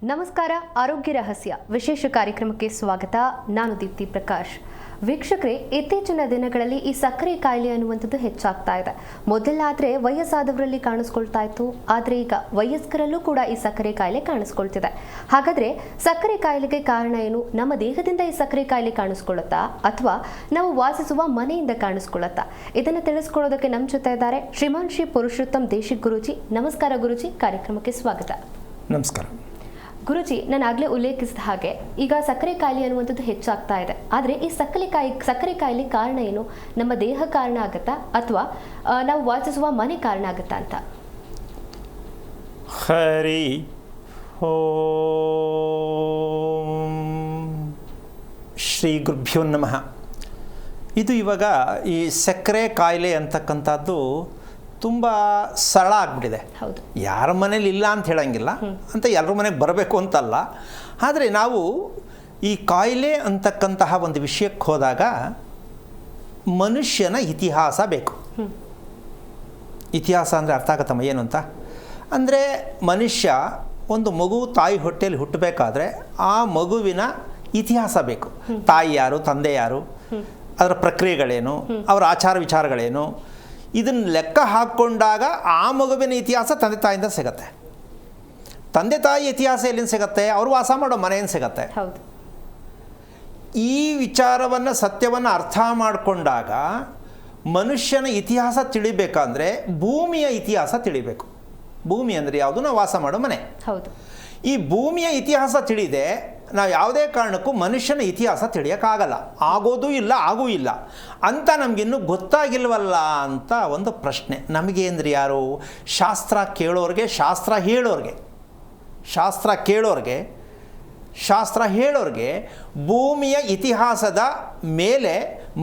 ನಮಸ್ಕಾರ. ಆರೋಗ್ಯ ರಹಸ್ಯ ವಿಶೇಷ ಕಾರ್ಯಕ್ರಮಕ್ಕೆ ಸ್ವಾಗತ. ನಾನು ದೀಪ್ತಿ ಪ್ರಕಾಶ್. ವೀಕ್ಷಕರೇ, ಇತ್ತೀಚಿನ ದಿನಗಳಲ್ಲಿ ಈ ಸಕ್ಕರೆ ಕಾಯಿಲೆ ಅನ್ನುವಂಥದ್ದು ಹೆಚ್ಚಾಗ್ತಾ ಇದೆ. ಮೊದಲಾದರೆ ವಯಸ್ಸಾದವರಲ್ಲಿ ಕಾಣಿಸ್ಕೊಳ್ತಾ ಇತ್ತು, ಆದರೆ ಈಗ ವಯಸ್ಕರಲ್ಲೂ ಕೂಡ ಈ ಸಕ್ಕರೆ ಕಾಯಿಲೆ ಕಾಣಿಸ್ಕೊಳ್ತಿದೆ. ಹಾಗಾದರೆ ಸಕ್ಕರೆ ಕಾಯಿಲೆಗೆ ಕಾರಣ ಏನು? ನಮ್ಮ ದೇಹದಿಂದ ಈ ಸಕ್ಕರೆ ಕಾಯಿಲೆ ಕಾಣಿಸ್ಕೊಳ್ಳುತ್ತಾ ಅಥವಾ ನಾವು ವಾಸಿಸುವ ಮನೆಯಿಂದ ಕಾಣಿಸ್ಕೊಳ್ಳುತ್ತಾ? ಇದನ್ನು ತಿಳಿಸ್ಕೊಳ್ಳೋದಕ್ಕೆ ನಮ್ಮ ಜೊತೆ ಇದ್ದಾರೆ ಶ್ರೀಮಾನ್ ಶ್ರೀ ಪುರುಷೋತ್ತಮ್ ದೇಶಿಕ್ ಗುರೂಜಿ. ನಮಸ್ಕಾರ ಗುರೂಜಿ, ಕಾರ್ಯಕ್ರಮಕ್ಕೆ ಸ್ವಾಗತ. ನಮಸ್ಕಾರ ಗುರುಜಿ. ನಾನು ಆಗಲೇ ಉಲ್ಲೇಖಿಸಿದ ಹಾಗೆ ಈಗ ಸಕ್ಕರೆ ಕಾಯಿಲೆ ಅನ್ನುವಂಥದ್ದು ಹೆಚ್ಚಾಗ್ತಾ ಇದೆ. ಆದರೆ ಈ ಸಕ್ಕರೆ ಕಾಯಿಲೆ ಕಾರಣ ಏನು? ನಮ್ಮ ದೇಹ ಕಾರಣ ಆಗುತ್ತಾ ಅಥವಾ ನಾವು ವಾಸಿಸುವ ಮನೆ ಕಾರಣ ಆಗುತ್ತಾ ಅಂತ? ಹರಿ ಶ್ರೀ ಗುರುಭ್ಯೋ ನಮಃ. ಇದು ಇವಾಗ ಈ ಸಕ್ಕರೆ ಕಾಯಿಲೆ ಅಂತಕ್ಕಂಥದ್ದು ತುಂಬ ಸರಳ ಆಗಿಬಿಟ್ಟಿದೆ. ಹೌದು, ಯಾರ ಮನೇಲಿ ಇಲ್ಲ ಅಂತ ಹೇಳಂಗಿಲ್ಲ, ಅಂತ ಎಲ್ಲರ ಮನೆಗೆ ಬರಬೇಕು ಅಂತಲ್ಲ. ಆದರೆ ನಾವು ಈ ಕಾಯಿಲೆ ಅಂತಕ್ಕಂತಹ ಒಂದು ವಿಷಯಕ್ಕೆ ಹೋದಾಗ ಮನುಷ್ಯನ ಇತಿಹಾಸ ಬೇಕು. ಇತಿಹಾಸ ಅಂದರೆ ಅರ್ಥ ಆಗತ್ತಮ್ಮ ಏನು ಅಂತ? ಅಂದರೆ ಮನುಷ್ಯ ಒಂದು ಮಗು ತಾಯಿ ಹೊಟ್ಟೆಯಲ್ಲಿ ಹುಟ್ಟಬೇಕಾದ್ರೆ ಆ ಮಗುವಿನ ಇತಿಹಾಸ ಬೇಕು. ತಾಯಿ ಯಾರು, ತಂದೆ ಯಾರು, ಅದರ ಪ್ರಕ್ರಿಯೆಗಳೇನು, ಅವರ ಆಚಾರ ವಿಚಾರಗಳೇನು, ಇದನ್ನು ಲೆಕ್ಕ ಹಾಕ್ಕೊಂಡಾಗ ಆ ಮಗುವಿನ ಇತಿಹಾಸ ತಂದೆ ತಾಯಿಯಿಂದ ಸಿಗತ್ತೆ. ತಂದೆ ತಾಯಿ ಇತಿಹಾಸ ಎಲ್ಲಿಂದ ಸಿಗತ್ತೆ? ಅವರು ವಾಸ ಮಾಡೋ ಮನೆಯಿಂದ ಸಿಗತ್ತೆ. ಹೌದು. ಈ ವಿಚಾರವನ್ನು, ಸತ್ಯವನ್ನು ಅರ್ಥ ಮಾಡಿಕೊಂಡಾಗ ಮನುಷ್ಯನ ಇತಿಹಾಸ ತಿಳಿಬೇಕಂದ್ರೆ ಭೂಮಿಯ ಇತಿಹಾಸ ತಿಳಿಬೇಕು. ಭೂಮಿ ಅಂದರೆ ಯಾವುದು? ನಾವು ವಾಸ ಮಾಡೋ ಮನೆ. ಹೌದು. ಈ ಭೂಮಿಯ ಇತಿಹಾಸ ತಿಳಿದೆ ನಾವು ಯಾವುದೇ ಕಾರಣಕ್ಕೂ ಮನುಷ್ಯನ ಇತಿಹಾಸ ತಿಳಿಯೋಕ್ಕಾಗಲ್ಲ. ಆಗೋದೂ ಇಲ್ಲ, ಆಗೂ ಇಲ್ಲ ಅಂತ ನಮಗಿನ್ನೂ ಗೊತ್ತಾಗಿಲ್ವಲ್ಲ ಅಂತ ಒಂದು ಪ್ರಶ್ನೆ. ನಮಗೆ ಅಂದರೆ ಯಾರು? ಶಾಸ್ತ್ರ ಕೇಳೋರಿಗೆ, ಶಾಸ್ತ್ರ ಹೇಳೋರಿಗೆ. ಶಾಸ್ತ್ರ ಕೇಳೋರಿಗೆ, ಶಾಸ್ತ್ರ ಹೇಳೋರಿಗೆ ಭೂಮಿಯ ಇತಿಹಾಸದ ಮೇಲೆ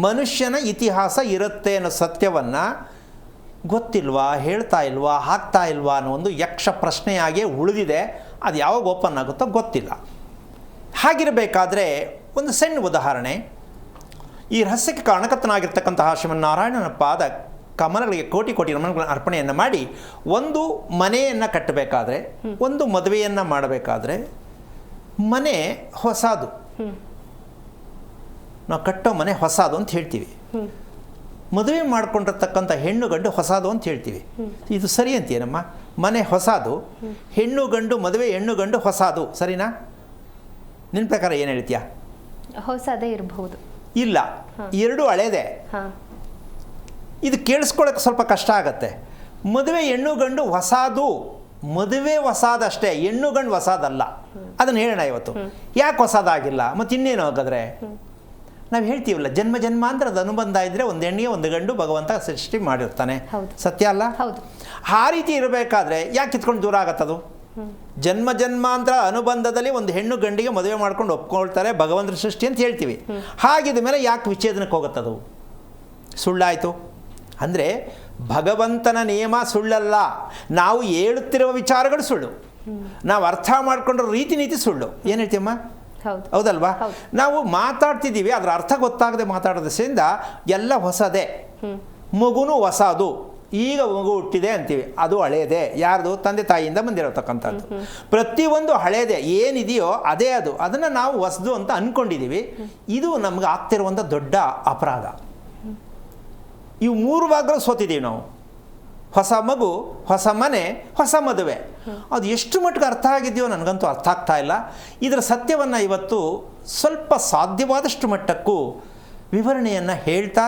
ಮನುಷ್ಯನ ಇತಿಹಾಸ ಇರುತ್ತೆ ಅನ್ನೋ ಸತ್ಯವನ್ನು ಗೊತ್ತಿಲ್ವಾ, ಹೇಳ್ತಾ ಇಲ್ವಾ, ಹಾಕ್ತಾ ಇಲ್ವಾ ಅನ್ನೋ ಒಂದು ಯಕ್ಷ ಪ್ರಶ್ನೆಯಾಗೇ ಉಳಿದಿದೆ. ಅದು ಯಾವಾಗ ಓಪನ್ ಆಗುತ್ತೋ ಗೊತ್ತಿಲ್ಲ. ಹಾಗಿರಬೇಕಾದ್ರೆ ಒಂದು ಸಣ್ಣ ಉದಾಹರಣೆ. ಈ ರಹಸ್ಯಕ್ಕೆ ಕಾರಣಕರ್ತನಾಗಿರ್ತಕ್ಕಂತಹ ಶ್ರೀಮನ್ನಾರಾಯಣನ ಪಾದ ಕಮಲಗಳಿಗೆ ಕೋಟಿ ಕೋಟಿ ನಮನಗಳನ್ನು ಅರ್ಪಣೆಯನ್ನು ಮಾಡಿ ಒಂದು ಮನೆಯನ್ನು ಕಟ್ಟಬೇಕಾದ್ರೆ, ಒಂದು ಮದುವೆಯನ್ನು ಮಾಡಬೇಕಾದ್ರೆ, ಮನೆ ಹೊಸದು, ನಾವು ಕಟ್ಟೋ ಮನೆ ಹೊಸದು ಅಂತ ಹೇಳ್ತೀವಿ. ಮದುವೆ ಮಾಡ್ಕೊಂಡಿರ್ತಕ್ಕಂಥ ಹೆಣ್ಣು ಗಂಡು ಹೊಸದು ಅಂತ ಹೇಳ್ತೀವಿ. ಇದು ಸರಿ ಅಂತೀನಮ್ಮ? ಮನೆ ಹೊಸದು, ಹೆಣ್ಣು ಗಂಡು ಮದುವೆ, ಹೆಣ್ಣು ಗಂಡು ಹೊಸದು, ಸರಿನಾ? ನಿನ್ನ ಪ್ರಕಾರ ಏನು ಹೇಳ್ತೀಯ? ಹೊಸದೇ ಇರಬಹುದು. ಇಲ್ಲ, ಎರಡು ಹಳೇದೆ. ಇದು ಕೇಳಿಸ್ಕೊಳ್ಳೋಕೆ ಸ್ವಲ್ಪ ಕಷ್ಟ ಆಗತ್ತೆ. ಮದುವೆ ಹೆಣ್ಣು ಗಂಡು ಹೊಸದು, ಮದುವೆ ಹೊಸದಷ್ಟೇ, ಹೆಣ್ಣು ಗಂಡು ಹೊಸದಲ್ಲ. ಅದನ್ನು ಹೇಳೋಣ ಇವತ್ತು. ಯಾಕೆ ಹೊಸದಾಗಿಲ್ಲ? ಮತ್ತು ಇನ್ನೇನು ಹಾಗಾದ್ರೆ? ನಾವು ಹೇಳ್ತೀವಲ್ಲ, ಜನ್ಮ ಜನ್ಮಾಂತರದ ಅನುಬಂಧ ಇದ್ದರೆ ಒಂದು ಹೆಣ್ಣಿಗೆ ಒಂದು ಗಂಡು ಭಗವಂತ ಸೃಷ್ಟಿ ಮಾಡಿರ್ತಾನೆ. ಸತ್ಯ ಅಲ್ಲ? ಆ ರೀತಿ ಇರಬೇಕಾದ್ರೆ ಯಾಕೆ ಕಿತ್ಕೊಂಡು ದೂರ ಆಗತ್ತದು? ಜನ್ಮ ಜನ್ಮಾಂತರ ಅನುಬಂಧದಲ್ಲಿ ಒಂದು ಹೆಣ್ಣು ಗಂಡಿಗೆ ಮದುವೆ ಮಾಡ್ಕೊಂಡು ಒಪ್ಕೊಳ್ತಾರೆ, ಭಗವಂತನ ಸೃಷ್ಟಿ ಅಂತ ಹೇಳ್ತೀವಿ. ಹಾಗಿದ ಮೇಲೆ ಯಾಕೆ ವಿಚ್ಛೇದನಕ್ಕೆ ಹೋಗುತ್ತದು? ಸುಳ್ಳಾಯಿತು ಅಂದರೆ ಭಗವಂತನ ನಿಯಮ ಸುಳ್ಳಲ್ಲ, ನಾವು ಹೇಳುತ್ತಿರುವ ವಿಚಾರಗಳು ಸುಳ್ಳು, ನಾವು ಅರ್ಥ ಮಾಡ್ಕೊಂಡಿರೋ ರೀತಿ ನೀತಿ ಸುಳ್ಳು. ಏನು ಹೇಳ್ತೀಯಮ್ಮ? ಹೌದಲ್ವಾ? ನಾವು ಮಾತಾಡ್ತಿದ್ದೀವಿ, ಅದರ ಅರ್ಥ ಗೊತ್ತಾಗದೆ ಮಾತಾಡೋದ್ರಿಂದ ಎಲ್ಲ ಹೊಸದೇ. ಮಗುನೂ ಹೊಸದು, ಈಗ ಮಗು ಹುಟ್ಟಿದೆ ಅಂತೀವಿ, ಅದು ಹಳೇದೇ. ಯಾರ್ದು? ತಂದೆ ತಾಯಿಯಿಂದ ಬಂದಿರತಕ್ಕಂಥದ್ದು. ಪ್ರತಿಯೊಂದು ಹಳೇದೇ, ಏನಿದೆಯೋ ಅದೇ ಅದು. ಅದನ್ನು ನಾವು ಹೊಸದು ಅಂತ ಅಂದ್ಕೊಂಡಿದ್ದೀವಿ. ಇದು ನಮ್ಗೆ ಆಗ್ತಿರುವಂಥ ದೊಡ್ಡ ಅಪರಾಧ. ಇವು ಮೂರು ಭಾಗಗಳು ಸೋತಿದ್ದೀವಿ ನಾವು. ಹೊಸ ಮಗು, ಹೊಸ ಮನೆ, ಹೊಸ ಮದುವೆ. ಅದು ಎಷ್ಟು ಮಟ್ಟಿಗೆ ಅರ್ಥ ಆಗಿದೆಯೋ ನನಗಂತೂ ಅರ್ಥ ಆಗ್ತಾ ಇಲ್ಲ. ಇದರ ಸತ್ಯವನ್ನು ಇವತ್ತು ಸ್ವಲ್ಪ ಸಾಧ್ಯವಾದಷ್ಟು ಮಟ್ಟಕ್ಕೂ ವಿವರಣೆಯನ್ನು ಹೇಳ್ತಾ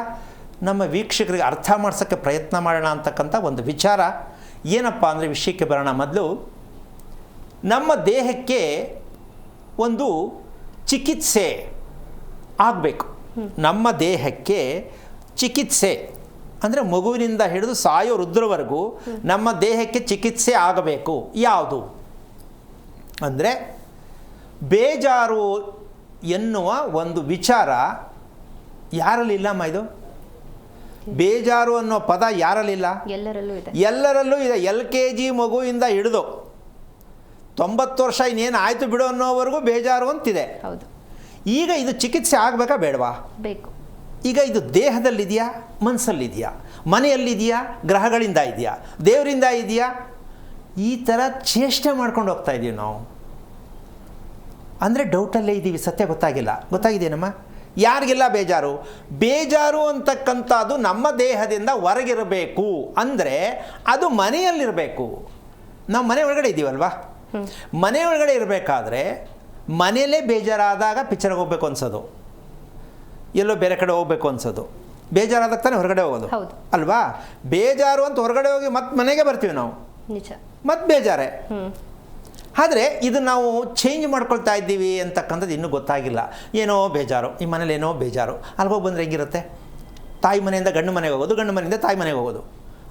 ನಮ್ಮ ವೀಕ್ಷಕರಿಗೆ ಅರ್ಥ ಮಾಡಿಸೋಕ್ಕೆ ಪ್ರಯತ್ನ ಮಾಡೋಣ ಅಂತಕ್ಕಂಥ ಒಂದು ವಿಚಾರ. ಏನಪ್ಪ ಅಂದರೆ, ವಿಷಯಕ್ಕೆ ಬರೋಣ. ಮೊದಲು ನಮ್ಮ ದೇಹಕ್ಕೆ ಒಂದು ಚಿಕಿತ್ಸೆ ಆಗಬೇಕು. ನಮ್ಮ ದೇಹಕ್ಕೆ ಚಿಕಿತ್ಸೆ ಅಂದರೆ ಮಗುವಿನಿಂದ ಹಿಡಿದು ಸಾಯೋ ವೃದ್ಧರವರೆಗೂ ನಮ್ಮ ದೇಹಕ್ಕೆ ಚಿಕಿತ್ಸೆ ಆಗಬೇಕು. ಯಾವುದು ಅಂದರೆ, ಬೇಜಾರು ಎನ್ನುವ ಒಂದು ವಿಚಾರ ಯಾರಲ್ಲಿಲ್ಲಮ್ಮ? ಇದು ಬೇಜಾರು ಅನ್ನೋ ಪದ ಯಾರಲ್ಲಿಲ್ಲ? ಎಲ್ಲರಲ್ಲೂ ಇದೆ. LKG ಮಗುವಿಂದ ಹಿಡಿದು 90 ವರ್ಷ ಇನ್ನೇನು ಆಯಿತು ಬಿಡು ಅನ್ನೋವರೆಗೂ ಬೇಜಾರು ಅಂತಿದೆ. ಈಗ ಇದು ಚಿಕಿತ್ಸೆ ಆಗಬೇಕಾ ಬೇಡವಾ? ಬೇಕು. ಈಗ ಇದು ದೇಹದಲ್ಲಿದೆಯಾ, ಮನಸ್ಸಲ್ಲಿದೆಯಾ, ಮನೆಯಲ್ಲಿದೆಯಾ, ಗ್ರಹಗಳಿಂದ ಇದೆಯಾ, ದೇವರಿಂದ ಇದೆಯಾ? ಈ ಥರ ಚೇಷ್ಟೆ ಮಾಡ್ಕೊಂಡು ಹೋಗ್ತಾ ಇದ್ದೀವಿ ನಾವು. ಅಂದರೆ ಡೌಟಲ್ಲೇ ಇದ್ದೀವಿ, ಸತ್ಯ ಗೊತ್ತಾಗಿದೆಯೇನಮ್ಮ? ಯಾರಿಗೆಲ್ಲ ಬೇಜಾರು ಅಂತಕ್ಕಂಥದ್ದು ನಮ್ಮ ದೇಹದಿಂದ ಹೊರಗಿರಬೇಕು ಅಂದರೆ ಅದು ಮನೆಯಲ್ಲಿರಬೇಕು. ನಾವು ಮನೆ ಒಳಗಡೆ ಇದ್ದೀವಲ್ವಾ, ಮನೆ ಒಳಗಡೆ ಇರಬೇಕಾದ್ರೆ ಮನೆಯಲ್ಲೇ ಬೇಜಾರಾದಾಗ ಪಿಕ್ಚರ್ಗೆ ಹೋಗ್ಬೇಕು ಅನ್ಸೋದು, ಎಲ್ಲೋ ಬೇರೆ ಕಡೆ ಹೋಗ್ಬೇಕು ಅನ್ಸೋದು. ಬೇಜಾರಾದಾಗ ತಾನೇ ಹೊರಗಡೆ ಹೋಗೋದು ಅಲ್ವಾ? ಬೇಜಾರು ಅಂತ ಹೊರಗಡೆ ಹೋಗಿ ಮತ್ತೆ ಮನೆಗೆ ಬರ್ತೀವಿ ನಾವು, ಮತ್ತೆ ಬೇಜಾರೇ. ಆದರೆ ಇದು ನಾವು ಚೇಂಜ್ ಮಾಡ್ಕೊಳ್ತಾ ಇದ್ದೀವಿ ಅಂತಕ್ಕಂಥದ್ದು ಇನ್ನೂ ಗೊತ್ತಾಗಿಲ್ಲ. ಏನೋ ಬೇಜಾರು, ಈ ಮನೇಲಿ ಏನೋ ಬೇಜಾರು, ಅಲ್ಲಿಗೆ ಬಂದರೆ ಹೆಂಗಿರುತ್ತೆ? ತಾಯಿ ಮನೆಯಿಂದ ಗಂಡು ಮನೆಗೆ ಹೋಗೋದು, ಗಂಡು ಮನೆಯಿಂದ ತಾಯಿ ಮನೆಗೆ ಹೋಗೋದು,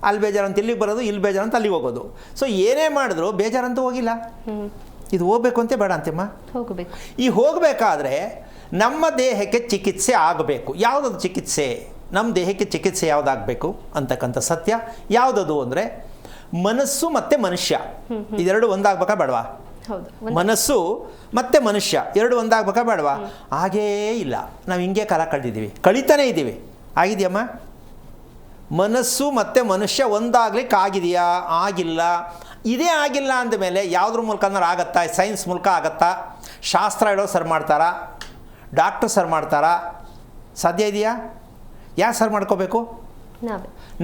ಅಲ್ಲಿ ಬೇಜಾರು ಅಂತ ಇಲ್ಲಿಗೆ ಬರೋದು, ಇಲ್ಲಿ ಬೇಜಾರು ಅಂತ ಅಲ್ಲಿಗೆ ಹೋಗೋದು. ಸೊ ಏನೇ ಮಾಡಿದ್ರು ಬೇಜಾರಂತೂ ಹೋಗಿಲ್ಲ. ಇದು ಹೋಗ್ಬೇಕು ಅಂತ ಬೇಡ ಅಂತಮ್ಮ, ಹೋಗಬೇಕು. ಈ ಹೋಗಬೇಕಾದ್ರೆ ನಮ್ಮ ದೇಹಕ್ಕೆ ಚಿಕಿತ್ಸೆ ಆಗಬೇಕು. ಯಾವುದದು ಚಿಕಿತ್ಸೆ? ನಮ್ಮ ದೇಹಕ್ಕೆ ಚಿಕಿತ್ಸೆ ಯಾವುದಾಗಬೇಕು ಅಂತಕ್ಕಂಥ ಸತ್ಯ ಯಾವುದದು ಅಂದರೆ ಮನಸ್ಸು ಮತ್ತು ಮನುಷ್ಯ ಇದೆರಡು ಒಂದಾಗಬೇಕಾ ಬೇಡವಾ? ಮನಸ್ಸು ಮತ್ತು ಮನುಷ್ಯ ಎರಡು ಒಂದಾಗಬೇಕಾ ಬೇಡವಾ? ಹಾಗೇ ಇಲ್ಲ, ನಾವು ಹಿಂಗೆ ಕಾಲ ಕಳೀತಾನೇ ಇದ್ದೀವಿ. ಆಗಿದೆಯಮ್ಮ? ಮನಸ್ಸು ಮತ್ತು ಮನುಷ್ಯ ಒಂದಾಗ್ಲಿಕ್ಕೆ ಆಗಿದೆಯಾ? ಆಗಿಲ್ಲ. ಇದೇ ಆಗಿಲ್ಲ ಅಂದಮೇಲೆ ಯಾವುದ್ರ ಮೂಲಕ ಅಂದ್ರೆ ಆಗತ್ತಾ? ಸೈನ್ಸ್ ಮೂಲಕ ಆಗತ್ತಾ? ಶಾಸ್ತ್ರ ಹೇಳೋ ಸರ್ ಮಾಡ್ತಾರಾ? ಡಾಕ್ಟರ್ ಸರ್ ಮಾಡ್ತಾರಾ? ಸಾಧ್ಯ ಇದೆಯಾ? ಯಾರು ಸರ್ ಮಾಡ್ಕೋಬೇಕು?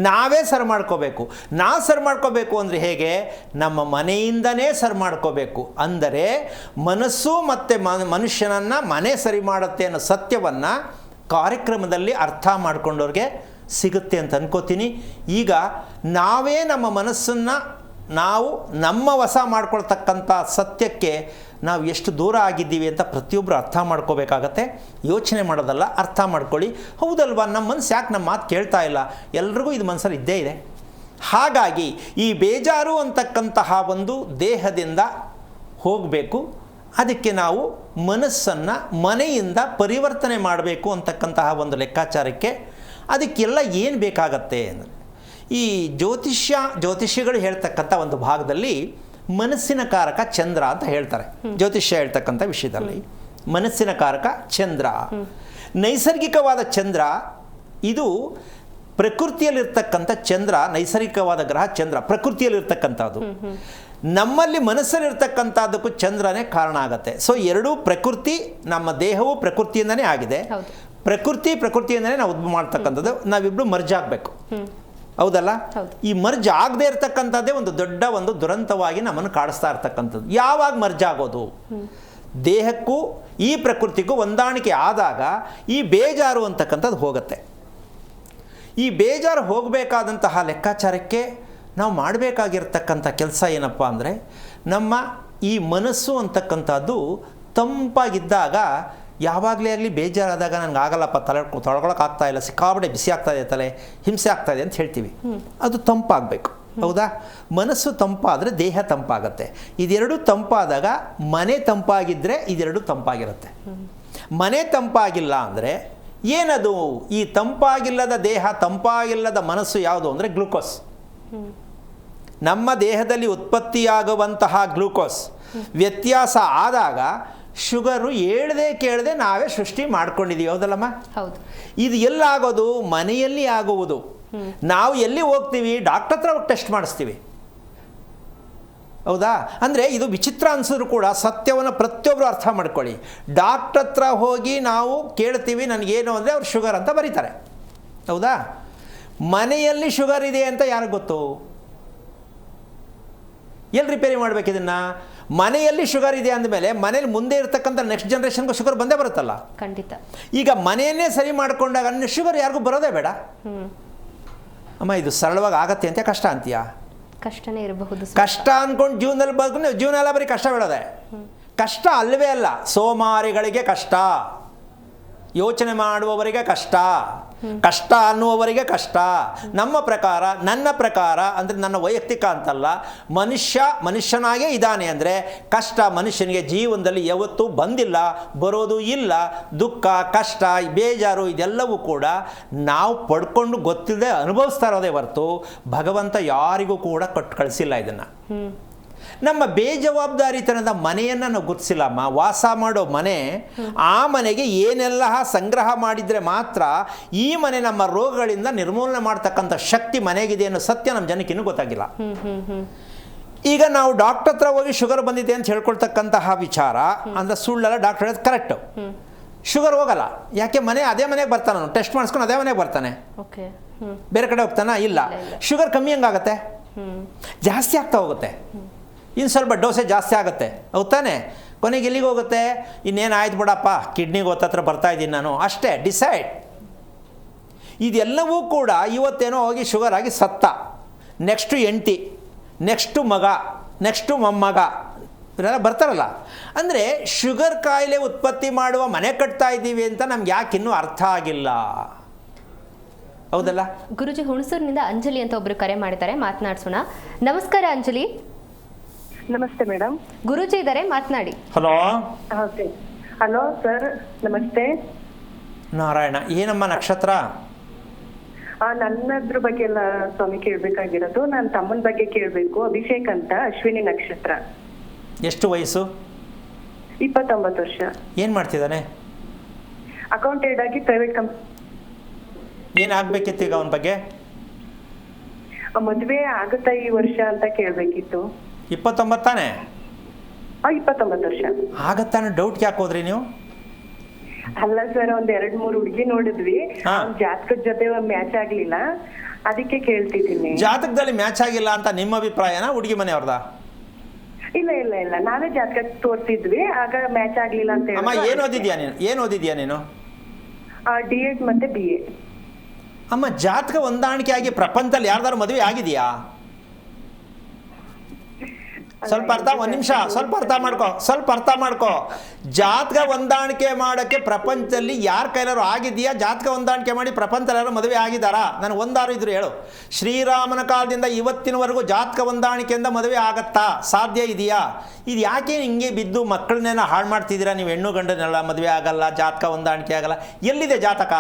ನಾವೇ ಸರ್ ಮಾಡ್ಕೋಬೇಕು. ನಾವು ಸರ್ ಮಾಡ್ಕೋಬೇಕು ಅಂದರೆ ಹೇಗೆ? ನಮ್ಮ ಮನೆಯಿಂದನೇ ಸರ್ ಮಾಡ್ಕೋಬೇಕು. ಅಂದರೆ ಮನಸ್ಸು ಮತ್ತು ಮನುಷ್ಯನನ್ನು ಮನೆ ಸರಿ ಮಾಡುತ್ತೆ ಅನ್ನೋ ಸತ್ಯವನ್ನು ಕಾರ್ಯಕ್ರಮದಲ್ಲಿ ಅರ್ಥ ಮಾಡ್ಕೊಂಡವ್ರಿಗೆ ಸಿಗುತ್ತೆ ಅಂತ ಅನ್ಕೋತೀನಿ. ಈಗ ನಾವೇ ನಮ್ಮ ಮನಸ್ಸನ್ನು ನಾವು ನಮ್ಮ ವಶ ಮಾಡ್ಕೊಳ್ತಕ್ಕಂಥ ಸತ್ಯಕ್ಕೆ ನಾವು ಎಷ್ಟು ದೂರ ಆಗಿದ್ದೀವಿ ಅಂತ ಪ್ರತಿಯೊಬ್ಬರು ಅರ್ಥ ಮಾಡ್ಕೋಬೇಕಾಗತ್ತೆ. ಯೋಚನೆ ಮಾಡೋದಲ್ಲ, ಅರ್ಥ ಮಾಡ್ಕೊಳ್ಳಿ. ಹೌದಲ್ವಾ, ನಮ್ಮ ಮನಸ್ಸು ಯಾಕೆ ನಮ್ಮ ಮಾತು ಕೇಳ್ತಾ ಇಲ್ಲ? ಎಲ್ರಿಗೂ ಇದು ಮನಸ್ಸಲ್ಲಿ ಇದ್ದೇ ಇದೆ. ಹಾಗಾಗಿ ಈ ಬೇಜಾರು ಅಂತಕ್ಕಂತಹ ಒಂದು ದೇಹದಿಂದ ಹೋಗಬೇಕು. ಅದಕ್ಕೆ ನಾವು ಮನಸ್ಸನ್ನು ಮನೆಯಿಂದ ಪರಿವರ್ತನೆ ಮಾಡಬೇಕು ಅಂತಕ್ಕಂತಹ ಒಂದು ಲೆಕ್ಕಾಚಾರಕ್ಕೆ ಅದಕ್ಕೆಲ್ಲ ಏನು ಬೇಕಾಗತ್ತೆ ಅಂದರೆ ಈ ಜ್ಯೋತಿಷ್ಯಗಳು ಹೇಳ್ತಕ್ಕಂಥ ಒಂದು ಭಾಗದಲ್ಲಿ ಮನಸ್ಸಿನ ಕಾರಕ ಚಂದ್ರ ಅಂತ ಹೇಳ್ತಾರೆ. ಜ್ಯೋತಿಷ್ಯ ಹೇಳ್ತಕ್ಕಂಥ ವಿಷಯದಲ್ಲಿ ಮನಸ್ಸಿನ ಕಾರಕ ಚಂದ್ರ. ನೈಸರ್ಗಿಕವಾದ ಚಂದ್ರ ಇದು ಪ್ರಕೃತಿಯಲ್ಲಿರ್ತಕ್ಕಂಥ ಚಂದ್ರ, ನೈಸರ್ಗಿಕವಾದ ಗ್ರಹ ಚಂದ್ರ ಪ್ರಕೃತಿಯಲ್ಲಿರ್ತಕ್ಕಂಥದ್ದು. ನಮ್ಮಲ್ಲಿ ಮನಸ್ಸಲ್ಲಿರ್ತಕ್ಕಂಥದ್ದಕ್ಕೂ ಚಂದ್ರನೇ ಕಾರಣ ಆಗತ್ತೆ. ಸೊ ಎರಡೂ ಪ್ರಕೃತಿ, ನಮ್ಮ ದೇಹವು ಪ್ರಕೃತಿಯಿಂದನೇ ಆಗಿದೆ. ಪ್ರಕೃತಿಯಿಂದನೇ ನಾವು ಉದ್ಭವ ಮಾಡ್ತಕ್ಕಂಥದ್ದು. ನಾವಿಬ್ರು ಮರ್ಜ್ ಆಗಬೇಕು, ಹೌದಲ್ಲ? ಈ ಮರ್ಜ್ ಆಗದೆ ಇರ್ತಕ್ಕಂಥದ್ದೇ ಒಂದು ದೊಡ್ಡ ಒಂದು ದುರಂತವಾಗಿ ನಮ್ಮನ್ನು ಕಾಡಿಸ್ತಾ ಇರ್ತಕ್ಕಂಥದ್ದು. ಯಾವಾಗ ಮರ್ಜ್ ಆಗೋದು? ದೇಹಕ್ಕೂ ಈ ಪ್ರಕೃತಿಗೂ ಹೊಂದಾಣಿಕೆ ಆದಾಗ ಈ ಬೇಜಾರು ಅಂತಕ್ಕಂಥದ್ದು ಹೋಗುತ್ತೆ. ಈ ಬೇಜಾರು ಹೋಗಬೇಕಾದಂತಹ ಲೆಕ್ಕಾಚಾರಕ್ಕೆ ನಾವು ಮಾಡಬೇಕಾಗಿರ್ತಕ್ಕಂಥ ಕೆಲಸ ಏನಪ್ಪ ಅಂದರೆ ನಮ್ಮ ಈ ಮನಸ್ಸು ಅಂತಕ್ಕಂಥದ್ದು ತಂಪಾಗಿದ್ದಾಗ, ಯಾವಾಗಲೇ ಆಗಲಿ ಬೇಜಾರಾದಾಗ ನನಗೆ ಆಗಲ್ಲಪ್ಪ, ತೊಳ್ಕೊಳಕ್ಕಾಗ್ತಾ ಇಲ್ಲ, ಸಿಕ್ಕಾಬಟ್ಟೆ ಬಿಸಿ ಆಗ್ತಾ ಇದೆ, ತಲೆ ಹಿಂಸೆ ಆಗ್ತಾ ಇದೆ ಅಂತ ಹೇಳ್ತೀವಿ. ಅದು ತಂಪಾಗಬೇಕು, ಹೌದಾ? ಮನಸ್ಸು ತಂಪಾದರೆ ದೇಹ ತಂಪಾಗತ್ತೆ. ಇದೆರಡು ತಂಪಾದಾಗ ಮನೆ ತಂಪಾಗಿದ್ದರೆ ಇದೆರಡು ತಂಪಾಗಿರುತ್ತೆ. ಮನೆ ತಂಪಾಗಿಲ್ಲ ಅಂದರೆ ಏನದು? ಈ ತಂಪಾಗಿಲ್ಲದ ದೇಹ, ತಂಪಾಗಿಲ್ಲದ ಮನಸ್ಸು ಯಾವುದು ಅಂದರೆ ಗ್ಲೂಕೋಸ್. ನಮ್ಮ ದೇಹದಲ್ಲಿ ಉತ್ಪತ್ತಿಯಾಗುವಂತಹ ಗ್ಲೂಕೋಸ್ ವ್ಯತ್ಯಾಸ ಆದಾಗ ಶುಗರು ಹೇಳ್ದೆ ಕೇಳದೆ ನಾವೇ ಸೃಷ್ಟಿ ಮಾಡ್ಕೊಂಡಿದ್ದೀವಿ, ಹೌದಲ್ಲಮ್ಮ? ಹೌದು. ಇದು ಎಲ್ಲಾಗೋದು? ಮನೆಯಲ್ಲಿ ಆಗುವುದು. ನಾವು ಎಲ್ಲಿ ಹೋಗ್ತೀವಿ? ಡಾಕ್ಟರ್ ಹತ್ರ ಹೋಗಿ ಟೆಸ್ಟ್ ಮಾಡಿಸ್ತೀವಿ, ಹೌದಾ? ಅಂದರೆ ಇದು ವಿಚಿತ್ರ ಅನಿಸಿದ್ರು ಕೂಡ ಸತ್ಯವನ್ನು ಪ್ರತಿಯೊಬ್ಬರು ಅರ್ಥ ಮಾಡ್ಕೊಳ್ಳಿ. ಡಾಕ್ಟರ್ ಹತ್ರ ಹೋಗಿ ನಾವು ಕೇಳ್ತೀವಿ ನನಗೇನು ಅಂದರೆ ಅವ್ರು ಶುಗರ್ ಅಂತ ಬರೀತಾರೆ, ಹೌದಾ? ಮನೆಯಲ್ಲಿ ಶುಗರ್ ಇದೆ ಅಂತ ಯಾರಿಗೆ ಗೊತ್ತು? ಎಲ್ಲಿ ರಿಪೇರಿ ಮಾಡ್ಬೇಕು ಇದನ್ನು? ಮನೆಯಲ್ಲಿ ಶುಗರ್ ಇದೆ ಅಂದಮೇಲೆ ಮನೇಲಿ ಮುಂದೆ ಇರ್ತಕ್ಕಂಥ ನೆಕ್ಸ್ಟ್ ಜನ್ರೇಷನ್ಗೂ ಶುಗರ್ ಬಂದೇ ಬರುತ್ತಲ್ಲ. ಖಂಡಿತ. ಈಗ ಮನೆಯನ್ನೇ ಸರಿ ಮಾಡ್ಕೊಂಡಾಗ ಶುಗರ್ ಯಾರಿಗೂ ಬರೋದೇ ಬೇಡ. ಅಮ್ಮ ಇದು ಸರಳವಾಗಿ ಆಗತ್ತೆ ಅಂತ ಕಷ್ಟ ಅಂತೀಯಾ? ಕಷ್ಟನೇ ಇರಬಹುದು. ಕಷ್ಟ ಅಂದ್ಕೊಂಡು ಜೀವನದಲ್ಲಿ ಬದುಕು, ಜೀವನ ಎಲ್ಲ ಬರೀ ಕಷ್ಟ ಬೀಳೋದೆ. ಕಷ್ಟ ಅಲ್ಲವೇ ಅಲ್ಲ, ಸೋಮಾರಿಗಳಿಗೆ ಕಷ್ಟ, ಯೋಚನೆ ಮಾಡುವವರಿಗೆ ಕಷ್ಟ, ಕಷ್ಟ ಅನ್ನುವವರಿಗೆ ಕಷ್ಟ. ನಮ್ಮ ಪ್ರಕಾರ, ನನ್ನ ಪ್ರಕಾರ ಅಂದರೆ ನನ್ನ ವೈಯಕ್ತಿಕ ಅಂತಲ್ಲ, ಮನುಷ್ಯನಾಗೇ ಇದ್ದಾನೆ ಅಂದರೆ ಕಷ್ಟ ಮನುಷ್ಯನಿಗೆ ಜೀವನದಲ್ಲಿ ಯಾವತ್ತೂ ಬಂದಿಲ್ಲ, ಬರೋದು ಇಲ್ಲ. ದುಃಖ, ಕಷ್ಟ, ಬೇಜಾರು ಇದೆಲ್ಲವೂ ಕೂಡ ನಾವು ಪಡ್ಕೊಂಡು ಗೊತ್ತಿಲ್ಲದೆ ಅನುಭವಿಸ್ತಾ ಇರೋದೇ ಹೊರತು ಭಗವಂತ ಯಾರಿಗೂ ಕೂಡ ಕೊಟ್ಟು ಕಳಿಸಿಲ್ಲ ಇದನ್ನು. ನಮ್ಮ ಬೇಜವಾಬ್ದಾರಿತನದ ಮನೆಯನ್ನು ನಾವು ಗುರುತಿಸಿಲ್ಲಮ್ಮ. ವಾಸ ಮಾಡೋ ಮನೆ, ಆ ಮನೆಗೆ ಏನೆಲ್ಲ ಸಂಗ್ರಹ ಮಾಡಿದರೆ ಮಾತ್ರ ಈ ಮನೆ ನಮ್ಮ ರೋಗಗಳಿಂದ ನಿರ್ಮೂಲನೆ ಮಾಡ್ತಕ್ಕಂಥ ಶಕ್ತಿ ಮನೆಗಿದೆ ಅನ್ನೋ ಸತ್ಯ ನಮ್ಮ ಜನಕ್ಕೆ ಇನ್ನೂ ಗೊತ್ತಾಗಿಲ್ಲ. ಈಗ ನಾವು ಡಾಕ್ಟರ್ ಹತ್ರ ಹೋಗಿ ಶುಗರ್ ಬಂದಿದೆ ಅಂತ ಹೇಳ್ಕೊಳ್ತಕ್ಕಂತಹ ವಿಚಾರ ಅಂದರೆ ಸುಳ್ಳಲ್ಲ, ಡಾಕ್ಟರ್ ಹೇಳೋದು ಕರೆಕ್ಟು. ಶುಗರ್ ಹೋಗಲ್ಲ. ಯಾಕೆ ಅದೇ ಮನೆಗೆ ಬರ್ತಾನೆ, ಅವನು ಟೆಸ್ಟ್ ಮಾಡಿಸ್ಕೊಂಡು ಅದೇ ಮನೆಗೆ ಬರ್ತಾನೆ. ಓಕೆ. ಬೇರೆ ಕಡೆ ಹೋಗ್ತಾನ? ಇಲ್ಲ. ಶುಗರ್ ಕಮ್ಮಿ ಹೆಂಗಾಗತ್ತೆ? ಜಾಸ್ತಿ ಆಗ್ತಾ ಹೋಗುತ್ತೆ. ಇನ್ನು ಸ್ವಲ್ಪ ಡೋಸೇಜ್ ಜಾಸ್ತಿ ಆಗುತ್ತೆ, ಹೌದಾನೆ? ಕೊನೆಗೆ ಎಲ್ಲಿಗೆ ಹೋಗುತ್ತೆ? ಇನ್ನೇನು ಆಯ್ತು ಬಿಡಪ್ಪ, ಕಿಡ್ನಿಗೆ ಹೊತ್ತತ್ರ ಬರ್ತಾ ಇದ್ದೀನಿ ನಾನು, ಅಷ್ಟೇ, ಡಿಸೈಡ್. ಇದೆಲ್ಲವೂ ಕೂಡ ಇವತ್ತೇನೋ ಹೋಗಿ ಶುಗರ್ ಆಗಿ ಸತ್ತ, ನೆಕ್ಸ್ಟು ಹೆಂಡ್ತಿ, ನೆಕ್ಸ್ಟು ಮಗ, ನೆಕ್ಸ್ಟು ಮೊಮ್ಮಗ ಇವರೆಲ್ಲ ಬರ್ತಾರಲ್ಲ. ಅಂದರೆ ಶುಗರ್ ಕಾಯಿಲೆ ಉತ್ಪತ್ತಿ ಮಾಡುವ ಮನೆ ಕಟ್ತಾ ಇದ್ದೀವಿ ಅಂತ ನಮ್ಗೆ ಯಾಕೆ ಇನ್ನೂ ಅರ್ಥ ಆಗಿಲ್ಲ, ಹೌದಲ್ಲ? ಗುರುಜಿ, ಹುಣಸೂರಿನಿಂದ ಅಂಜಲಿ ಅಂತ ಒಬ್ರು ಕರೆ ಮಾಡಿದ್ದಾರೆ, ಮಾತನಾಡ್ಸೋಣ. ನಮಸ್ಕಾರ ಅಂಜಲಿ. ನಮಸ್ತೆ ಮೇಡಮ್. ಗುರುಜಿ ಇದ್ದಾರೆ, ಮಾತನಾಡಿ. ಹಲೋ. ಓಕೆ. ಹಲೋ ಸರ್, ನಮಸ್ತೆ. ನಾರಾಯಣ. ಏನಮ್ಮ ನಕ್ಷತ್ರ? ನನ್ನದ್ರ ಬಗ್ಗೆ ಎಲ್ಲ ಸ್ವಾಮಿ ಕೇಳಬೇಕಾಗಿರೋದು. ನನ್ನ ತಮ್ಮನ ಬಗ್ಗೆ ಕೇಳಬೇಕು. ಅಭಿಷೇಕ್ ಅಂತ, ಅಶ್ವಿನಿ ನಕ್ಷತ್ರ. ಎಷ್ಟು ವಯಸ್ಸು? 29 ವರ್ಷ. ಏನು ಮಾಡ್ತಿದ್ದಾನೆ? ಅಕೌಂಟೆಂಟ್ ಆಗಿ ಪ್ರೈವೇಟ್ ಕಂಪ್ನಿ. ಏನಾಗಬೇಕಿತ್ತು ಈಗ ಅವನ ಬಗ್ಗೆ? ಮದುವೆ ಆಗುತ್ತಾ ಈ ವರ್ಷ ಅಂತ ಕೇಳಬೇಕಿತ್ತು. 29 ತಾನೆ? 29 ವರ್ಷ. ಆಗತ್ತಾನೆ. ಡೌಟ್ ಯಾಕೆ ಹೋದ್ರಿ ನೀವು? ಅಲ್ಲ ಸರ್, ಒಂದ್ 2-3 ಹುಡುಗಿ ನೋಡಿದ್ವಿ, ಜಾತಕದ ಜೊತೆ ಮ್ಯಾಚ್ ಆಗ್ಲಿಲ್ಲ, ಅದಕ್ಕೆ ಕೇಳ್ತಿದ್ದೀನಿ. ಜಾತಕದಲ್ಲಿ ಮ್ಯಾಚ್ ಆಗಿಲ್ಲ ಅಂತ ನಿಮ್ಮ ಅಭಿಪ್ರಾಯನಾ, ಹುಡುಗಿ ಮನೆಯವ್ರದ? ಇಲ್ಲ ಇಲ್ಲ ಇಲ್ಲ, ನಾವೇ ಜಾತಕ ತೋರಿಸಿದ್ವಿ, ಆಗ ಮ್ಯಾಚ್ ಆಗ್ಲಿಲ್ಲ ಅಂತ ಅಮ್ಮ, ಏನು ಓದಿದ್ಯಾ ನೀನು? D.Ed ಮತ್ತೆ BA. ಅಮ್ಮ, ಜಾತಕ ಹೊಂದಾಣಿಕೆ ಆಗಿ ಪ್ರಪಂಚದಲ್ಲಿ ಯಾರ್ದಾರು ಮದುವೆ ಆಗಿದೆಯಾ? ಒಂದು ನಿಮಿಷ, ಸ್ವಲ್ಪ ಅರ್ಥ ಮಾಡ್ಕೋ. ಜಾತಕ ಹೊಂದಾಣಿಕೆ ಮಾಡೋಕ್ಕೆ ಪ್ರಪಂಚದಲ್ಲಿ ಯಾರ ಕೈಲಾರು ಆಗಿದೆಯಾ? ಜಾತಕ ಹೊಂದಾಣಿಕೆ ಮಾಡಿ ಪ್ರಪಂಚದಲ್ಲಿ ಯಾರು ಮದುವೆ ಆಗಿದ್ದಾರಾ? ನಾನು ಒಂದಾರು ಇದ್ರು ಹೇಳು. ಶ್ರೀರಾಮನ ಕಾಲದಿಂದ ಇವತ್ತಿನವರೆಗೂ ಜಾತಕ ಹೊಂದಾಣಿಕೆಯಿಂದ ಮದುವೆ ಆಗತ್ತಾ? ಸಾಧ್ಯ ಇದೆಯಾ? ಇದು ಯಾಕೆ ಹಿಂಗೆ ಬಿದ್ದು ಮಕ್ಕಳನ್ನೆಲ್ಲ ಹಾಳು ಮಾಡ್ತಿದ್ದೀರಾ ನೀವು? ಹೆಣ್ಣು ಗಂಡನೆಲ್ಲ ಮದುವೆ ಆಗಲ್ಲ, ಜಾತಕ ಹೊಂದಾಣಿಕೆ ಆಗಲ್ಲ. ಎಲ್ಲಿದೆ ಜಾತಕ?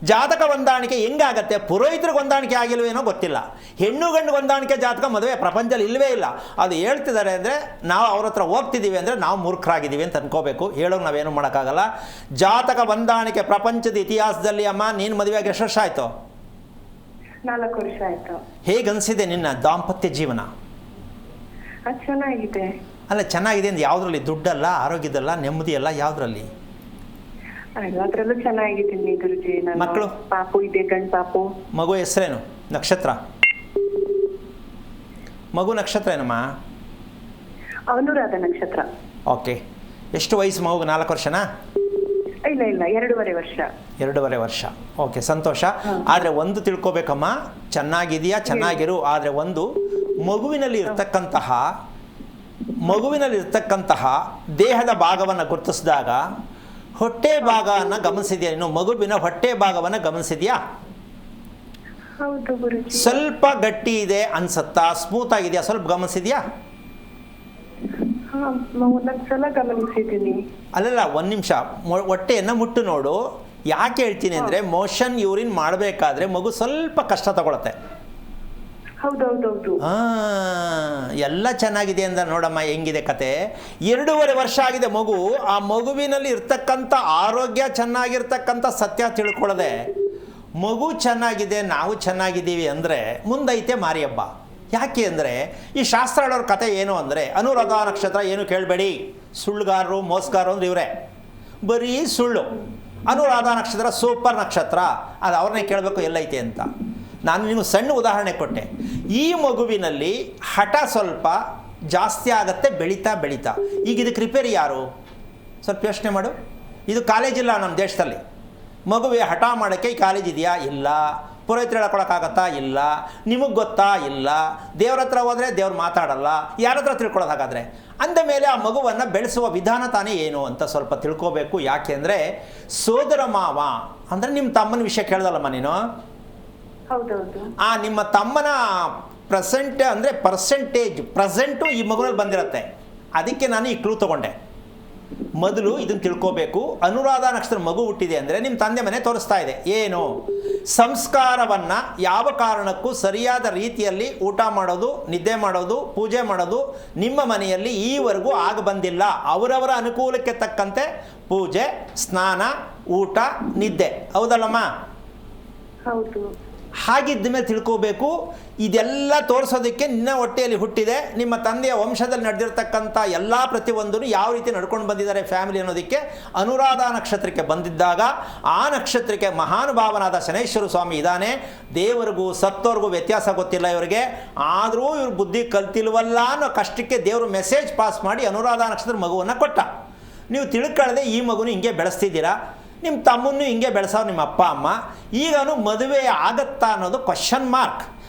ಜಾತಕ ಹೊಂದಾಣಿಕೆ ಹೆಂಗಾಗತ್ತೆ? ಪುರೋಹಿತರಿಗೆ ಹೊಂದಾಣಿಕೆ ಆಗಿಲ್ವೇನೋ ಗೊತ್ತಿಲ್ಲ. ಹೆಣ್ಣು ಗಂಡು ಹೊಂದಾಣಿಕೆ ಜಾತಕ ಮದುವೆ ಪ್ರಪಂಚದಲ್ಲಿ ಇಲ್ಲವೇ ಇಲ್ಲ. ಅದು ಹೇಳ್ತಿದ್ದಾರೆ ಅಂದರೆ ನಾವು ಅವ್ರ ಹತ್ರ ಹೋಗ್ತಿದ್ದೀವಿ ಅಂದರೆ ನಾವು ಮೂರ್ಖರಾಗಿದ್ದೀವಿ ಅಂತ ಅನ್ಕೋಬೇಕು. ಹೇಳೋಕೆ ನಾವೇನು ಮಾಡೋಕ್ಕಾಗಲ್ಲ. ಜಾತಕ ಹೊಂದಾಣಿಕೆ ಪ್ರಪಂಚದ ಇತಿಹಾಸದಲ್ಲಿ ಅಮ್ಮ, ನೀನು ಮದುವೆಯಾಗಿ ಎಷ್ಟು ವರ್ಷ ಆಯಿತು? 4 ವರ್ಷ ಆಯಿತು. ಹೇಗನ್ಸಿದೆ ನಿನ್ನ ದಾಂಪತ್ಯ ಜೀವನ? ಚೆನ್ನಾಗಿದೆ. ಅಲ್ಲ, ಚೆನ್ನಾಗಿದೆ ಅಂದ್ರೆ ಯಾವುದ್ರಲ್ಲಿ? ದುಡ್ಡಲ್ಲ, ಆರೋಗ್ಯದಲ್ಲ, ನೆಮ್ಮದಿಯಲ್ಲ, ಯಾವುದ್ರಲ್ಲಿ? ಎಲ್ಲದ್ರಲ್ಲೂ ಚೆನ್ನಾಗಿದ್ದೀನಿ ಗುರುಜಿ. ಮಕ್ಕಳು? ಪಾಪು ಇದೆ, ಗಂಡು ಪಾಪು. ಮಗು ಹೆಸರೇನು? ನಕ್ಷತ್ರ? ಮಗು ನಕ್ಷತ್ರ ಏನಮ್ಮ? ಅನುರಾಧ ನಕ್ಷತ್ರ. ಓಕೆ. ಎಷ್ಟು ವಯಸ್ಸು ಮಗುಗೆ? 4 ವರ್ಷನಾ? ಇಲ್ಲ ಇಲ್ಲ, 2.5 ವರ್ಷ. 2.5 ವರ್ಷ. ಓಕೆ, ಸಂತೋಷ. ಆದರೆ ಒಂದು ತಿಳ್ಕೊಬೇಕಮ್ಮ, ಚೆನ್ನಾಗಿದೆಯಾ, ಚೆನ್ನಾಗಿರು. ಆದರೆ ಒಂದು, ಮಗುವಿನಲ್ಲಿ ಇರ್ತಕ್ಕಂತಹ ದೇಹದ ಭಾಗವನ್ನು ಗುರುತಿಸಿದಾಗ ಹೊಟ್ಟೆ ಭಾಗವನ್ನು ಗಮನಿಸಿದ್ಯಾ ನೀನು? ಮಗುವಿನ ಹೊಟ್ಟೆ ಭಾಗವನ್ನು ಗಮನಿಸಿದ್ಯಾ? ಹೌದು ಗುರುಜಿ. ಸ್ವಲ್ಪ ಗಟ್ಟಿ ಇದೆ ಅನ್ಸತ್ತಾ? ಸ್ಮೂತ್ ಆಗಿದೆಯಾ? ಸ್ವಲ್ಪ ಗಮನಿಸಿದ್ಯಾ? ಒಂದೊಂದ್ಸಲ ಗಮನಿಸಿದ್ದೀನಿ. ಅಲ್ಲಲ್ಲ, ಒಂದು ನಿಮಿಷ, ಹೊಟ್ಟೆಯನ್ನು ಮುಟ್ಟು ನೋಡು. ಯಾಕೆ ಹೇಳ್ತೀನಿ ಅಂದರೆ, ಮೋಷನ್ ಯೂರಿನ್ ಮಾಡಬೇಕಾದ್ರೆ ಮಗು ಸ್ವಲ್ಪ ಕಷ್ಟ ತಗೊಳತ್ತೆ. ಹೌದೌದೌದು. ಎಲ್ಲ ಚೆನ್ನಾಗಿದೆ ಅಂದ ನೋಡಮ್ಮ, ಹೆಂಗಿದೆ ಕತೆ. 2.5 ವರ್ಷ ಆಗಿದೆ ಮಗು. ಆ ಮಗುವಿನಲ್ಲಿ ಇರ್ತಕ್ಕಂಥ ಆರೋಗ್ಯ ಚೆನ್ನಾಗಿರ್ತಕ್ಕಂಥ ಸತ್ಯ ತಿಳ್ಕೊಳ್ಳದೆ ಮಗು ಚೆನ್ನಾಗಿದೆ, ನಾವು ಚೆನ್ನಾಗಿದ್ದೀವಿ ಅಂದರೆ ಮುಂದೈತೆ ಮಾರಿ ಹಬ್ಬ. ಯಾಕೆ ಅಂದರೆ, ಈ ಶಾಸ್ತ್ರ ಹೇಳೋರ ಕತೆ ಏನು ಅಂದರೆ, ಅನುರಾಧ ನಕ್ಷತ್ರ ಏನು ಕೇಳಬೇಡಿ, ಸುಳ್ಳುಗಾರರು ಮೋಸಗಾರರು ಅಂದ್ರೆ ಇವರೇ, ಬರೀ ಸುಳ್ಳು. ಅನುರಾಧ ನಕ್ಷತ್ರ ಸೂಪರ್ ನಕ್ಷತ್ರ, ಅದು ಅವ್ರನ್ನೇ ಕೇಳಬೇಕು ಎಲ್ಲೈತೆ ಅಂತ. ನಾನು ನಿಮಗೆ ಸಣ್ಣ ಉದಾಹರಣೆ ಕೊಟ್ಟೆ. ಈ ಮಗುವಿನಲ್ಲಿ ಹಠ ಸ್ವಲ್ಪ ಜಾಸ್ತಿ ಆಗುತ್ತೆ ಬೆಳೀತಾ. ಈಗ ಇದಕ್ಕೆ ರಿಪೇರಿ ಯಾರು? ಸ್ವಲ್ಪ ಯೋಚನೆ ಮಾಡು. ಇದು ಕಾಲೇಜಿಲ್ಲ ನಮ್ಮ ದೇಶದಲ್ಲಿ. ಮಗುವಿಗೆ ಹಠ ಮಾಡೋಕ್ಕೆ ಈ ಕಾಲೇಜ್ ಇದೆಯಾ? ಇಲ್ಲ. ಪುರೋಹಿತರು ಹೇಳ್ಕೊಳಕ್ಕಾಗತ್ತಾ? ಇಲ್ಲ. ನಿಮಗೆ ಗೊತ್ತಾ? ಇಲ್ಲ. ದೇವ್ರ ಹತ್ರ ಹೋದರೆ ದೇವ್ರು ಮಾತಾಡಲ್ಲ. ಯಾರ ಹತ್ರ ತಿಳ್ಕೊಳ್ಳೋದಾಗಾದರೆ? ಅಂದ ಮೇಲೆ ಆ ಮಗುವನ್ನು ಬೆಳೆಸುವ ವಿಧಾನ ತಾನೇ ಏನು ಅಂತ ಸ್ವಲ್ಪ ತಿಳ್ಕೋಬೇಕು. ಯಾಕೆ ಅಂದರೆ, ಸೋದರ ಮಾವ ಅಂದರೆ ನಿಮ್ಮ ತಮ್ಮನ ವಿಷಯ ಕೇಳ್ದಲ್ಲಮ್ಮ ನೀನು. ನಿಮ್ಮ ತಮ್ಮನ ಪ್ರೆಸೆಂಟು ಈ ಮಗುನಲ್ಲಿ ಬಂದಿರತ್ತೆ. ಅದಕ್ಕೆ ನಾನು ಈ ಕ್ಲೂ ತಗೊಂಡೆ. ಮೊದಲು ಇದನ್ನು ತಿಳ್ಕೋಬೇಕು. ಅನುರಾಧ ನಕ್ಷತ್ರ ಮಗು ಹುಟ್ಟಿದೆ ಅಂದರೆ ನಿಮ್ಮ ತಂದೆ ಮನೆ ತೋರಿಸ್ತಾ ಇದೆ. ಏನು? ಸಂಸ್ಕಾರವನ್ನು ಯಾವ ಕಾರಣಕ್ಕೂ ಸರಿಯಾದ ರೀತಿಯಲ್ಲಿ ಊಟ ಮಾಡೋದು, ನಿದ್ದೆ ಮಾಡೋದು, ಪೂಜೆ ಮಾಡೋದು ನಿಮ್ಮ ಮನೆಯಲ್ಲಿ ಈವರೆಗೂ ಆಗ ಬಂದಿಲ್ಲ. ಅವರವರ ಅನುಕೂಲಕ್ಕೆ ತಕ್ಕಂತೆ ಪೂಜೆ, ಸ್ನಾನ, ಊಟ, ನಿದ್ದೆ, ಹೌದಲ್ಲಮ್ಮ? ಹೌದು. ಹಾಗಿದ್ದ ಮೇಲೆ ತಿಳ್ಕೋಬೇಕು. ಇದೆಲ್ಲ ತೋರಿಸೋದಕ್ಕೆ ನಿನ್ನ ಹೊಟ್ಟೆಯಲ್ಲಿ ಹುಟ್ಟಿದೆ, ನಿಮ್ಮ ತಂದೆಯ ವಂಶದಲ್ಲಿ ನಡೆದಿರ್ತಕ್ಕಂಥ ಎಲ್ಲ ಪ್ರತಿಯೊಂದೂ ಯಾವ ರೀತಿ ನಡ್ಕೊಂಡು ಬಂದಿದ್ದಾರೆ ಫ್ಯಾಮಿಲಿ ಅನ್ನೋದಕ್ಕೆ ಅನುರಾಧ ನಕ್ಷತ್ರಕ್ಕೆ ಬಂದಿದ್ದಾಗ ಆ ನಕ್ಷತ್ರಕ್ಕೆ ಮಹಾನುಭಾವನಾದ ಶನೈಶ್ವರ ಸ್ವಾಮಿ ಇದ್ದಾನೆ. ದೇವರಿಗೂ ಸತ್ತೋರ್ಗೂ ವ್ಯತ್ಯಾಸ ಗೊತ್ತಿಲ್ಲ ಇವರಿಗೆ, ಆದರೂ ಇವ್ರ ಬುದ್ಧಿ ಕಲ್ತಿಲ್ವಲ್ಲ ಅನ್ನೋ ಕಷ್ಟಕ್ಕೆ ದೇವರು ಮೆಸೇಜ್ ಪಾಸ್ ಮಾಡಿ ಅನುರಾಧ ನಕ್ಷತ್ರ ಮಗುವನ್ನು ಕೊಟ್ಟ. ನೀವು ತಿಳ್ಕೊಳ್ಳದೆ ಈ ಮಗುನು ಹಿಂಗೆ ಬೆಳೆಸ್ತಿದ್ದೀರಾ, ನಿಮ್ಮ ತಮ್ಮನ್ನು ಹಿಂಗೆ ಬೆಳೆಸೋರು ನಿಮ್ಮ ಅಪ್ಪ ಅಮ್ಮ. ಈಗನು ಮದುವೆ ಆಗತ್ತಾ ಅನ್ನೋದು ಕ್ವಶನ್ ಮಾರ್ಕ್,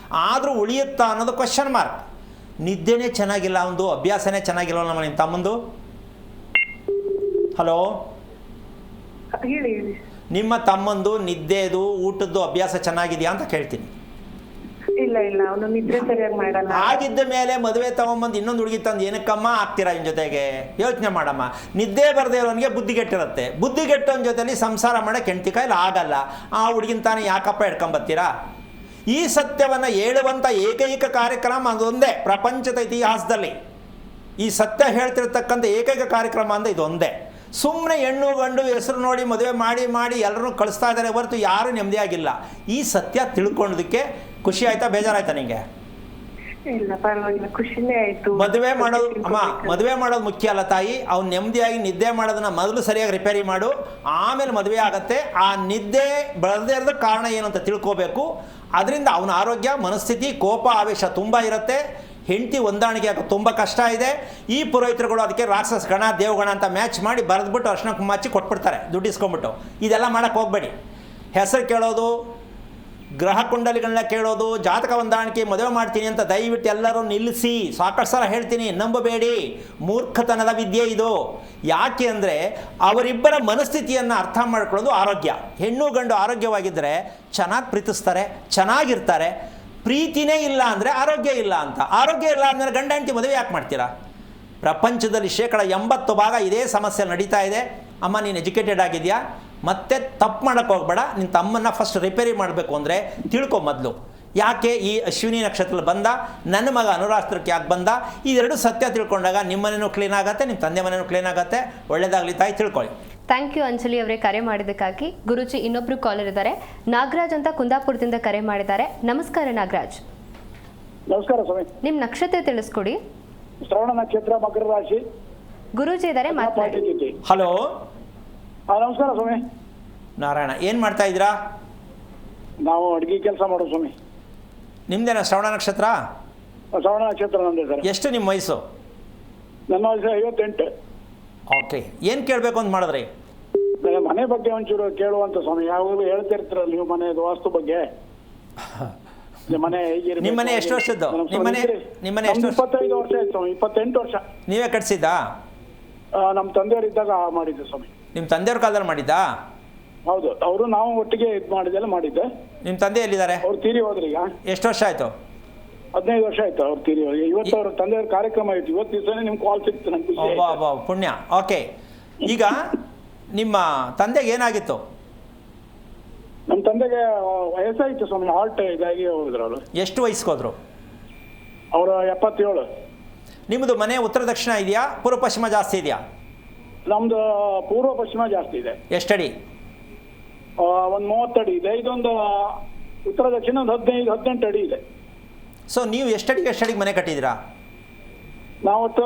ಆದರೂ ಉಳಿಯುತ್ತಾ ಅನ್ನೋದು ಕ್ವಶನ್ ಮಾರ್ಕ್. ನಿದ್ದೆನೇ ಚೆನ್ನಾಗಿಲ್ಲ, ಒಂದು ಅಭ್ಯಾಸನೇ ಚೆನ್ನಾಗಿಲ್ಲ ನಮ್ಮ ನಿಮ್ಮ ತಮ್ಮಂದು. ಹಲೋ, ಹೇಳಿ. ನಿಮ್ಮ ತಮ್ಮಂದು ನಿದ್ದೆದು ಊಟದ್ದು ಅಭ್ಯಾಸ ಚೆನ್ನಾಗಿದೆಯಾ ಅಂತ ಕೇಳ್ತೀನಿ. ಇಲ್ಲ ಅವನು ನಿದ್ರೆ ಸರಿಯಾಗಿ ಮಾಡಲ್ಲ. ಆಗಿದ್ದ ಮೇಲೆ ಮದುವೆ ತಗೊಂಬಂದು ಇನ್ನೊಂದು ಹುಡುಗಿ ತಂದು ಏನಕ್ಕಮ್ಮ ಆಗ್ತೀರಾ ಇನ್ ಜೊತೆಗೆ? ಯೋಚನೆ ಮಾಡಮ್ಮ. ನಿದ್ದೆ ಬರದೇ ಇರೋನಿಗೆ ಬುದ್ಧಿಗೆಟ್ಟಿರುತ್ತೆ, ಬುದ್ಧಿಗೆಟ್ಟವನ ಜೊತೆಲಿ ಸಂಸಾರ ಮಾಡೋಕ್ಕೆ ಹೆಂಡತಿ ಕೈಲಿ ಆಗಲ್ಲ. ಆ ಹುಡುಗಿನ ತಾನೇ ಯಾಕಪ್ಪ ಹಿಡ್ಕೊಂಬತ್ತೀರಾ? ಈ ಸತ್ಯವನ್ನು ಹೇಳುವಂಥ ಏಕೈಕ ಕಾರ್ಯಕ್ರಮ ಅದೊಂದೇ ಪ್ರಪಂಚದ ಇತಿಹಾಸದಲ್ಲಿ. ಈ ಸತ್ಯ ಹೇಳ್ತಿರ್ತಕ್ಕಂಥ ಏಕೈಕ ಕಾರ್ಯಕ್ರಮ ಅಂದರೆ ಇದೊಂದೇ. ಸುಮ್ಮನೆ ಹೆಣ್ಣು ಗಂಡು ಹೆಸರು ನೋಡಿ ಮದುವೆ ಮಾಡಿ ಎಲ್ಲರೂ ಕಳಿಸ್ತಾ ಇದ್ದಾರೆ ಹೊರತು ಯಾರೂ ನೆಮ್ಮದಿಯಾಗಿಲ್ಲ. ಈ ಸತ್ಯ ತಿಳ್ಕೊಳ್ಳೋದಕ್ಕೆ ಖುಷಿ ಆಯ್ತಾ, ಬೇಜಾರಾಯ್ತಾ ನಿಮಗೆ? ಇಲ್ಲ ಪರವಾಗಿಲ್ಲ, ಖುಷಿನೇ ಆಯ್ತು. ಮದುವೆ ಮಾಡೋದು ಅಮ್ಮ, ಮದುವೆ ಮಾಡೋದು ಮುಖ್ಯ ಅಲ್ಲ ತಾಯಿ. ಅವ್ನು ನೆಮ್ಮದಿಯಾಗಿ ನಿದ್ದೆ ಮಾಡೋದನ್ನ ಮೊದಲು ಸರಿಯಾಗಿ ರಿಪೇರಿ ಮಾಡು, ಆಮೇಲೆ ಮದುವೆ ಆಗತ್ತೆ. ಆ ನಿದ್ದೆ ಬರದೇ ಇರೋದ ಕಾರಣ ಏನು ಅಂತ ತಿಳ್ಕೋಬೇಕು. ಅದರಿಂದ ಅವನ ಆರೋಗ್ಯ, ಮನಸ್ಥಿತಿ, ಕೋಪ, ಆವೇಶ ತುಂಬ ಇರುತ್ತೆ. ಹೆಂಡತಿ ಹೊಂದಾಣಿಕೆ ಆಗೋದು ತುಂಬ ಕಷ್ಟ ಇದೆ. ಈ ಪುರೋಹಿತರುಗಳು ಅದಕ್ಕೆ ರಾಕ್ಷಸ ಗಣ ದೇವಗಣ ಅಂತ ಮ್ಯಾಚ್ ಮಾಡಿ ಬರೆದ್ಬಿಟ್ಟು ಅರ್ಶಿನ ಕುಂಕುಮ ಹಚ್ಚಿ ಕೊಟ್ಬಿಡ್ತಾರೆ ದುಡ್ಡು ಇಸ್ಕೊಂಡ್ಬಿಟ್ಟು. ಇದೆಲ್ಲ ಮಾಡೋಕ್ಕೆ ಹೋಗಬೇಡಿ. ಹೆಸರು ಕೇಳೋದು, ಗ್ರಹ ಕುಂಡಲಿಗಳನ್ನ ಕೇಳೋದು, ಜಾತಕ ಹೊಂದಾಣಿಕೆ, ಮದುವೆ ಮಾಡ್ತೀನಿ ಅಂತ ದಯವಿಟ್ಟು ಎಲ್ಲರೂ ನಿಲ್ಲಿಸಿ. ಸಾಕಷ್ಟು ಸಲ ಹೇಳ್ತೀನಿ, ನಂಬಬೇಡಿ. ಮೂರ್ಖತನದ ವಿದ್ಯೆ ಇದು. ಯಾಕೆ ಅಂದರೆ ಅವರಿಬ್ಬರ ಮನಸ್ಥಿತಿಯನ್ನು ಅರ್ಥ ಮಾಡ್ಕೊಳ್ಳೋದು ಆರೋಗ್ಯ. ಹೆಣ್ಣು ಗಂಡು ಆರೋಗ್ಯವಾಗಿದ್ದರೆ ಚೆನ್ನಾಗಿ ಪ್ರೀತಿಸ್ತಾರೆ, ಚೆನ್ನಾಗಿರ್ತಾರೆ. ಪ್ರೀತಿನೇ ಇಲ್ಲ ಅಂದರೆ ಆರೋಗ್ಯ ಇಲ್ಲ ಅಂತ. ಆರೋಗ್ಯ ಇಲ್ಲ ಅಂದರೆ ಗಂಡ ಹೆಂಡತಿ ಮದುವೆ ಯಾಕೆ ಮಾಡ್ತೀರಾ? ಪ್ರಪಂಚದಲ್ಲಿ 80% ಇದೇ ಸಮಸ್ಯೆ ನಡೀತಾ ಇದೆ. ಅಮ್ಮ, ನೀನು ಎಜುಕೇಟೆಡ್ ಆಗಿದೆಯಾ? ಮತ್ತೆ ತಪ್ಪು ಮಾಡೋಕ್ಕೆ ಹೋಗ್ಬೇಡ. ನಿನ್ನ ತಮ್ಮನ್ನು ಫಸ್ಟ್ ರಿಪೇರಿ ಮಾಡಬೇಕು ಅಂದರೆ ತಿಳ್ಕೊ ಮೊದಲು. ಯಾಕೆ ಈ ಅಶ್ವಿನಿ ನಕ್ಷತ್ರದಲ್ಲಿ ಬಂದ, ನನ್ನ ಮಗ ಅನುರಾಷ್ಟ್ರಕ್ಕೆ ಯಾಕೆ ಬಂದ, ಇದೆರಡು ಸತ್ಯ ತಿಳ್ಕೊಂಡಾಗ ನಿಮ್ಮ ಮನೆಯೂ ಕ್ಲೀನ್ ಆಗುತ್ತೆ, ನಿಮ್ಮ ತಂದೆ ಮನೆಯೂ ಕ್ಲೀನ್ ಆಗುತ್ತೆ. ಒಳ್ಳೆಯದಾಗಲಿ ತಾಯಿ, ತಿಳ್ಕೊಳ್ಳಿ. ಥ್ಯಾಂಕ್ ಯು ಅಂಜಲಿ ಅವರೇ ಕರೆ ಮಾಡಿದ್ದಕ್ಕಾಗಿ. ಗುರುಜಿ, ಇನ್ನೊಬ್ರು ಕಾಲರ್ ಇದ್ದಾರೆ, ನಾಗರಾಜ್ ಅಂತ ಕುಂದಾಪುರದಿಂದ ಕರೆ ಮಾಡಿದ್ದಾರೆ. ನಮಸ್ಕಾರ ನಾಗರಾಜ್. ನಮಸ್ಕಾರ ಸ್ವಾಮಿ. ನಿಮ್ಮ ನಕ್ಷತ್ರ ತಿಳಿಸ್ಕೊಡಿ. ಶ್ರವಣ ನಕ್ಷತ್ರ, ಮಕರ ರಾಶಿ. ಗುರುಜಿ ಇದ್ದಾರೆ, ಮಾತಾಡಿ. ಹಲೋ. ನಮಸ್ಕಾರ ಸ್ವಾಮಿ. ನಾರಾಯಣ, ಏನು ಮಾಡ್ತಾ ಇದ್ದೀರಾ? ನಾವು ಅಡುಗೆ ಕೆಲಸ ಮಾಡೋದು ಸ್ವಾಮಿ. ನಿಮ್ದೇನ ಶ್ರವಣ ನಕ್ಷತ್ರ? ಶ್ರವಣ ನಕ್ಷತ್ರ ನಂದೇ ಸರ್. ಎಷ್ಟು ನಿಮ್ಮ ವಯಸ್ಸು? ನನ್ನ ವಯಸ್ಸು 58. ಓಕೆ, ಏನು ಕೇಳಬೇಕು ಅಂತ ಮಾಡಿದ್ರಿ? ನನ್ನ ಮನೆ ಬಗ್ಗೆ ಒಂಚೂರು ಕೇಳುವಂತ ಸ್ವಾಮಿ. ಯಾವಾಗಲೂ ಹೇಳ್ತಿರ್ತೀರಲ್ಲ ನೀವು ಮನೆಯದು ವಾಸ್ತು ಬಗ್ಗೆ. ಮನೆ ಹೇಗಿರ್ಬೇಕು? ನಿಮ್ಮ ಮನೆ ಎಷ್ಟು ವರ್ಷದ್ದು? ನಿಮ್ಮ ಮನೆ ಎಷ್ಟು? 25 ವರ್ಷ ಆಯ್ತು ಸ್ವಾಮಿ. 28 ವರ್ಷ. ನೀವೇ ಕಟ್ಸಿದ್ದಾ? ನಮ್ಮ ತಂದೆಯವರು ಇದ್ದಾಗ ಮಾಡಿದ್ದೆ ಸ್ವಾಮಿ. ನಿಮ್ಮ ತಂದೆಯವ್ರ ಕಾಲದಲ್ಲಿ ಮಾಡಿದ್ದಾ? ಹೌದು, ಅವರು ನಾವು ಒಟ್ಟಿಗೆ ಇದು ಮಾಡಿದ್ದೆ. ನಿಮ್ಮ ತಂದೆ ಎಲ್ಲಿದ್ದಾರೆ? ಅವ್ರು ತೀರಿ ಹೋದ್ರಿ. ಈಗ ಎಷ್ಟು ವರ್ಷ ಆಯಿತು? 15 ವರ್ಷ ಆಯ್ತು ಅವ್ರು ತೀರಿ ಹೋಗಿ. ಇವತ್ತು ಅವ್ರ ತಂದೆಯವ್ರ ಕಾರ್ಯಕ್ರಮ ಆಯ್ತು. ಇವತ್ತು ದಿವಸನೇ ನಿಮ್ಗೆ ಕಾಲ್ ಸಿಕ್ತು, ನಂಗೆ ಖುಷಿ ಆಯ್ತು. ಪುಣ್ಯ. ಓಕೆ, ಈಗ ನಿಮ್ಮ ತಂದೆಗೆ ಏನಾಗಿತ್ತು? ನಮ್ಮ ತಂದೆಗೆ ವಯಸ್ಸಾಯ್ತು ಸ್ವಾಮಿ. ಹಾರ್ಟ್ ಇದಾಗಿ ಹೋಗಿದ್ರು ಅವರು. ಎಷ್ಟು ವಯಸ್ಸಿಗೆ ಹೋದ್ರು? ಅವರು 77. ನಿಮ್ಮದು ಮನೆ ಉತ್ತರ ದಕ್ಷಿಣ ಇದೆಯಾ, ಪೂರ್ವ ಪಶ್ಚಿಮ ಜಾಸ್ತಿ ಇದೆಯಾ? ನಮ್ದು ಪೂರ್ವ ಪಶ್ಚಿಮ ಜಾಸ್ತಿ ಇದೆ. ಎಷ್ಟಡಿ? ಒಂದು 30 ಅಡಿ ಇದೆ. ಇದೊಂದು ಉತ್ತರ ದಕ್ಷಿಣ ಒಂದು 15-18 ಅಡಿ ಇದೆ. ಸೊ ನೀವು ಎಷ್ಟಡಿಗೆ ಮನೆ ಕಟ್ಟಿದ್ದೀರಾ? ನಾವತ್ತು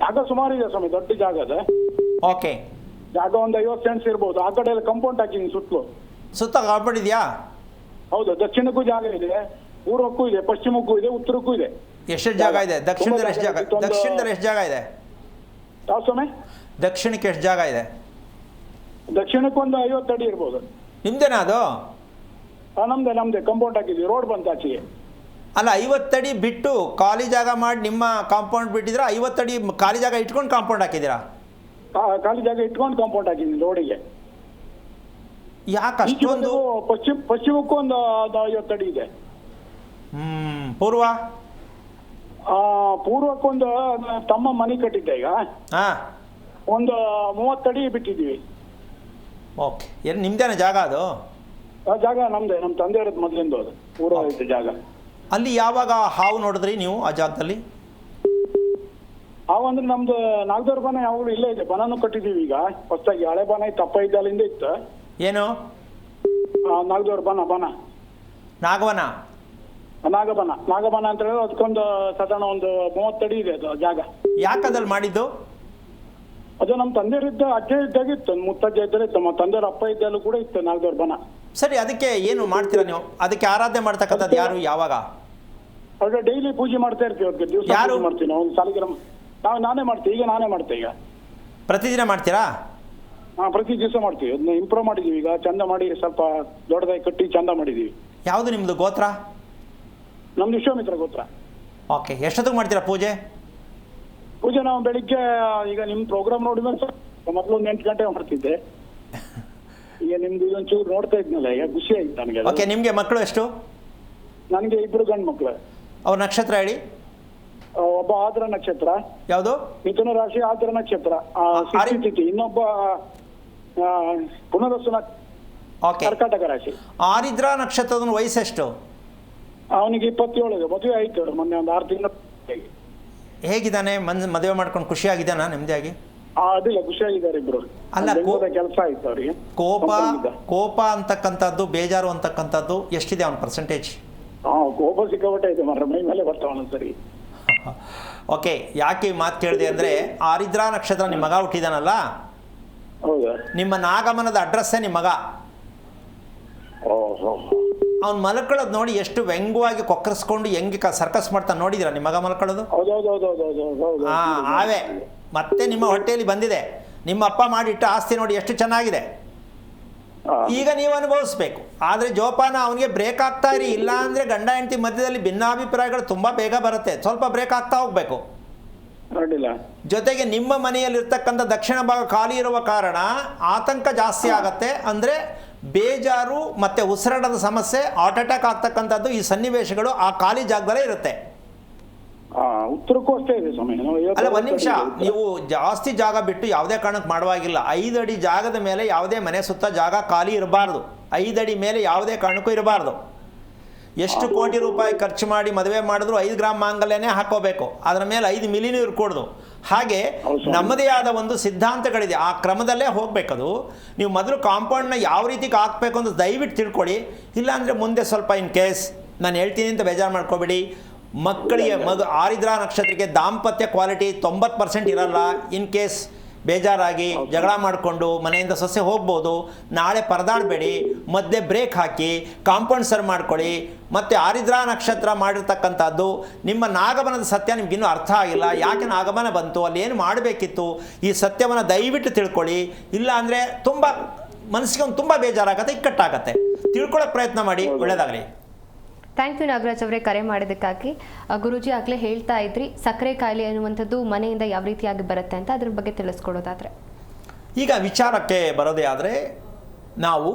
ಜಾಗ ಸುಮಾರು ಇದೆ ಸ್ವಾಮಿ, ದೊಡ್ಡ ಜಾಗ ಇದೆ. ಓಕೆ, ಜಾಗ ಒಂದು 50 ಸೆಂಟ್ಸ್ ಇರ್ಬೋದು. ಆ ಕಡೆ ಎಲ್ಲ ಕಂಪೌಂಡ್ ಹಾಕಿದ್ದೀನಿ ಸುತ್ತಲೂ. ಸುತ್ತ ಕಾಂಪೌಂಡ್ ಇದೆಯಾ? ಹೌದು, ದಕ್ಷಿಣಕ್ಕೂ ಜಾಗ ಇದೆ, ಪೂರ್ವಕ್ಕೂ ಇದೆ, ಪಶ್ಚಿಮಕ್ಕೂ ಇದೆ, ಉತ್ತರಕ್ಕೂ ಇದೆ. ಎಷ್ಟು ಜಾಗ ಇದೆ? ದಕ್ಷಿಣದಲ್ಲಿ ಎಷ್ಟು ಜಾಗ? ದಕ್ಷಿಣದಲ್ಲಿ ಎಷ್ಟು ಜಾಗ ಇದೆ? ಯಾವ ಸ್ವಾಮಿ? ದಕ್ಷಿಣಕ್ಕೆ ಎಷ್ಟು ಜಾಗ ಇದೆ? ದಕ್ಷಿಣಕ್ಕೆ ಒಂದು 50 ಅಡಿ ಇರ್ಬೋದು. ನಿಮ್ದೇನಾ ಅದು? ನಮ್ದೇ ಕಂಪೌಂಡ್ ಹಾಕಿದ್ವಿ, ರೋಡ್ ಬಂತ ಆಚೆಗೆ. ಅಲ್ಲ, 50 ಅಡಿ ಬಿಟ್ಟು ಖಾಲಿ ಜಾಗ ಮಾಡಿ ನಿಮ್ಮ ಕಾಂಪೌಂಡ್ ಬಿಟ್ಟಿದ್ದೀರಾ? 50 ಅಡಿ ಖಾಲಿ ಜಾಗ ಇಟ್ಕೊಂಡು ಕಾಂಪೌಂಡ್ ಹಾಕಿದ್ದೀರಾ? ಖಾಲಿ ಜಾಗ ಇಟ್ಕೊಂಡು ಕಾಂಪೌಂಡ್ ಹಾಕಿದ್ದೀನಿ ರೋಡಿಗೆ. ಯಾಕೆ ಅಷ್ಟೊಂದು? ಪಶ್ಚಿಮಕ್ಕೂ ಒಂದು 50 ಅಡಿ ಇದೆ. ಪೂರ್ವ? ಪೂರ್ವಕ್ಕೊಂದು ತಮ್ಮ ಮನೆ ಕಟ್ಟಿದ್ದೆ. ಈಗ ಒಂದು 30 ಅಡಿ ಬಿಟ್ಟಿದ್ದೀವಿ. ಓಕೆ, ನಿಮ್ದೇನ ಜಾಗ ಅದು? ಆ ಜಾಗ ನಮ್ದೇ, ನಮ್ಮ ತಂದೆಯವ್ರದ್ದು ಮೊದಲಿಂದ ಅದು ಪೂರ್ವ ಐತೆ ಜಾಗ. ಅಲ್ಲಿ ಯಾವಾಗ ಹಾವು ನೋಡಿದ್ರಿ ನೀವು ಆ ಜಾಗದಲ್ಲಿ? ಹಾವು ಅಂದ್ರೆ ನಮ್ದು ನಾಗದವ್ರ ಬನ ಯಾವಾಗಲೂ ಇಲ್ಲೇ ಇದೆ. ಬನನೂ ಕಟ್ಟಿದ್ದೀವಿ ಈಗ ಹೊಸದಾಗಿ. ಹಳೆ ಬನ ಇತ್ತು, ಅಪ್ಪ ಇದ್ದಾಲಿಂದ ಇತ್ತು. ಏನು? ನಾಗದವ್ರ ಬನ ನಾಗವನ ನಾಗಬನ ಅಂತ ಹೇಳಿದ್ರೆ ಅದಕ್ಕೊಂದು ಸಾಧಾರಣ ಒಂದು 30 ಅಡಿ ಇದೆ ಅದು ಜಾಗ. ಯಾಕದಲ್ಲಿ ಮಾಡಿದ್ದು? ಅದು ನಮ್ಮ ತಂದೆಯರಿದ್ದ ಅಜ್ಜ ಇದ್ದಾಗಿತ್ತು, ಮುತ್ತಜ್ಜ ಇದ್ದರೆ ಇತ್ತು, ನಮ್ಮ ತಂದೆಯವ್ರ ಅಪ್ಪ ಇದ್ದಲ್ಲೂ ಕೂಡ ಇತ್ತು ನಾಗದೇವ್ರ ಬನ. ಸರಿ, ಅದಕ್ಕೆ ಏನು ಮಾಡ್ತೀರಾ ನೀವು? ಅದಕ್ಕೆ ಆರಾಧನೆ ಮಾಡ್ತಕ್ಕಂಥದ್ದು ಯಾರು, ಯಾವಾಗ? ಅವಾಗ ಡೈಲಿ ಪೂಜೆ ಮಾಡ್ತಾ ಇರ್ತೀವಿ. ಅದಕ್ಕೆ ದಿವಸ ಯಾರು ಮಾಡ್ತೀವಿ ನಾವು, ಒಂದು ಸಾಲಿಗ್ರಾಮ ನಾನೇ ಮಾಡ್ತೀವಿ. ಈಗ ನಾನೇ ಮಾಡ್ತೇವೆ. ಈಗ ಪ್ರತಿದಿನ ಮಾಡ್ತೀರಾ? ಪ್ರತಿ ದಿವಸ ಮಾಡ್ತೀವಿ. ಅದನ್ನ ಇಂಪ್ರೂವ್ ಮಾಡಿದೀವಿ. ಈಗ ಚಂದ ಮಾಡಿ ಸ್ವಲ್ಪ ದೊಡ್ಡದಾಗಿ ಕಟ್ಟಿ ಚಂದ ಮಾಡಿದೀವಿ. ಯಾವುದು ನಿಮ್ಮದು ಗೋತ್ರ? ನಮ್ದು ವಿಶ್ವಾಮಿತ್ರ ಗೋತ್ರ. ಓಕೆ, ಎಷ್ಟೊತ್ತಿಗೆ ಮಾಡ್ತೀರಾ ಪೂಜೆ? ನಾವು ಬೆಳಿಗ್ಗೆ, ಈಗ ನಿಮ್ ಪ್ರೋಗ್ರಾಮ್ ನೋಡಿದ್ರೆ ಮೊದಲು ಒಂದು 8 ಗಂಟೆ ಮಾಡ್ತಿದ್ದೆ. ಈಗ ನಿಮ್ದು ಇದೊಂಚೂರು ನೋಡ್ತಾ ಇದ್ನಲ್ಲ, ಈಗ ಖುಷಿ ಆಯ್ತು ನನಗೆ. ಓಕೆ, ನಿಮಗೆ ಮಕ್ಕಳು ಎಷ್ಟು? ನನಗೆ 2 ಗಂಡು ಮಕ್ಕಳು. ಅವ್ರ ನಕ್ಷತ್ರ ಹೇಳಿ. ಒಬ್ಬ ಆದ್ರ ನಕ್ಷತ್ರ. ಯಾವುದು? ಮಿಥುನ ರಾಶಿ ಆದ್ರ ನಕ್ಷತ್ರ ತಿಥಿ. ಇನ್ನೊಬ್ಬ ಪುನರ್ವಸು ಓಕೆ, ಕರ್ಕಾಟಕ ರಾಶಿ. ಆರಿದ್ರ ನಕ್ಷತ್ರದ ವಯಸ್ಸೆಷ್ಟು? ಅವನಿಗೆ 27. ಮದುವೆ ಆಯ್ತು ಮೊನ್ನೆ, ಒಂದು 6 ತಿಂಗಳು. ಹೇಗಿದ್ದಾನೆ? ಮದುವೆ ಮಾಡ್ಕೊಂಡು ಖುಷಿಯಾಗಿದ್ದಾನಾ ನೆಮ್ಮದಿಯಾಗಿ? ಅದಿಲ್ಲ, ಖುಷಿಯಾಗಿದ್ದಾರೆ ಇಬ್ರು. ಅಲ್ಲ, ಕೆಲಸ ಆಯ್ತು ಅವರಿಗೆ. ಕೋಪ ಅಂತಕ್ಕಂಥದ್ದು, ಬೇಜಾರು ಅಂತಕ್ಕಂಥದ್ದು ಎಷ್ಟಿದೆ ಅವನ ಪರ್ಸೆಂಟೇಜ್? ಕೋಪ ಸಿಕ್ಕಾಪಟ್ಟೆ ಇದೆ ಮರ, ಮೈ ಮೇಲೆ ಬರ್ತಾವ ಸರಿ. ಓಕೆ, ಯಾಕೆ ಈ ಮಾತು ಕೇಳಿದೆ ಅಂದರೆ, ಆರಿದ್ರ ನಕ್ಷತ್ರ ನಿಮ್ಮ ಮಗ ಹುಟ್ಟಿದಾನಲ್ಲ, ಹೌದಾ? ನಿಮ್ಮ ನಾಗಮನದ ಅಡ್ರೆಸ್ಸೇ ನಿಮ್ಮ ಮಗ. ಅವ್ನು ಮಲ್ಕೊಳ್ಳೋದು ನೋಡಿ ಎಷ್ಟು ವ್ಯಂಗ್ಯವಾಗಿ ಕೊಕ್ಕರಿಸ್ಕೊಂಡು ಹೆಂಗೆ ಸರ್ಕಸ್ ಮಾಡ್ತಾನೆ ನೋಡಿದಿರಾ ನಿಮ್ಮ ಮಗ ಮಲ್ಕೊಳ್ಳೋದು? ಆವೆ ಮತ್ತೆ ನಿಮ್ಮ ಹೊಟ್ಟೆಯಲ್ಲಿ ಬಂದಿದೆ. ನಿಮ್ಮ ಅಪ್ಪ ಮಾಡಿಟ್ಟ ಆಸ್ತಿ ನೋಡಿ ಎಷ್ಟು ಚೆನ್ನಾಗಿದೆ. ಈಗ ನೀವು ಅನುಭವಿಸ್ಬೇಕು. ಆದರೆ ಜೋಪಾನ, ಅವನಿಗೆ ಬ್ರೇಕ್ ಆಗ್ತಾ ಇರಿ. ಇಲ್ಲ ಅಂದರೆ ಗಂಡ ಹೆಂಡತಿ ಮಧ್ಯದಲ್ಲಿ ಭಿನ್ನಾಭಿಪ್ರಾಯಗಳು ತುಂಬ ಬೇಗ ಬರುತ್ತೆ. ಸ್ವಲ್ಪ ಬ್ರೇಕ್ ಆಗ್ತಾ ಹೋಗ್ಬೇಕು. ಜೊತೆಗೆ ನಿಮ್ಮ ಮನೆಯಲ್ಲಿರ್ತಕ್ಕಂಥ ದಕ್ಷಿಣ ಭಾಗ ಖಾಲಿ ಇರುವ ಕಾರಣ ಆತಂಕ ಜಾಸ್ತಿ ಆಗತ್ತೆ. ಅಂದರೆ ಬೇಜಾರು ಮತ್ತು ಉಸಿರಾಟದ ಸಮಸ್ಯೆ, ಹಾರ್ಟ್ ಅಟ್ಯಾಕ್ ಆಗ್ತಕ್ಕಂಥದ್ದು ಈ ಸನ್ನಿವೇಶಗಳು ಆ ಖಾಲಿ ಜಾಗದಲ್ಲೇ ಇರುತ್ತೆ. ಉತ್ತರಕ್ಕೂ ಅಷ್ಟೇ ಇದೆ ಸಮಯ. ಅಲ್ಲ, ಒಂದು ನಿಮಿಷ, ನೀವು ಜಾಸ್ತಿ ಜಾಗ ಬಿಟ್ಟು ಯಾವುದೇ ಕಾರಣಕ್ಕೆ ಮಾಡುವಾಗಿಲ್ಲ. 5 ಅಡಿ ಜಾಗದ ಮೇಲೆ ಯಾವುದೇ ಮನೆ ಸುತ್ತ ಜಾಗ ಖಾಲಿ ಇರಬಾರ್ದು. 5 ಅಡಿ ಮೇಲೆ ಯಾವುದೇ ಕಾರಣಕ್ಕೂ ಇರಬಾರ್ದು. ಎಷ್ಟು ಕೋಟಿ ರೂಪಾಯಿ ಖರ್ಚು ಮಾಡಿ ಮದುವೆ ಮಾಡಿದ್ರು 5 ಗ್ರಾಮ್ ಮಾಂಗಲ್ಯನೇ ಹಾಕೋಬೇಕು. ಅದರ ಮೇಲೆ 5 ಮಿಲಿನೂ ಇರ್ಕೊಡ್ದು. ಹಾಗೆ ನಮ್ಮದೇ ಆದ ಒಂದು ಸಿದ್ಧಾಂತಗಳಿದೆ, ಆ ಕ್ರಮದಲ್ಲೇ ಹೋಗ್ಬೇಕದು. ನೀವು ಮೊದಲು ಕಾಂಪೌಂಡ್ನ ಯಾವ ರೀತಿಗೆ ಹಾಕಬೇಕು ಅಂತ ದಯವಿಟ್ಟು ತಿಳ್ಕೊಳ್ಳಿ. ಇಲ್ಲಾಂದರೆ ಮುಂದೆ ಸ್ವಲ್ಪ ಇನ್ ಕೇಸ್ ನಾನು ಹೇಳ್ತೀನಿ ಅಂತ ಬೇಜಾರು ಮಾಡ್ಕೋಬೇಡಿ. ಮಕ್ಕಳಿಗೆ ಆರಿದ್ರ ನಕ್ಷತ್ರಕ್ಕೆ ದಾಂಪತ್ಯ ಕ್ವಾಲಿಟಿ 90% ಇರಲ್ಲ. ಇನ್ ಕೇಸ್ ಬೇಜಾರಾಗಿ ಜಗಳ ಮಾಡಿಕೊಂಡು ಮನೆಯಿಂದ ಸೊಸೆ ಹೋಗ್ಬೋದು. ನಾಳೆ ಪರದಾಡಬೇಡಿ, ಮಧ್ಯೆ ಬ್ರೇಕ್ ಹಾಕಿ ಕಾಂಪೌಂಡ್ ಸರ್ ಮಾಡ್ಕೊಳ್ಳಿ. ಮತ್ತು ಆರಿದ್ರ ನಕ್ಷತ್ರ ಮಾಡಿರ್ತಕ್ಕಂಥದ್ದು ನಿಮ್ಮ ನಾಗಮನದ ಸತ್ಯ ನಿಮ್ಗಿನ್ನೂ ಅರ್ಥ ಆಗಿಲ್ಲ. ಯಾಕೆ ನಾಗಮನ ಬಂತು, ಅಲ್ಲಿ ಏನು ಮಾಡಬೇಕಿತ್ತು, ಈ ಸತ್ಯವನ್ನು ದಯವಿಟ್ಟು ತಿಳ್ಕೊಳ್ಳಿ. ಇಲ್ಲ ಅಂದರೆ ತುಂಬ ಮನಸ್ಸಿಗೆ ಒಂದು ತುಂಬ ಬೇಜಾರಾಗತ್ತೆ, ಇಕ್ಕಟ್ಟಾಗತ್ತೆ. ತಿಳ್ಕೊಳ್ಳೋಕೆ ಪ್ರಯತ್ನ ಮಾಡಿ. ಒಳ್ಳೆಯದಾಗಲಿ. ಥ್ಯಾಂಕ್ ಯು ನಾಗರಾಜ್ ಅವರೇ, ಕರೆ ಮಾಡಿದ್ದಕ್ಕಾಗಿ. ಗುರೂಜಿ ಆಗಲೇ ಹೇಳ್ತಾ ಇದ್ರಿ ಸಕ್ಕರೆ ಕಾಯಿಲೆ ಅನ್ನುವಂಥದ್ದು ಮನೆಯಿಂದ ಯಾವ ರೀತಿಯಾಗಿ ಬರುತ್ತೆ ಅಂತ, ಅದ್ರ ಬಗ್ಗೆ ತಿಳಿಸ್ಕೊಡೋದಾದರೆ. ಈಗ ವಿಚಾರಕ್ಕೆ ಬರೋದೇ ಆದರೆ, ನಾವು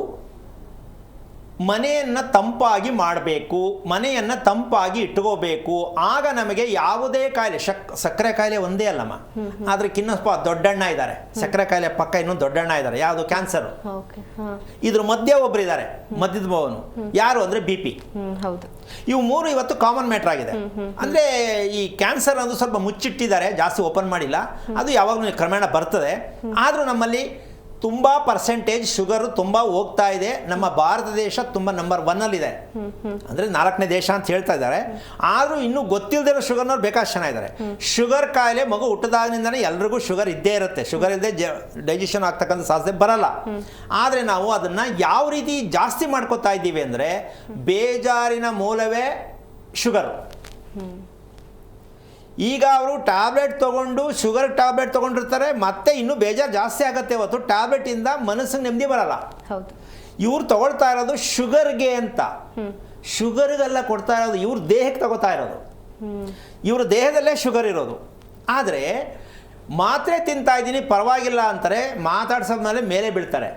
ಮನೆಯನ್ನು ತಂಪಾಗಿ ಮಾಡಬೇಕು, ಮನೆಯನ್ನು ತಂಪಾಗಿ ಇಟ್ಕೋಬೇಕು. ಆಗ ನಮಗೆ ಯಾವುದೇ ಕಾಯಿಲೆ, ಸಕ್ಕರೆ ಕಾಯಿಲೆ ಒಂದೇ ಅಲ್ಲಮ್ಮ, ಅದಕ್ಕಿನ್ನೂ ದೊಡ್ಡಣ್ಣ ಇದ್ದಾರೆ. ಸಕ್ಕರೆ ಕಾಯಿಲೆ ಪಕ್ಕ ಇನ್ನೂ ದೊಡ್ಡಣ್ಣ ಇದ್ದಾರೆ. ಯಾವುದು? ಕ್ಯಾನ್ಸರ್. ಇದ್ರ ಮಧ್ಯೆ ಒಬ್ರು ಇದ್ದಾರೆ, ಮಧ್ಯದ ಭವನು. ಯಾರು ಅಂದರೆ BP. ಇವು 3 ಇವತ್ತು ಕಾಮನ್ ಮ್ಯಾಟರ್ ಆಗಿದೆ. ಅಂದರೆ ಈ ಕ್ಯಾನ್ಸರ್ ಒಂದು ಸ್ವಲ್ಪ ಮುಚ್ಚಿಟ್ಟಿದ್ದಾರೆ, ಜಾಸ್ತಿ ಓಪನ್ ಮಾಡಿಲ್ಲ. ಅದು ಯಾವಾಗಲೂ ಕ್ರಮೇಣ ಬರ್ತದೆ. ಆದರೂ ನಮ್ಮಲ್ಲಿ ತುಂಬ ಪರ್ಸೆಂಟೇಜ್ ಶುಗರ್ ತುಂಬ ಹೋಗ್ತಾ ಇದೆ. ನಮ್ಮ ಭಾರತ ದೇಶ ತುಂಬ ನಂಬರ್ 1 ಅಂದರೆ 4ನೇ ದೇಶ ಅಂತ ಹೇಳ್ತಾ ಇದ್ದಾರೆ. ಆದರೂ ಇನ್ನೂ ಗೊತ್ತಿಲ್ಲದಿರೋ ಶುಗರ್ನವ್ರು ಬೇಕಾಷ್ಟು ಜನ ಇದ್ದಾರೆ. ಶುಗರ್ ಕಾಯಿಲೆ ಮಗು ಹುಟ್ಟಿದಾಗಿನಿಂದನೇ ಎಲ್ರಿಗೂ ಶುಗರ್ ಇದ್ದೇ ಇರುತ್ತೆ. ಶುಗರ್ ಇಲ್ಲದೆ ಡೈಜೆಷನ್ ಆಗ್ತಕ್ಕಂಥ ಸಾಧ್ಯತೆ ಬರಲ್ಲ. ಆದರೆ ನಾವು ಅದನ್ನು ಯಾವ ರೀತಿ ಜಾಸ್ತಿ ಮಾಡ್ಕೋತಾ ಇದ್ದೀವಿ ಅಂದರೆ, ಬೇಜಾರಿನ ಮೂಲವೇ ಶುಗರು. ಈಗ ಅವರು ಟ್ಯಾಬ್ಲೆಟ್ ತೊಗೊಂಡು ಶುಗರ್ ಟ್ಯಾಬ್ಲೆಟ್ ತೊಗೊಂಡಿರ್ತಾರೆ, ಮತ್ತೆ ಇನ್ನೂ ಬೇಜಾರು ಜಾಸ್ತಿ ಆಗುತ್ತೆ. ಹೊತ್ತು ಟ್ಯಾಬ್ಲೆಟಿಂದ ಮನಸ್ಸಿಗೆ ನೆಮ್ಮದಿ ಬರಲ್ಲ. ಇವ್ರು ತಗೊಳ್ತಾ ಇರೋದು ಶುಗರ್ಗೆ ಅಂತ, ಶುಗರ್ಗೆಲ್ಲ ಕೊಡ್ತಾ ಇರೋದು ಇವ್ರ ದೇಹಕ್ಕೆ ತಗೋತಾ ಇರೋದು. ಇವ್ರ ದೇಹದಲ್ಲೇ ಶುಗರ್ ಇರೋದು. ಆದರೆ ಮಾತ್ರೆ ತಿಂತಾ ಇದ್ದೀನಿ ಪರವಾಗಿಲ್ಲ ಅಂತಾರೆ, ಮಾತಾಡ್ಸೋದ್ಮೇಲೆ ಮೇಲೆ ಬೀಳ್ತಾರೆ.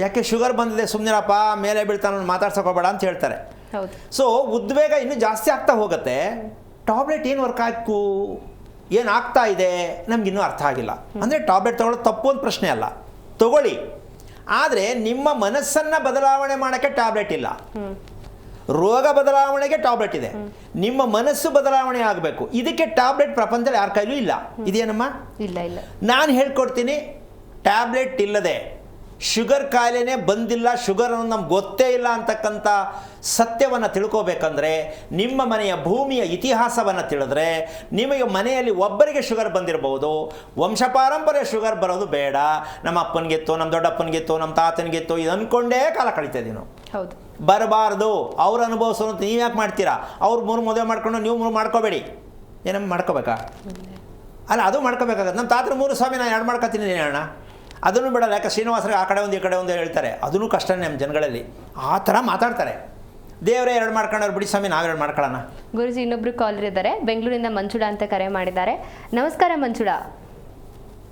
ಯಾಕೆ? ಶುಗರ್ ಬಂದಿದೆ, ಸುಮ್ಮನಿರಪ್ಪ, ಮೇಲೆ ಬೀಳ್ತಾನ, ಮಾತಾಡ್ಸೋಕೋಬೇಡ ಅಂತ ಹೇಳ್ತಾರೆ. ಸೊ ಉದ್ವೇಗ ಇನ್ನೂ ಜಾಸ್ತಿ ಆಗ್ತಾ ಹೋಗುತ್ತೆ. ಟಾಬ್ಲೆಟ್ ಏನು ವರ್ಕ್ ಆಯ್ತು, ಏನು ಆಗ್ತಾ ಇದೆ ನಮಗಿನ್ನೂ ಅರ್ಥ ಆಗಿಲ್ಲ. ಅಂದರೆ ಟಾಬ್ಲೆಟ್ ತೊಗೊಳ್ಳೋದು ತಪ್ಪು ಅಂತ ಪ್ರಶ್ನೆ ಅಲ್ಲ, ತಗೊಳ್ಳಿ. ಆದರೆ ನಿಮ್ಮ ಮನಸ್ಸನ್ನು ಬದಲಾವಣೆ ಮಾಡೋಕ್ಕೆ ಟ್ಯಾಬ್ಲೆಟ್ ಇಲ್ಲ. ರೋಗ ಬದಲಾವಣೆಗೆ ಟಾಬ್ಲೆಟ್ ಇದೆ. ನಿಮ್ಮ ಮನಸ್ಸು ಬದಲಾವಣೆ ಆಗಬೇಕು. ಇದಕ್ಕೆ ಟ್ಯಾಬ್ಲೆಟ್ ಪ್ರಪಂಚದಲ್ಲಿ ಯಾರ ಕೈಲೂ ಇಲ್ಲ. ಇದೇನಮ್ಮ? ಇಲ್ಲ. ನಾನು ಹೇಳ್ಕೊಡ್ತೀನಿ, ಟ್ಯಾಬ್ಲೆಟ್ ಇಲ್ಲದೆ ಶುಗರ್ ಕಾಯಿಲೆನೇ ಬಂದಿಲ್ಲ, ಶುಗರ್ ನಮ್ಗೆ ಗೊತ್ತೇ ಇಲ್ಲ ಅಂತಕ್ಕಂಥ ಸತ್ಯವನ್ನು ತಿಳ್ಕೋಬೇಕಂದ್ರೆ ನಿಮ್ಮ ಮನೆಯ ಭೂಮಿಯ ಇತಿಹಾಸವನ್ನು ತಿಳಿದ್ರೆ ನಿಮಗೆ ಮನೆಯಲ್ಲಿ ಒಬ್ಬರಿಗೆ ಶುಗರ್ ಬಂದಿರಬಹುದು. ವಂಶಪಾರಂಪರ್ಯ ಶುಗರ್ ಬರೋದು ಬೇಡ. ನಮ್ಮ ಅಪ್ಪನಿಗೆತ್ತು, ನಮ್ಮ ದೊಡ್ಡಪ್ಪನಿಗೆತ್ತು, ನಮ್ಮ ತಾತನಿಗೆತ್ತು, ಇದು ಅಂದ್ಕೊಂಡೇ ಕಾಲ ಕಳೀತಿದ್ದೀವಿ ನಾವು. ಹೌದು, ಬರಬಾರ್ದು. ಅವ್ರು ಅನುಭವಿಸೋದು ನೀವು ಯಾಕೆ ಮಾಡ್ತೀರಾ? ಅವ್ರು 3 ಮದುವೆ ಮಾಡ್ಕೊಂಡು ನೀವು 3 ಮಾಡ್ಕೋಬೇಡಿ. ಏನಮ್ಮ ಮಾಡ್ಕೋಬೇಕಾ? ಅಲ್ಲ, ಅದು ಮಾಡ್ಕೋಬೇಕಾಗತ್ತೆ. ನಮ್ಮ ತಾತನ 3 ಸ್ವಾಮಿ ನಾನು 2 ಮಾಡ್ಕೊತೀನಿ ಅಣ್ಣ, ಅದನ್ನು ಬಿಡಲ್ಲ. ಯಾಕೆ ಶ್ರೀನಿವಾಸರಿಗೆ ಆ ಕಡೆ ಒಂದು ಈ ಕಡೆ ಒಂದು ಹೇಳ್ತಾರೆ, ಅದೂ ಕಷ್ಟನೇ ನಮ್ಮ ಜನಗಳಲ್ಲಿ. ಆ ಥರ ಮಾತಾಡ್ತಾರೆ. ದೇವರೇ 2 ಮಾಡ್ಕೊಂಡವ್ರು ಬಿಡಿ ಸ್ವಾಮಿ, ನಾವು 2 ಮಾಡ್ಕೊಳ್ಳೋಣ. ಗುರುಜಿ ಇನ್ನೊಬ್ರು ಕಾಲರ್ ಇದ್ದಾರೆ, ಬೆಂಗಳೂರಿಂದ ಮಂಜುಳಾ ಅಂತ ಕರೆ ಮಾಡಿದ್ದಾರೆ. ನಮಸ್ಕಾರ ಮಂಜುಳಾ.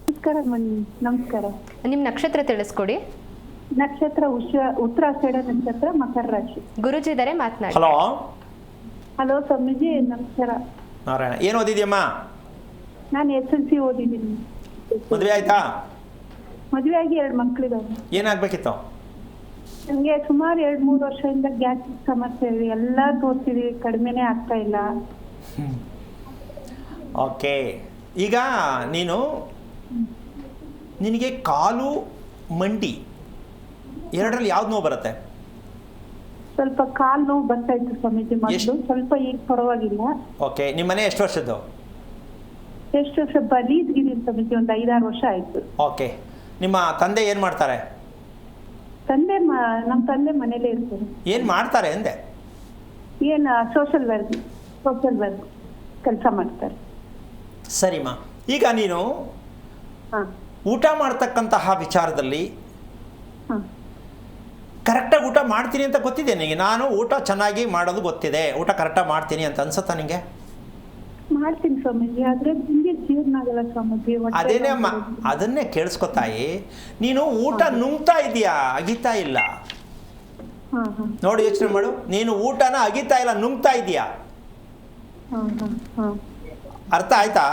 ನಮಸ್ಕಾರ ನಮಸ್ಕಾರ. ನಿಮ್ಮ ನಕ್ಷತ್ರ ತಿಳಿಸ್ಕೊಡಿ. ನಕ್ಷತ್ರ ಉತ್ತರಾಷಾಢ ನಕ್ಷತ್ರ, ಮಕರ ರಾಶಿ. ಗುರುಜಿ ಇದ್ದಾರೆ, ಮಾತನಾಡಿ. ಹಲೋ. ಹಲೋ ಸ್ವಾಮೀಜಿ, ನಮಸ್ಕಾರ. ನಾರಾಯಣ, ಏನು ಓದಿದ್ಯಮ್ಮ? ನಾನು SLC ಓದಿದ್ದೀನಿ. ಮದುವೆ ಆಯ್ತಾ? ಮದುವೆ ಆಗಿ 2 ಮಕ್ಕಳಿದಾವೆ. ಏನಾಗಬೇಕಿತ್ತು? ನನಗೆ ಸುಮಾರು 2-3 ವರ್ಷದಿಂದ ಗ್ಯಾಸ್ಟ್ರಿಕ್ ಸಮಸ್ಯೆ ಇದೆ. ಎಲ್ಲ ತೋರಿಸಿದೀವಿ, ಕಡಿಮೆನೇ ಆಗ್ತಾ ಇಲ್ಲ. ಓಕೆ, ಈಗ ನಿನಗೆ ಕಾಲು ಮಂಡಿ ಎರಡರಲ್ಲಿ ಯಾವ್ದು ನೋವು ಬರುತ್ತೆ? ಸ್ವಲ್ಪ ಕಾಲು ನೋವು ಬರ್ತಾ ಇತ್ತು ಸ್ವಾಮೀಜಿ ಮೊದಲು, ಸ್ವಲ್ಪ ಈಗ ಪರವಾಗಿಲ್ಲ. ಓಕೆ, ನಿಮ್ಮ ಮನೆ ಎಷ್ಟು ವರ್ಷದ್ದು? ಎಷ್ಟು ವರ್ಷ ಲೀಸ್ಗಿದ್ದೀನಿ ಸ್ವಾಮೀಜಿ, ಒಂದು 5-6 ವರ್ಷ ಆಯ್ತು. ಓಕೆ, ನಿಮ್ಮ ತಂದೆ ಏನು ಮಾಡ್ತಾರೆ? ನಮ್ಮ ತಂದೆ ಮನೇಲೇ ಇರ್ತಾರೆ. ಏನು ಮಾಡ್ತಾರೆ ಅಂದೆ? ಏನು ಸೋಷಲ್ ವರ್ಕ್ ಕೆಲಸ ಮಾಡ್ತಾರೆ. ಸರಿಮ್ಮ, ಈಗ ನೀನು ಹಾಂ ಊಟ ಮಾಡ್ತಕ್ಕಂತಹ ವಿಚಾರದಲ್ಲಿ ಹಾಂ ಕರೆಕ್ಟಾಗಿ ಊಟ ಮಾಡ್ತೀನಿ ಅಂತ ಗೊತ್ತಿದೆ ನಿನಗೆ? ನಾನು ಊಟ ಚೆನ್ನಾಗಿ ಮಾಡೋದು ಗೊತ್ತಿದೆ, ಊಟ ಕರೆಕ್ಟಾಗಿ ಮಾಡ್ತೀನಿ ಅಂತ ಅನ್ಸುತ್ತಾ ನಿನಗೆ? ಮಾಡ್ತೀನಿ ಸ್ವಾಮೀಜಿ, ಆದ್ರೆ ನಿಮಗೆ ಜೀರ್ಣ ಆಗಲ್ಲ ಸ್ವಾಮೀಜಿ. ಅದೇನೇ ಅಮ್ಮ, ಅದನ್ನೇ ಕೇಳಿಸ್ಕೊತಾಯಿ. ನೀನು ಊಟ ನುಂಗ್ತಾ ಇದೀಯಾ, ಅಗಿತಾ ಇಲ್ಲ. ನೋಡಿ, ಯೋಚನೆ ಮಾಡು. ನೀನು ಊಟನ ಅಗಿತಾ ಇಲ್ಲ, ನುಂಗ್ತಾ ಇದೀಯಾ. ಅರ್ಥ ಆಯ್ತಾ?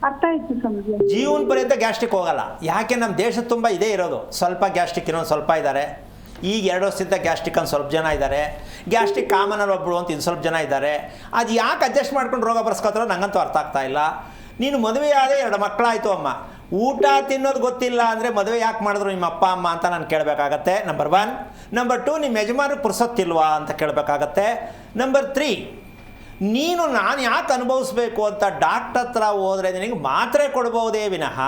ಅರ್ಥ ಆಯ್ತು ಸ್ವಾಮೀಜಿ. ಜೀವನ ಪರ್ಯಂತ ಗ್ಯಾಸ್ಟ್ರಿಕ್ ಹೋಗಲ್ಲ. ಯಾಕೆ? ನಮ್ಮ ದೇಶದ ತುಂಬ ಇದೇ ಇರೋದು. ಸ್ವಲ್ಪ ಗ್ಯಾಸ್ಟ್ರಿಕ್ ಇನ್ನೊಂದು ಸ್ವಲ್ಪ ಇದ್ದಾರೆ. ಈಗ 2 ವರ್ಷದಿಂದ ಗ್ಯಾಸ್ಟ್ರಿಕ್ ಅಂತ ಸ್ವಲ್ಪ ಜನ ಇದ್ದಾರೆ. ಗ್ಯಾಸ್ಟ್ರಿಕ್ ಕಾಮನಲ್ಲಿ ಒಬ್ಬಳು ಅಂತ ಇನ್ನು ಸ್ವಲ್ಪ ಜನ ಇದ್ದಾರೆ. ಅದು ಯಾಕೆ ಅಡ್ಜಸ್ಟ್ ಮಾಡ್ಕೊಂಡು ರೋಗ ಬರ್ಸ್ಕೊತಾರೋ ನಂಗಂತೂ ಅರ್ಥ ಆಗ್ತಾ ಇಲ್ಲ. ನೀನು ಮದುವೆ ಆದ 2 ಮಕ್ಕಳಾಯಿತು ಅಮ್ಮ, ಊಟ ತಿನ್ನೋದು ಗೊತ್ತಿಲ್ಲ ಅಂದರೆ ಮದುವೆ ಯಾಕೆ ಮಾಡಿದ್ರು ನಿಮ್ಮ ಅಪ್ಪ ಅಮ್ಮ ಅಂತ ನಾನು ಕೇಳಬೇಕಾಗತ್ತೆ, ನಂಬರ್ 1. ನಂಬರ್ 2, ನಿಮ್ಮ ಯಜಮಾನಿಗೆ ಪುರ್ಸೊತ್ತಿಲ್ವಾ ಅಂತ ಕೇಳಬೇಕಾಗತ್ತೆ. ನಂಬರ್ 3, ನಾನು ಯಾಕೆ ಅನುಭವಿಸ್ಬೇಕು ಅಂತ ಡಾಕ್ಟರ್ ಹತ್ರ ಹೋದರೆ ನಿನಗೆ ಮಾತ್ರೆ ಕೊಡ್ಬೋದೇ ವಿನಃ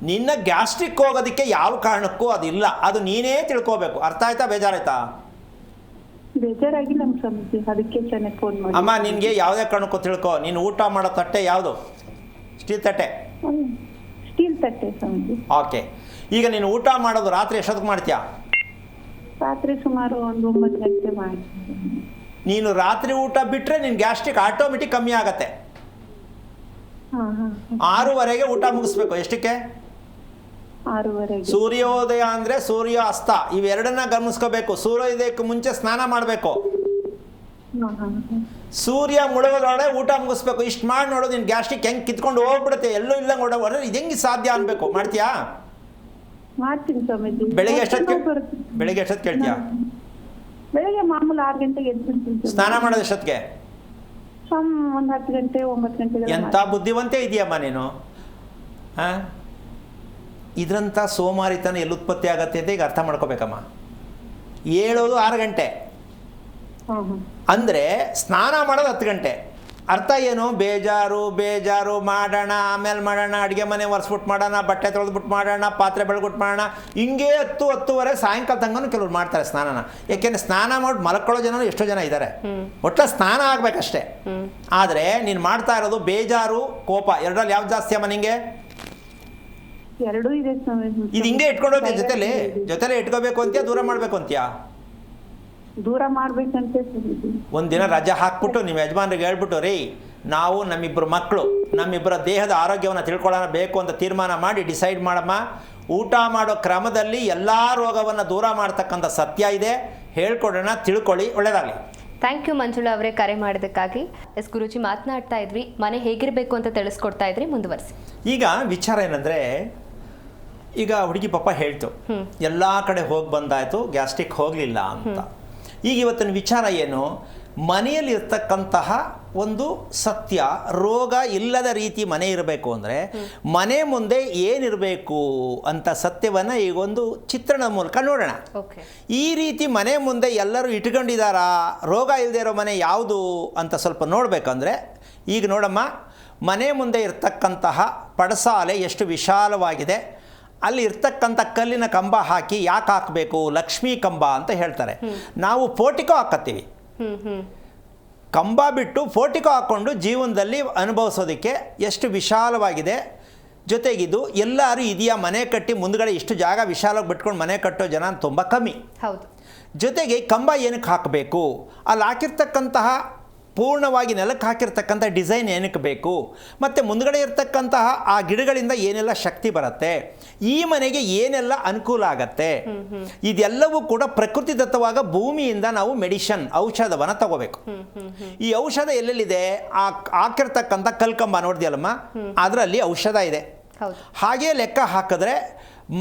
ನಿನ್ನ ಗ್ಯಾಸ್ಟ್ರಿಕ್ ಹೋಗೋದಕ್ಕೆ ಯಾವ ಕಾರಣಕ್ಕೂ ಅದಿಲ್ಲ. ಅದು ನೀನೇ ತಿಳ್ಕೋಬೇಕು. ಅರ್ಥ ಆಯ್ತಾ? ಬೇಜಾರಾಯ್ತಾ? ಬೇಜಾರಾಗಿಲ್ಲ ಸ್ವಾಮೀಜಿ, ಅದಕ್ಕೆ ಚೆನ್ನಾಗಿ ಫೋನ್ ಮಾಡಿ. ಅಮ್ಮ, ನಿನಗೆ ಯಾವುದೇ ಕಾರಣಕ್ಕೂ ತಿಳ್ಕೊ. ನೀನು ಊಟ ಮಾಡೋ ತಟ್ಟೆ ಯಾವುದು? ಸ್ಟೀಲ್ ತಟ್ಟೆ? ಸ್ಟೀಲ್ ತಟ್ಟೆ ಸ್ವಾಮೀಜಿ. ಓಕೆ, ಈಗ ನೀನು ಊಟ ಮಾಡೋದು ರಾತ್ರಿ ಎಷ್ಟೊತ್ತಿಗೆ ಮಾಡ್ತೀಯಾ? ರಾತ್ರಿ ಸುಮಾರು ಒಂದು 9 ಗಂಟೆ ಮಾಡ್ತೀನಿ. ನೀನು ರಾತ್ರಿ ಊಟ ಬಿಟ್ಟರೆ ನಿನ್ನ ಗ್ಯಾಸ್ಟ್ರಿಕ್ ಆಟೋಮೆಟಿಕ್ ಕಮ್ಮಿ ಆಗತ್ತೆ. 6:30ಗೆ ಊಟ ಮುಗಿಸ್ಬೇಕು. ಎಷ್ಟಕ್ಕೆ? 6:30. ಸೂರ್ಯೋದಯ ಅಂದರೆ ಸೂರ್ಯ ಅಸ್ತ, ಇವೆರಡನ್ನ ಗಮನಿಸ್ಕೋಬೇಕು. ಸೂರ್ಯೋದಯಕ್ಕೆ ಮುಂಚೆ ಸ್ನಾನ ಮಾಡಬೇಕು. ಸೂರ್ಯ ಮುಳುಗೋದ್ರೊಳಗೆ ಊಟ ಮುಗಿಸ್ಬೇಕು. ಇಷ್ಟು ಮಾಡಿ ನೋಡೋದು, ನಿನ್ನ ಗ್ಯಾಸ್ಟ್ರಿಕ್ ಹೆಂಗೆ ಕಿತ್ಕೊಂಡು ಹೋಗ್ಬಿಡುತ್ತೆ. ಎಲ್ಲೂ ಇಲ್ಲ ನೋಡೋದ್ರೆ ಇದು ಹೆಂಗೆ ಸಾಧ್ಯ ಅನ್ಬೇಕು. ಮಾಡ್ತೀಯಾ? ಮಾಡ್ತೀನಿ ಸ್ವಾಮೀಜಿ. ಬೆಳಿಗ್ಗೆ ಎಷ್ಟೊತ್ತು ಕೇಳ್ತೀಯಾ? ಬೆಳಿಗ್ಗೆ ಮಾಮೂಲು 6 ಗಂಟೆಗೆ ಎದ್ದು ಸ್ನಾನ ಮಾಡೋದು ಎಷ್ಟೊತ್ತಿಗೆ? ಒಂದು 10 ಗಂಟೆ 9 ಗಂಟೆಗೆ. ಎಂಥ ಬುದ್ಧಿವಂತೆ ಇದೆಯಮ್ಮ ನೀನು. ಹಾಂ, ಇದರಂಥ ಸೋಮಾರಿತನ ಎಲ್ಲಿ ಉತ್ಪತ್ತಿ ಆಗತ್ತೆ ಅಂತ ಈಗ ಅರ್ಥ ಮಾಡ್ಕೋಬೇಕಮ್ಮ. ಹೇಳೋದು 6 ಗಂಟೆ ಅಂದರೆ ಸ್ನಾನ ಮಾಡೋದು 10 ಗಂಟೆ. ಅರ್ಥ ಏನು? ಬೇಜಾರು ಮಾಡೋಣ, ಆಮೇಲೆ ಮಾಡೋಣ, ಅಡುಗೆ ಮನೆ ಒರೆಸ್ಬಿಟ್ಟು ಮಾಡೋಣ, ಬಟ್ಟೆ ತೊಳೆದ್ಬಿಟ್ಟು ಮಾಡೋಣ, ಪಾತ್ರೆ ಬೆಳಗ್ಬಿಟ್ಟು ಮಾಡೋಣ, ಹಿಂಗೆ 10-10:30 ಸಾಯಂಕಾಲ ತನಕ ಕೆಲವ್ರು ಮಾಡ್ತಾರೆ ಸ್ನಾನನ. ಯಾಕೆಂದರೆ ಸ್ನಾನ ಮಾಡಿ ಮಲ್ಕೊಳ್ಳೋ ಜನ ಎಷ್ಟೋ ಜನ ಇದ್ದಾರೆ. ಒಟ್ಟು ಸ್ನಾನ ಆಗಬೇಕಷ್ಟೇ. ಆದರೆ ನೀನು ಮಾಡ್ತಾ ಇರೋದು ಬೇಜಾರು, ಕೋಪ, ಎರಡರಲ್ಲಿ ಯಾವ್ದು ಜಾಸ್ತಿ ಅಮ್ಮ ನಿಂಗೆ? ಎರಡೂ ಇದೆ ಸ್ವಾಮೀಜಿ. ಇದು ಹಿಂಗೆ ಇಟ್ಕೊಂಡು ಹೋಗ್ತೀಯ, ಜೊತೆಲೆ ಇಟ್ಕೋಬೇಕು ಅಂತೀಯ, ದೂರ ಮಾಡಬೇಕು ಅಂತೀಯ? ದೂರ ಮಾಡ್ಬೇಕಂತೆ. ಒಂದಿನ ರಜೆ ಹಾಕ್ಬಿಟ್ಟು ನಿಮ್ಮ ಯಜಮಾನ್ರಿಗೆ ಹೇಳ್ಬಿಟ್ಟು, ರೀ ನಾವು ನಮ್ಮಿಬ್ಬರು ಮಕ್ಕಳು, ನಮ್ಮಿಬ್ಬರ ದೇಹದ ಆರೋಗ್ಯವನ್ನು ತಿಳ್ಕೊಳ್ಳೋಣ ಬೇಕು ಅಂತ ತೀರ್ಮಾನ ಮಾಡಿ ಡಿಸೈಡ್ ಮಾಡಮ್ಮ. ಊಟ ಮಾಡೋ ಕ್ರಮದಲ್ಲಿ ಎಲ್ಲ ರೋಗವನ್ನು ದೂರ ಮಾಡ್ತಕ್ಕಂಥ ಸತ್ಯ ಇದೆ, ಹೇಳ್ಕೊಡೋಣ, ತಿಳ್ಕೊಳ್ಳಿ. ಒಳ್ಳೆಯದಾಗಲಿ. ಥ್ಯಾಂಕ್ ಯು ಮಂಜುಳಾ ಅವರೇ, ಕರೆ ಮಾಡೋದಕ್ಕಾಗಿ. ಎಸ್ ಗುರೂಜಿ, ಮಾತನಾಡ್ತಾ ಇದ್ವಿ, ಮನೆ ಹೇಗಿರಬೇಕು ಅಂತ ತಿಳಿಸ್ಕೊಡ್ತಾ ಇದ್ರಿ, ಮುಂದುವರಿಸಿ. ಈಗ ವಿಚಾರ ಏನಂದರೆ, ಈಗ ಹುಡುಗಿ ಪಾಪ ಹೇಳ್ತು ಎಲ್ಲ ಕಡೆ ಹೋಗಿ ಬಂದಾಯಿತು, ಗ್ಯಾಸ್ಟ್ರಿಕ್ ಹೋಗಲಿಲ್ಲ ಅಂತ. ಈಗ ಇವತ್ತಿನ ವಿಚಾರ ಏನು? ಮನೆಯಲ್ಲಿ ಇರ್ತಕ್ಕಂತಹ ಒಂದು ಸತ್ಯ, ರೋಗ ಇಲ್ಲದ ರೀತಿ ಮನೆ ಇರಬೇಕು ಅಂದರೆ ಮನೆ ಮುಂದೆ ಏನಿರಬೇಕು ಅಂತ ಸತ್ಯವನ್ನು ಈಗೊಂದು ಚಿತ್ರಣದ ಮೂಲಕ ನೋಡೋಣ. ಈ ರೀತಿ ಮನೆ ಮುಂದೆ ಎಲ್ಲರೂ ಇಟ್ಕೊಂಡಿದ್ದಾರಾ, ರೋಗ ಇಲ್ಲದೆ ಇರೋ ಮನೆ ಯಾವುದು ಅಂತ ಸ್ವಲ್ಪ ನೋಡಬೇಕಂದ್ರೆ ಈಗ ನೋಡಮ್ಮ, ಮನೆ ಮುಂದೆ ಇರ್ತಕ್ಕಂತಹ ಪಡಸಾಲೆ ಎಷ್ಟು ವಿಶಾಲವಾಗಿದೆ, ಅಲ್ಲಿ ಇರ್ತಕ್ಕಂಥ ಕಲ್ಲಿನ ಕಂಬ ಹಾಕಿ ಯಾಕೆ ಹಾಕಬೇಕು, ಲಕ್ಷ್ಮೀ ಕಂಬ ಅಂತ ಹೇಳ್ತಾರೆ. ನಾವು ಪೋರ್ಟಿಕೋ ಹಾಕತ್ತೀವಿ, ಕಂಬ ಬಿಟ್ಟು ಪೋರ್ಟಿಕೋ ಹಾಕ್ಕೊಂಡು ಜೀವನದಲ್ಲಿ ಅನುಭವಿಸೋದಕ್ಕೆ ಎಷ್ಟು ವಿಶಾಲವಾಗಿದೆ. ಜೊತೆಗಿದು ಎಲ್ಲರೂ ಇದೆಯಾ ಮನೆ ಕಟ್ಟಿ ಮುಂದ್ಗಡೆ ಇಷ್ಟು ಜಾಗ ವಿಶಾಲವಾಗಿ ಬಿಟ್ಕೊಂಡು ಮನೆ ಕಟ್ಟೋ ಜನ ತುಂಬ ಕಮ್ಮಿ. ಹೌದು. ಜೊತೆಗೆ ಕಂಬ ಏನಕ್ಕೆ ಹಾಕಬೇಕು, ಅಲ್ಲಿ ಹಾಕಿರ್ತಕ್ಕಂತಹ ಪೂರ್ಣವಾಗಿ ನೆಲಕ್ಕೆ ಹಾಕಿರ್ತಕ್ಕಂಥ ಡಿಸೈನ್ ಏನಕ್ಕೆ ಬೇಕು, ಮತ್ತು ಮುಂದ್ಗಡೆ ಇರ್ತಕ್ಕಂತಹ ಆ ಗಿಡಗಳಿಂದ ಏನೆಲ್ಲ ಶಕ್ತಿ ಬರುತ್ತೆ, ಈ ಮನೆಗೆ ಏನೆಲ್ಲ ಅನುಕೂಲ ಆಗತ್ತೆ, ಇದೆಲ್ಲವೂ ಕೂಡ ಪ್ರಕೃತಿದತ್ತವಾಗ ಭೂಮಿಯಿಂದ ನಾವು ಮೆಡಿಷನ್ ಔಷಧವನ್ನು ತಗೋಬೇಕು. ಈ ಔಷಧ ಎಲ್ಲೆಲ್ಲಿದೆ, ಹಾಕಿರ್ತಕ್ಕಂಥ ಕಲ್ಕಂಬ ನೋಡಿದ್ಯಲ್ಲಮ್ಮ, ಅದರಲ್ಲಿ ಔಷಧ ಇದೆ. ಹಾಗೆ ಲೆಕ್ಕ ಹಾಕಿದ್ರೆ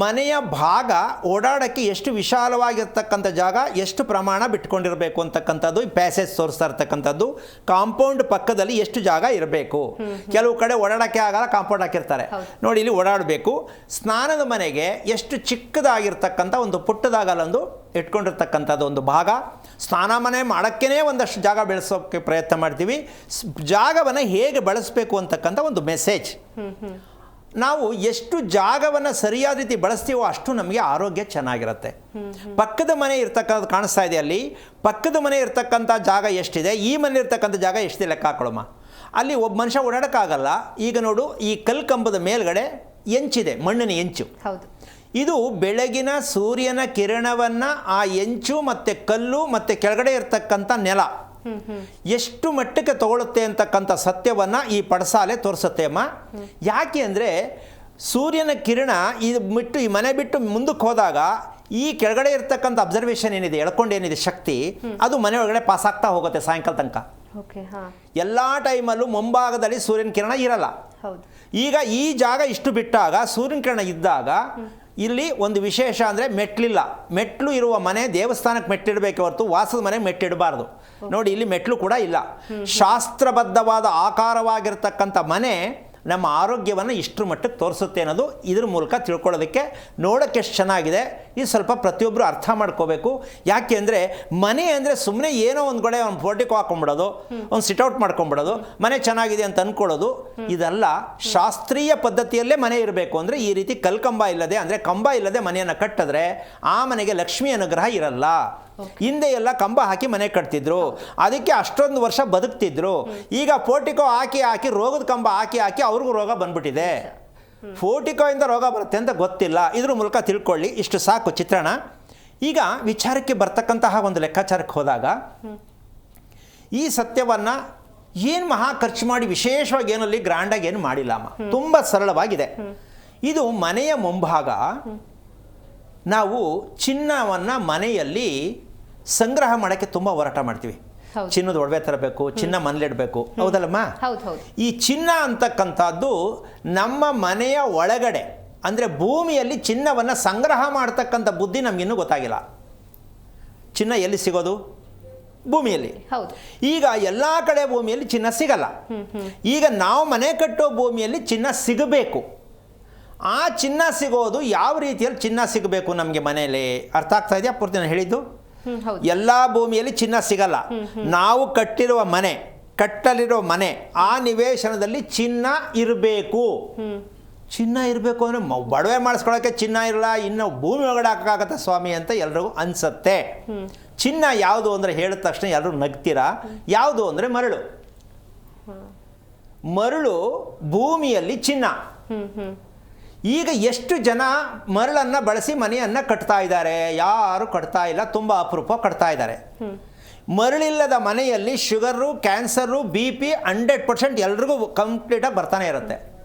ಮನೆಯ ಭಾಗ ಓಡಾಡೋಕ್ಕೆ ಎಷ್ಟು ವಿಶಾಲವಾಗಿರ್ತಕ್ಕಂಥ ಜಾಗ, ಎಷ್ಟು ಪ್ರಮಾಣ ಬಿಟ್ಕೊಂಡಿರಬೇಕು ಅಂತಕ್ಕಂಥದ್ದು ಈ ಪ್ಯಾಸೇಜ್ ತೋರಿಸ್ತಾ ಇರ್ತಕ್ಕಂಥದ್ದು. ಕಾಂಪೌಂಡ್ ಪಕ್ಕದಲ್ಲಿ ಎಷ್ಟು ಜಾಗ ಇರಬೇಕು, ಕೆಲವು ಕಡೆ ಓಡಾಡೋಕ್ಕೆ ಆಗಲ್ಲ, ಕಾಂಪೌಂಡ್ ಹಾಕಿರ್ತಾರೆ ನೋಡಿ, ಇಲ್ಲಿ ಓಡಾಡಬೇಕು. ಸ್ನಾನದ ಮನೆಗೆ ಎಷ್ಟು ಚಿಕ್ಕದಾಗಿರ್ತಕ್ಕಂಥ ಒಂದು ಪುಟ್ಟದಾಗಲ್ಲೊಂದು ಇಟ್ಕೊಂಡಿರ್ತಕ್ಕಂಥದ್ದು ಒಂದು ಭಾಗ. ಸ್ನಾನ ಮನೆ ಮಾಡೋಕ್ಕೇ ಒಂದಷ್ಟು ಜಾಗ ಬೆಳೆಸೋಕ್ಕೆ ಪ್ರಯತ್ನ ಮಾಡ್ತೀವಿ. ಜಾಗವನ್ನು ಹೇಗೆ ಬಳಸಬೇಕು ಅಂತಕ್ಕಂಥ ಒಂದು ಮೆಸೇಜ್. ನಾವು ಎಷ್ಟು ಜಾಗವನ್ನು ಸರಿಯಾದ ರೀತಿ ಬಳಸ್ತೀವೋ ಅಷ್ಟು ನಮಗೆ ಆರೋಗ್ಯ ಚೆನ್ನಾಗಿರುತ್ತೆ. ಪಕ್ಕದ ಮನೆ ಇರ್ತಕ್ಕಂಥದ್ದು ಕಾಣಿಸ್ತಾ ಇದೆ, ಅಲ್ಲಿ ಪಕ್ಕದ ಮನೆ ಇರ್ತಕ್ಕಂಥ ಜಾಗ ಎಷ್ಟಿದೆ, ಈ ಮನೆ ಇರ್ತಕ್ಕಂಥ ಜಾಗ ಎಷ್ಟಿದೆ ಲೆಕ್ಕ ಹಾಕೊಳ್ಳಮ್ಮ. ಅಲ್ಲಿ ಒಬ್ಬ ಮನುಷ್ಯ ಓಡಾಡೋಕ್ಕಾಗಲ್ಲ. ಈಗ ನೋಡು, ಈ ಕಲ್ಕಂಬದ ಮೇಲ್ಗಡೆ ಎಂಚಿದೆ, ಮಣ್ಣಿನ ಎಂಚು. ಇದು ಬೆಳಗಿನ ಸೂರ್ಯನ ಕಿರಣವನ್ನು ಆ ಎಂಚು ಮತ್ತು ಕಲ್ಲು ಮತ್ತು ಕೆಳಗಡೆ ಇರ್ತಕ್ಕಂಥ ನೆಲ ಎಷ್ಟು ಮಟ್ಟಕ್ಕೆ ತಗೊಳುತ್ತೆ ಅಂತಕ್ಕಂಥ ಸತ್ಯವನ್ನು ಈ ಪಡಸಾಲೆ ತೋರಿಸುತ್ತೆ ಅಮ್ಮ. ಯಾಕೆ ಅಂದರೆ ಸೂರ್ಯನ ಕಿರಣ ಇದು ಬಿಟ್ಟು ಈ ಮನೆ ಬಿಟ್ಟು ಮುಂದಕ್ಕೆ ಹೋದಾಗ ಈ ಕೆಳಗಡೆ ಇರ್ತಕ್ಕಂಥ ಅಬ್ಸರ್ವೇಷನ್ ಏನಿದೆ, ಎಳ್ಕೊಂಡೇನಿದೆ ಶಕ್ತಿ, ಅದು ಮನೆ ಒಳಗಡೆ ಪಾಸ್ ಆಗ್ತಾ ಹೋಗುತ್ತೆ ಸಾಯಂಕಾಲ ತನಕ. ಎಲ್ಲ ಟೈಮಲ್ಲೂ ಮುಂಭಾಗದಲ್ಲಿ ಸೂರ್ಯನ ಕಿರಣ ಇರಲ್ಲ. ಈಗ ಈ ಜಾಗ ಇಷ್ಟು ಬಿಟ್ಟಾಗ ಸೂರ್ಯನ ಕಿರಣ ಇದ್ದಾಗ ಇಲ್ಲಿ ಒಂದು ವಿಶೇಷ ಅಂದರೆ ಮೆಟ್ಲಿಲ್ಲ. ಮೆಟ್ಲು ಇರುವ ಮನೆ ದೇವಸ್ಥಾನಕ್ಕೆ ಮೆಟ್ಟಿಡಬೇಕೆ ಹೊರತು ವಾಸದ ಮನೆಗೆ ಮೆಟ್ಟಿಡಬಾರ್ದು. ನೋಡಿ, ಇಲ್ಲಿ ಮೆಟ್ಲು ಕೂಡ ಇಲ್ಲ. ಶಾಸ್ತ್ರಬದ್ಧವಾದ ಆಕಾರವಾಗಿರ್ತಕ್ಕಂಥ ಮನೆ ನಮ್ಮ ಆರೋಗ್ಯವನ್ನು ಇಷ್ಟರ ಮಟ್ಟಕ್ಕೆ ತೋರಿಸುತ್ತೆ ಅನ್ನೋದು ಇದ್ರ ಮೂಲಕ ತಿಳ್ಕೊಳ್ಳೋದಕ್ಕೆ. ನೋಡೋಕ್ಕೆ ಎಷ್ಟು ಚೆನ್ನಾಗಿದೆ, ಇದು ಸ್ವಲ್ಪ ಪ್ರತಿಯೊಬ್ಬರು ಅರ್ಥ ಮಾಡ್ಕೋಬೇಕು. ಯಾಕೆ ಅಂದರೆ ಮನೆ ಅಂದರೆ ಸುಮ್ಮನೆ ಏನೋ ಒಂದು ಕಡೆ ಒಂದು ಪೋರ್ಟಿಕೋ ಹಾಕೊಂಡ್ಬಿಡೋದು, ಒಂದು ಸಿಟ್ಔಟ್ ಮಾಡ್ಕೊಂಡ್ಬಿಡೋದು, ಮನೆ ಚೆನ್ನಾಗಿದೆ ಅಂತ ಅಂದ್ಕೊಳ್ಳೋದು, ಇದಲ್ಲ. ಶಾಸ್ತ್ರೀಯ ಪದ್ಧತಿಯಲ್ಲೇ ಮನೆ ಇರಬೇಕು. ಅಂದರೆ ಈ ರೀತಿ ಕಲ್ಕಂಬ ಇಲ್ಲದೆ, ಅಂದರೆ ಕಂಬ ಇಲ್ಲದೆ ಮನೆಯನ್ನು ಕಟ್ಟಿದ್ರೆ ಆ ಮನೆಗೆ ಲಕ್ಷ್ಮೀ ಅನುಗ್ರಹ ಇರಲ್ಲ. ಹಿಂದೆ ಎಲ್ಲ ಕಂಬ ಹಾಕಿ ಮನೆ ಕಟ್ತಿದ್ರು, ಅದಕ್ಕೆ ಅಷ್ಟೊಂದು ವರ್ಷ ಬದುಕ್ತಿದ್ರು. ಈಗ ಪೋರ್ಟಿಕೋ ಹಾಕಿ ಹಾಕಿ ರೋಗದ ಕಂಬ ಹಾಕಿ ಹಾಕಿ ಅವ್ರಿಗೂ ರೋಗ ಬಂದ್ಬಿಟ್ಟಿದೆ. ಪೋರ್ಟಿಕೋಯಿಂದ ರೋಗ ಬರುತ್ತೆ ಅಂತ ಗೊತ್ತಿಲ್ಲ. ಇದ್ರ ಮೂಲಕ ತಿಳ್ಕೊಳ್ಳಿ. ಇಷ್ಟು ಸಾಕು ಚಿತ್ರಣ. ಈಗ ವಿಚಾರಕ್ಕೆ ಬರ್ತಕ್ಕಂತಹ ಒಂದು ಲೆಕ್ಕಾಚಾರಕ್ಕೆ ಹೋದಾಗ ಈ ಸತ್ಯವನ್ನು ಏನು ಮಹಾ ಖರ್ಚು ಮಾಡಿ ವಿಶೇಷವಾಗಿ ಏನಲ್ಲಿ ಗ್ರ್ಯಾಂಡಾಗಿ ಏನು ಮಾಡಿಲ್ಲ ಅಮ್ಮ, ತುಂಬ ಸರಳವಾಗಿದೆ. ಇದು ಮನೆಯ ಮುಂಭಾಗ ನಾವು ಚಿನ್ನವನ್ನು ಮನೆಯಲ್ಲಿ ಸಂಗ್ರಹ ಮಾಡೋಕ್ಕೆ ತುಂಬ ಹೋರಾಟ ಮಾಡ್ತೀವಿ. ಚಿನ್ನದ ಒಡವೆ ತರಬೇಕು, ಚಿನ್ನ ಮನೇಲಿಡಬೇಕು, ಹೌದಲ್ಲಮ್ಮ? ಈ ಚಿನ್ನ ಅಂತಕ್ಕಂಥದ್ದು ನಮ್ಮ ಮನೆಯ ಒಳಗಡೆ, ಅಂದರೆ ಭೂಮಿಯಲ್ಲಿ ಚಿನ್ನವನ್ನು ಸಂಗ್ರಹ ಮಾಡ್ತಕ್ಕಂಥ ಬುದ್ಧಿ ನಮಗಿನ್ನೂ ಗೊತ್ತಾಗಿಲ್ಲ. ಚಿನ್ನ ಎಲ್ಲಿ ಸಿಗೋದು? ಭೂಮಿಯಲ್ಲಿ. ಈಗ ಎಲ್ಲ ಕಡೆ ಭೂಮಿಯಲ್ಲಿ ಚಿನ್ನ ಸಿಗಲ್ಲ. ಈಗ ನಾವು ಮನೆ ಕಟ್ಟೋ ಭೂಮಿಯಲ್ಲಿ ಚಿನ್ನ ಸಿಗಬೇಕು. ಆ ಚಿನ್ನ ಸಿಗೋದು ಯಾವ ರೀತಿಯಲ್ಲಿ ಚಿನ್ನ ಸಿಗಬೇಕು ನಮಗೆ ಮನೆಯಲ್ಲಿ? ಅರ್ಥ ಆಗ್ತಾ ಇದೆಯಾ ಪೂರ್ತಿ ನಾನು ಹೇಳಿದ್ದು? ಎಲ್ಲ ಭೂಮಿಯಲ್ಲಿ ಚಿನ್ನ ಸಿಗಲ್ಲ. ನಾವು ಕಟ್ಟಿರುವ ಮನೆ, ಕಟ್ಟಲಿರೋ ಮನೆ, ಆ ನಿವೇಶನದಲ್ಲಿ ಚಿನ್ನ ಇರಬೇಕು. ಚಿನ್ನ ಇರಬೇಕು ಅಂದರೆ ಬಡವೆ ಮಾಡಿಸ್ಕೊಳ್ಳೋಕ್ಕೆ ಚಿನ್ನ ಇರಲ್ಲ, ಇನ್ನು ಭೂಮಿ ಒಳಗಡೆ ಹಾಕೋಕ್ಕಾಗತ್ತೆ ಸ್ವಾಮಿ ಅಂತ ಎಲ್ರಿಗೂ ಅನಿಸುತ್ತೆ. ಚಿನ್ನ ಯಾವುದು ಅಂದರೆ ಹೇಳಿದ ತಕ್ಷಣ ಎಲ್ಲರೂ ನಗ್ತೀರಾ. ಯಾವುದು ಅಂದರೆ ಮರಳು. ಮರಳು ಭೂಮಿಯಲ್ಲಿ ಚಿನ್ನ. ಈಗ ಎಷ್ಟು ಜನ ಮರಳನ್ನು ಬಳಸಿ ಮನೆಯನ್ನು ಕಟ್ತಾ ಇದ್ದಾರೆ? ಯಾರು ಕಟ್ತಾ ಇಲ್ಲ, ತುಂಬ ಅಪರೂಪ ಕಟ್ತಾ ಇದ್ದಾರೆ. ಮರಳಿಲ್ಲದ ಮನೆಯಲ್ಲಿ ಶುಗರು, ಕ್ಯಾನ್ಸರು, BP 100% ಎಲ್ರಿಗೂ ಕಂಪ್ಲೀಟಾಗಿ ಬರ್ತಾನೆ ಇರುತ್ತೆ.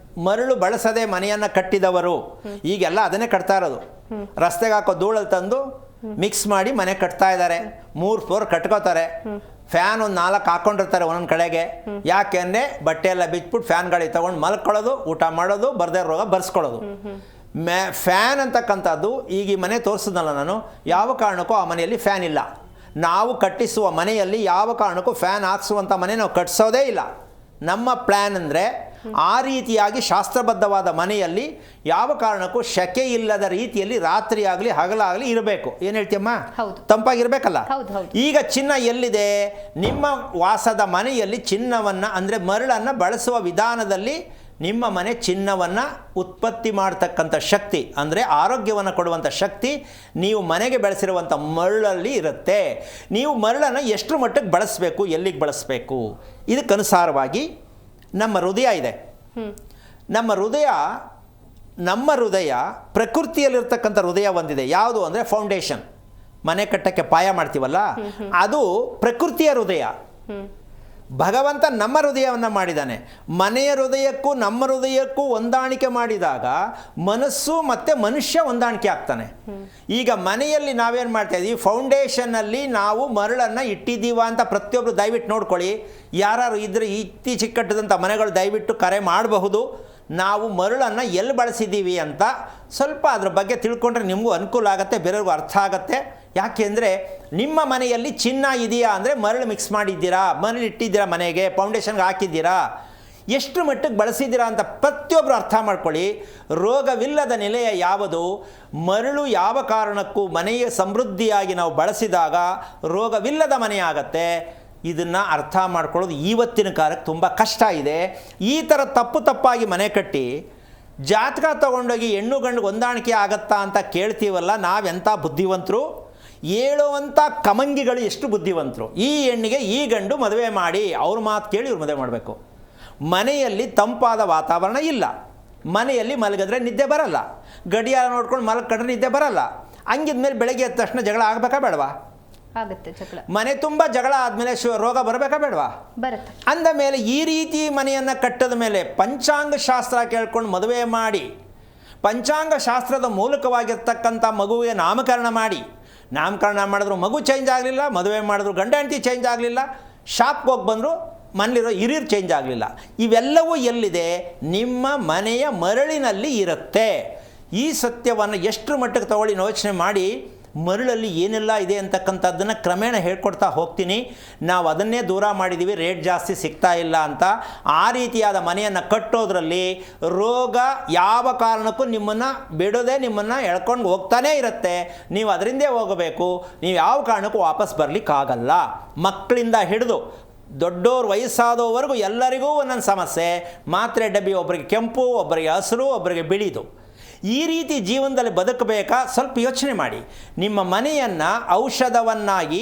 ಮರಳು ಬಳಸದೆ ಮನೆಯನ್ನು ಕಟ್ಟಿದವರು ಈಗೆಲ್ಲ ಅದನ್ನೇ ಕಟ್ತಾ ಇರೋದು. ರಸ್ತೆಗೆ ಹಾಕೋ ಧೂಳಲ್ಲಿ ತಂದು ಮಿಕ್ಸ್ ಮಾಡಿ ಮನೆ ಕಟ್ತಾ ಇದ್ದಾರೆ. 3 ಫ್ಲೋರ್ ಕಟ್ಕೋತಾರೆ. ಫ್ಯಾನ್ ಒಂದು 4 ಹಾಕೊಂಡಿರ್ತಾರೆ ಒಂದೊಂದು ಕಡೆಗೆ. ಯಾಕೆಂದರೆ ಬಟ್ಟೆ ಎಲ್ಲ ಬಿಚ್ಬಿಟ್ಟು ಫ್ಯಾನ್ ಗಾಡಿ ತೊಗೊಂಡು ಮಲ್ಕೊಳ್ಳೋದು, ಊಟ ಮಾಡೋದು, ಬರ್ದೇ ರೋಗ ಬರ್ಸ್ಕೊಳ್ಳೋದು. ಫ್ಯಾನ್ ಅಂತಕ್ಕಂಥದ್ದು ಈಗ ಈ ಮನೆ ತೋರಿಸಿದ್ನಲ್ಲ ನಾನು, ಯಾವ ಕಾರಣಕ್ಕೂ ಆ ಮನೆಯಲ್ಲಿ ಫ್ಯಾನ್ ಇಲ್ಲ. ನಾವು ಕಟ್ಟಿಸುವ ಮನೆಯಲ್ಲಿ ಯಾವ ಕಾರಣಕ್ಕೂ ಫ್ಯಾನ್ ಹಾಕ್ಸುವಂಥ ಮನೆ ನಾವು ಕಟ್ಟಿಸೋದೇ ಇಲ್ಲ. ನಮ್ಮ ಪ್ಲ್ಯಾನ್ ಅಂದರೆ ಆ ರೀತಿಯಾಗಿ ಶಾಸ್ತ್ರಬದ್ಧವಾದ ಮನೆಯಲ್ಲಿ ಯಾವ ಕಾರಣಕ್ಕೂ ಶಕೆ ಇಲ್ಲದ ರೀತಿಯಲ್ಲಿ ರಾತ್ರಿ ಆಗಲಿ ಹಗಲಾಗಲಿ ಇರಬೇಕು. ಏನು ಹೇಳ್ತೀಯಮ್ಮ? ತಂಪಾಗಿರ್ಬೇಕಲ್ಲ. ಈಗ ಚಿನ್ನ ಎಲ್ಲಿದೆ? ನಿಮ್ಮ ವಾಸದ ಮನೆಯಲ್ಲಿ ಚಿನ್ನವನ್ನು ಅಂದರೆ ಮರಳನ್ನು ಬಳಸುವ ವಿಧಾನದಲ್ಲಿ ನಿಮ್ಮ ಮನೆ ಚಿನ್ನವನ್ನು ಉತ್ಪತ್ತಿ ಮಾಡ್ತಕ್ಕಂಥ ಶಕ್ತಿ ಅಂದರೆ ಆರೋಗ್ಯವನ್ನು ಕೊಡುವಂಥ ಶಕ್ತಿ ನೀವು ಮನೆಗೆ ಬೆಳೆಸಿರುವಂಥ ಮರಳಲ್ಲಿ ಇರುತ್ತೆ. ನೀವು ಮರಳನ್ನು ಎಷ್ಟು ಮಟ್ಟಕ್ಕೆ ಬಳಸಬೇಕು, ಎಲ್ಲಿಗೆ ಬಳಸಬೇಕು, ಇದಕ್ಕನುಸಾರವಾಗಿ ನಮ್ಮ ಹೃದಯ ಇದೆ. ನಮ್ಮ ಹೃದಯ ಪ್ರಕೃತಿಯಲ್ಲಿರ್ತಕ್ಕಂಥ ಹೃದಯ ಒಂದಿದೆ. ಯಾವುದು ಅಂದರೆ ಫೌಂಡೇಶನ್, ಮನೆ ಕಟ್ಟಕ್ಕೆ ಪಾಯ ಮಾಡ್ತೀವಲ್ಲ, ಅದು ಪ್ರಕೃತಿಯ ಹೃದಯ. ಭಗವಂತ ನಮ್ಮ ಹೃದಯವನ್ನು ಮಾಡಿದ್ದಾನೆ. ಮನೆಯ ಹೃದಯಕ್ಕೂ ನಮ್ಮ ಹೃದಯಕ್ಕೂ ಹೊಂದಾಣಿಕೆ ಮಾಡಿದಾಗ ಮನಸ್ಸು ಮತ್ತು ಮನುಷ್ಯ ಹೊಂದಾಣಿಕೆ ಆಗ್ತಾನೆ. ಈಗ ಮನೆಯಲ್ಲಿ ನಾವೇನು ಮಾಡ್ತಾ ಇದ್ದೀವಿ, ಫೌಂಡೇಶನ್ನಲ್ಲಿ ನಾವು ಮರಳನ್ನು ಇಟ್ಟಿದ್ದೀವ ಅಂತ ಪ್ರತಿಯೊಬ್ಬರು ದಯವಿಟ್ಟು ನೋಡ್ಕೊಳ್ಳಿ. ಯಾರು ಇದ್ರೆ ಇತ್ತೀಚೆಗೆ ಕಟ್ಟಿದಂಥ ಮನೆಗಳು ದಯವಿಟ್ಟು ಕರೆ ಮಾಡಬಹುದು. ನಾವು ಮರಳನ್ನು ಎಲ್ಲಿ ಬಳಸಿದ್ದೀವಿ ಅಂತ ಸ್ವಲ್ಪ ಅದ್ರ ಬಗ್ಗೆ ತಿಳ್ಕೊಂಡ್ರೆ ನಿಮಗೂ ಅನುಕೂಲ ಆಗುತ್ತೆ, ಬೇರೆಯವ್ರಿಗೂ ಅರ್ಥ ಆಗುತ್ತೆ. ಯಾಕೆಂದರೆ ನಿಮ್ಮ ಮನೆಯಲ್ಲಿ ಚಿನ್ನ ಇದೆಯಾ ಅಂದರೆ ಮರಳು ಮಿಕ್ಸ್ ಮಾಡಿದ್ದೀರಾ, ಮರಳು ಇಟ್ಟಿದ್ದೀರಾ, ಮನೆಗೆ ಫೌಂಡೇಶನ್ಗೆ ಹಾಕಿದ್ದೀರಾ, ಎಷ್ಟು ಮಟ್ಟಕ್ಕೆ ಬಳಸಿದ್ದೀರಾ ಅಂತ ಪ್ರತಿಯೊಬ್ಬರು ಅರ್ಥ ಮಾಡ್ಕೊಳ್ಳಿ. ರೋಗವಿಲ್ಲದ ನಿಲೆಯ ಯಾವುದು? ಮರಳು ಯಾವ ಕಾರಣಕ್ಕೂ ಮನೆಯ ಸಮೃದ್ಧಿಯಾಗಿ ನಾವು ಬಳಸಿದಾಗ ರೋಗವಿಲ್ಲದ ಮನೆಯಾಗತ್ತೆ. ಇದನ್ನು ಅರ್ಥ ಮಾಡ್ಕೊಳ್ಳೋದು ಇವತ್ತಿನ ಕಾಲಕ್ಕೆ ತುಂಬ ಕಷ್ಟ ಇದೆ. ಈ ಥರ ತಪ್ಪಾಗಿ ಮನೆ ಕಟ್ಟಿ ಜಾತಕ ತೊಗೊಂಡೋಗಿ ಹೆಣ್ಣು ಗಂಡು ಹೊಂದಾಣಿಕೆ ಆಗತ್ತಾ ಅಂತ ಕೇಳ್ತೀವಲ್ಲ, ನಾವೆಂಥ ಬುದ್ಧಿವಂತರು. ಹೇಳುವಂಥ ಕಮಂಗಿಗಳು ಎಷ್ಟು ಬುದ್ಧಿವಂತರು. ಈ ಹೆಣ್ಣಿಗೆ ಈ ಗಂಡು ಮದುವೆ ಮಾಡಿ, ಅವ್ರ ಮಾತು ಕೇಳಿ ಇವ್ರು ಮದುವೆ ಮಾಡಬೇಕು. ಮನೆಯಲ್ಲಿ ತಂಪಾದ ವಾತಾವರಣ ಇಲ್ಲ, ಮನೆಯಲ್ಲಿ ಮಲಗಿದ್ರೆ ನಿದ್ದೆ ಬರಲ್ಲ, ಗಡಿಯಾರ ನೋಡ್ಕೊಂಡು ಮಲಗಿಕೊಂಡ್ರೆ ನಿದ್ದೆ ಬರಲ್ಲ. ಹಂಗಿದ್ಮೇಲೆ ಬೆಳಗ್ಗೆ ಎದ್ದ ತಕ್ಷಣ ಜಗಳ ಆಗಬೇಕಾ ಬೇಡವಾ? ಆಗುತ್ತೆ ಜಗಳ. ಮನೆ ತುಂಬ ಜಗಳ ಆದಮೇಲೆ ರೋಗ ಬರಬೇಕಾ ಬೇಡವಾ? ಬರುತ್ತೆ. ಅಂದ ಮೇಲೆ ಈ ರೀತಿ ಮನೆಯನ್ನು ಕಟ್ಟದ ಮೇಲೆ ಪಂಚಾಂಗ ಶಾಸ್ತ್ರ ಕೇಳ್ಕೊಂಡು ಮದುವೆ ಮಾಡಿ, ಪಂಚಾಂಗ ಶಾಸ್ತ್ರದ ಮೂಲಕವಾಗಿರ್ತಕ್ಕಂಥ ಮಗುವಿಗೆ ನಾಮಕರಣ ಮಾಡಿದ್ರು ಮಗು ಚೇಂಜ್ ಆಗಲಿಲ್ಲ, ಮದುವೆ ಮಾಡಿದ್ರು ಗಂಡ ಹೆಂಡತಿ ಚೇಂಜ್ ಆಗಲಿಲ್ಲ, ಶಾಪ್ಗೆ ಹೋಗಿ ಬಂದರು ಮನೇಲಿರೋ ಹಿರಿಯರು ಚೇಂಜ್ ಆಗಲಿಲ್ಲ. ಇವೆಲ್ಲವೂ ಎಲ್ಲಿದೆ? ನಿಮ್ಮ ಮನೆಯ ಮರಳಿನಲ್ಲಿ ಇರುತ್ತೆ. ಈ ಸತ್ಯವನ್ನು ಎಷ್ಟು ಮಟ್ಟಕ್ಕೆ ತಗೊಳ್ಳಿ ಯೋಚನೆ ಮಾಡಿ. ಮರಳಲ್ಲಿ ಏನೆಲ್ಲ ಇದೆ ಅಂತಕ್ಕಂಥದ್ದನ್ನು ಕ್ರಮೇಣ ಹೇಳ್ಕೊಡ್ತಾ ಹೋಗ್ತೀನಿ. ನಾವು ಅದನ್ನೇ ದೂರ ಮಾಡಿದ್ದೀವಿ, ರೇಟ್ ಜಾಸ್ತಿ ಸಿಗ್ತಾ ಇಲ್ಲ ಅಂತ. ಆ ರೀತಿಯಾದ ಮನೆಯನ್ನು ಕಟ್ಟೋದ್ರಲ್ಲಿ ರೋಗ ಯಾವ ಕಾರಣಕ್ಕೂ ನಿಮ್ಮನ್ನು ಬಿಡೋದೇ, ನಿಮ್ಮನ್ನು ಎಳ್ಕೊಂಡು ಹೋಗ್ತಾನೇ ಇರುತ್ತೆ. ನೀವು ಅದರಿಂದೇ ಹೋಗಬೇಕು. ನೀವು ಯಾವ ಕಾರಣಕ್ಕೂ ವಾಪಸ್ ಬರಲಿಕ್ಕಾಗಲ್ಲ. ಮಕ್ಕಳಿಂದ ಹಿಡಿದು ದೊಡ್ಡೋರು ವಯಸ್ಸಾದವರೆಗೂ ಎಲ್ಲರಿಗೂ ಒಂದೊಂದು ಸಮಸ್ಯೆ. ಮಾತ್ರೆ ಡಬ್ಬಿ ಒಬ್ಬರಿಗೆ ಕೆಂಪು, ಒಬ್ಬರಿಗೆ ಹಸಿರು, ಒಬ್ಬರಿಗೆ ಬಿಳಿದು. ಈ ರೀತಿ ಜೀವನದಲ್ಲಿ ಬದುಕಬೇಕಾ? ಸ್ವಲ್ಪ ಯೋಚನೆ ಮಾಡಿ. ನಿಮ್ಮ ಮನೆಯನ್ನು ಔಷಧವನ್ನಾಗಿ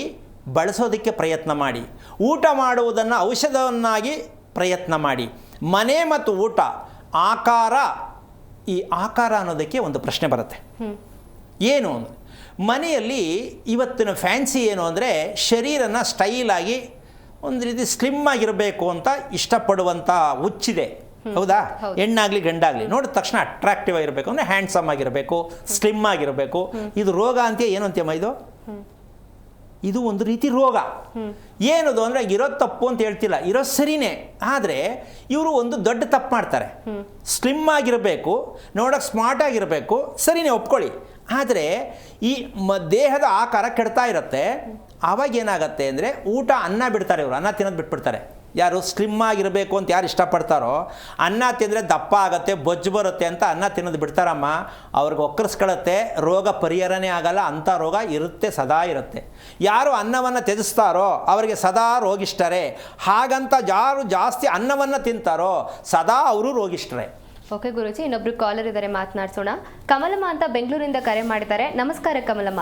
ಬಳಸೋದಕ್ಕೆ ಪ್ರಯತ್ನ ಮಾಡಿ. ಊಟ ಮಾಡುವುದನ್ನು ಔಷಧವನ್ನಾಗಿ ಪ್ರಯತ್ನ ಮಾಡಿ. ಮನೆ ಮತ್ತು ಊಟ, ಆಕಾರ, ಈ ಆಕಾರ ಅನ್ನೋದಕ್ಕೆ ಒಂದು ಪ್ರಶ್ನೆ ಬರುತ್ತೆ. ಏನು ಅಂದರೆ ಮನೆಯಲ್ಲಿ ಇವತ್ತಿನ ಫ್ಯಾನ್ಸಿ ಏನು ಅಂದರೆ ಶರೀರನ ಸ್ಟೈಲಾಗಿ ಒಂದು ರೀತಿ ಸ್ಲಿಮ್ ಆಗಿರಬೇಕು ಅಂತ ಇಷ್ಟಪಡುವಂಥ ಹುಚ್ಚಿದೆ. ಹೌದಾ? ಹೆಣ್ಣಾಗಲಿ ಗಂಡಾಗಲಿ ನೋಡಿದ ತಕ್ಷಣ ಅಟ್ರಾಕ್ಟಿವ್ ಆಗಿರಬೇಕು ಅಂದರೆ ಹ್ಯಾಂಡ್ಸಮ್ ಆಗಿರಬೇಕು, ಸ್ಲಿಮ್ ಆಗಿರಬೇಕು. ಇದು ರೋಗ ಅಂತೀಯ? ಏನು ಅಂತೀಯಮ್ಮ ಇದು ಒಂದು ರೀತಿ ರೋಗ. ಏನದು ಅಂದರೆ ಇರೋದು ತಪ್ಪು ಅಂತ ಹೇಳ್ತಿಲ್ಲ, ಇರೋದು ಸರಿನೇ. ಆದರೆ ಇವರು ಒಂದು ದೊಡ್ಡ ತಪ್ಪು ಮಾಡ್ತಾರೆ. ಸ್ಲಿಮ್ ಆಗಿರಬೇಕು, ನೋಡೋಕೆ ಸ್ಮಾರ್ಟ್ ಆಗಿರಬೇಕು, ಸರಿನೇ ಒಪ್ಕೊಳ್ಳಿ. ಆದರೆ ಈ ದೇಹದ ಆಕಾರ ಕೆಡ್ತಾ ಇರುತ್ತೆ. ಆವಾಗ ಏನಾಗುತ್ತೆ ಅಂದರೆ ಊಟ, ಅನ್ನ ಬಿಡ್ತಾರೆ ಇವರು, ಅನ್ನ ತಿನ್ನೋದು ಬಿಟ್ಬಿಡ್ತಾರೆ. ಯಾರು ಸ್ಲಿಮ್ ಆಗಿರಬೇಕು ಅಂತ ಯಾರು ಇಷ್ಟಪಡ್ತಾರೋ, ಅನ್ನ ತಿಂದರೆ ದಪ್ಪ ಆಗುತ್ತೆ, ಬೊಜ್ಜು ಬರುತ್ತೆ ಅಂತ ಅನ್ನ ತಿನ್ನೋದು ಬಿಡ್ತಾರಮ್ಮ. ಅವ್ರಿಗೆ ಒಕ್ಕರಿಸ್ಕೊಳ್ಳುತ್ತೆ, ರೋಗ ಪರಿಹಾರನೇ ಆಗಲ್ಲ. ಅಂಥ ರೋಗ ಇರುತ್ತೆ, ಸದಾ ಇರುತ್ತೆ. ಯಾರು ಅನ್ನವನ್ನು ತ್ಯಜಿಸ್ತಾರೋ ಅವರಿಗೆ ಸದಾ ರೋಗಿಷ್ಠರೇ. ಹಾಗಂತ ಯಾರು ಜಾಸ್ತಿ ಅನ್ನವನ್ನು ತಿಂತಾರೋ ಸದಾ ಅವರು ರೋಗಿಷ್ಠರೇ. ಓಕೆ ಗುರುಜಿ, ಇನ್ನೊಬ್ರು ಕಾಲರ್ ಇದ್ದಾರೆ, ಮಾತನಾಡ್ಸೋಣ. ಕಮಲಮ್ಮ ಅಂತ ಬೆಂಗಳೂರಿಂದ ಕರೆ ಮಾಡಿದ್ದಾರೆ. ನಮಸ್ಕಾರ ಕಮಲಮ್ಮ.